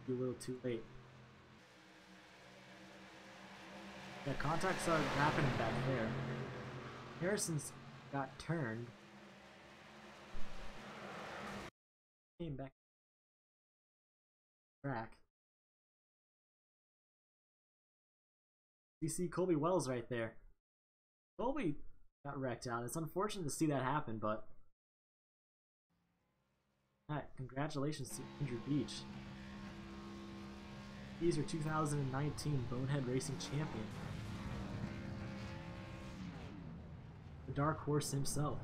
A little too late. Yeah, contact started happening back there. Harrison's got turned. Came back. Track. You see Colby Wells right there. Colby got wrecked out. It's unfortunate to see that happen, but congratulations to Andrew Beach. He's your 2019 Bonehead Racing Champion. The Dark Horse himself.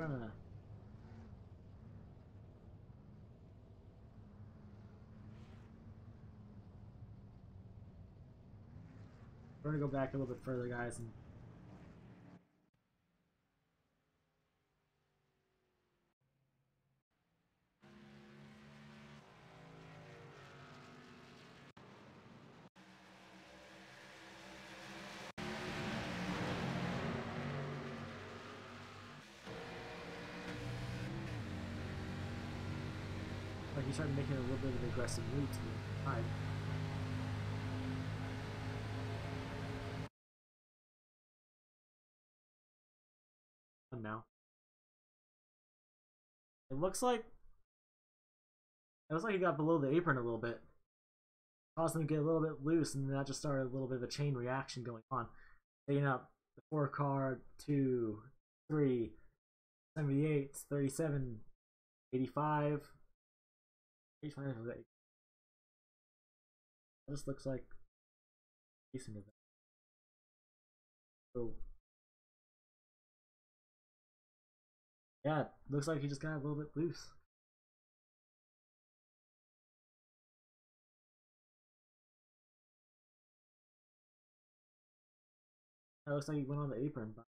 gonna... We're gonna go back a little bit further, guys, and like he started making a little bit of an aggressive move to the side. Now it looks like he got below the apron a little bit, caused him to get a little bit loose, and that just started a little bit of a chain reaction going on. Taking up the 4 car, 2, 3, 78, 37, 85. 85 of that. This looks like decent of that. So yeah, it looks like he just got a little bit loose. It looks like he went on the apron. But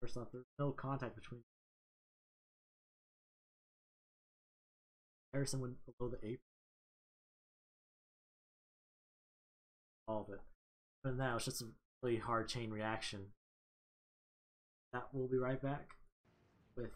first off, there's no contact between. Harrison went below the apron. All of it. But now it's just a really hard chain reaction. That we'll be right back with.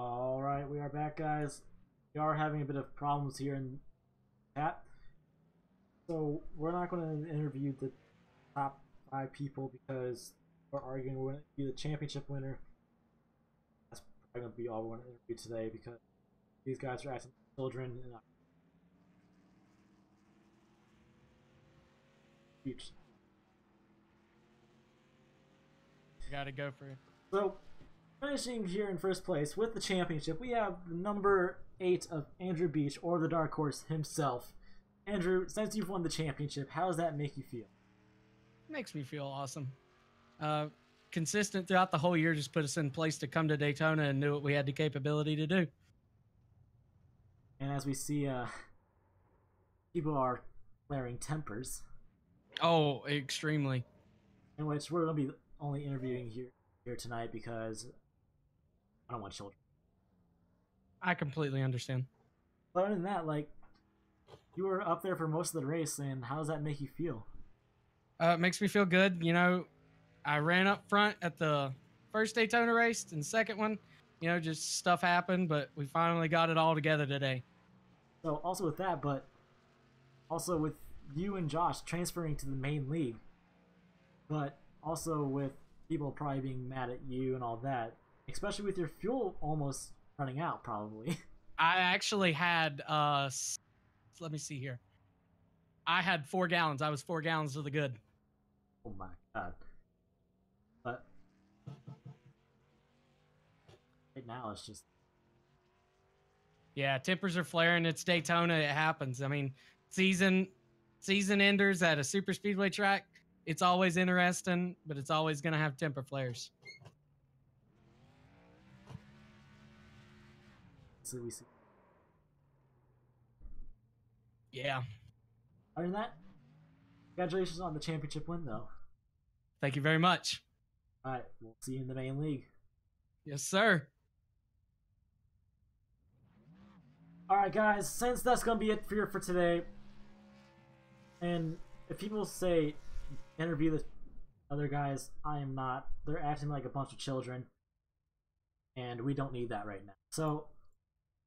Alright, we are back, guys. We are having a bit of problems here in chat. So, we're not going to interview the top 5 people because we're arguing we're going to be the championship winner. That's probably going to be all we're going to interview today because these guys are acting like children. And Gotta go for it. So, finishing here in first place with the championship, we have the number 8 of Andrew Beach, or the Dark Horse himself. Andrew, since you've won the championship, how does that make you feel? Makes me feel awesome. Consistent throughout the whole year just put us in place to come to Daytona and knew what we had the capability to do. And as we see, people are flaring tempers. Oh, extremely. In which we're going to be only interviewing here tonight because I don't want children. I completely understand. But other than that, like, you were up there for most of the race, and how does that make you feel? It makes me feel good. You know, I ran up front at the first Daytona race and second one. You know, just stuff happened, but we finally got it all together today. So also with that, but also with you and Josh transferring to the main league, but also with people probably being mad at you and all that, especially with your fuel almost running out, probably. I actually had, let me see here. I had 4 gallons. I was 4 gallons to the good. Oh my god. But right now it's just... Yeah, tempers are flaring. It's Daytona. It happens. I mean, season enders at a super speedway track, it's always interesting, but it's always going to have temper flares. So we see. Yeah. Other than that, congratulations on the championship win, though. Thank you very much. All right, we'll see you in the main league. Yes, sir. All right, guys, since that's going to be it for today, and if people say interview the other guys, I am not. They're acting like a bunch of children, and we don't need that right now. So,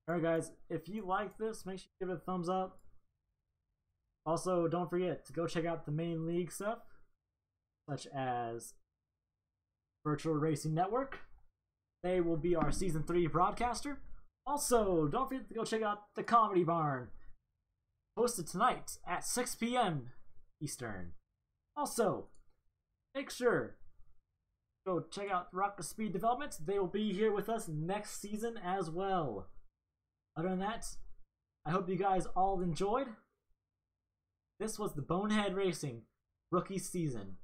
alright guys, if you like this, make sure you give it a thumbs up. Also, don't forget to go check out the main league stuff, such as Virtual Racing Network. They will be our Season 3 broadcaster. Also, don't forget to go check out the Comedy Barn, hosted tonight at 6 p.m. Eastern. Also, make sure to go check out Rock the Speed Development. They will be here with us next season as well. Other than that, I hope you guys all enjoyed. This was the Bonehead Racing Rookie Season.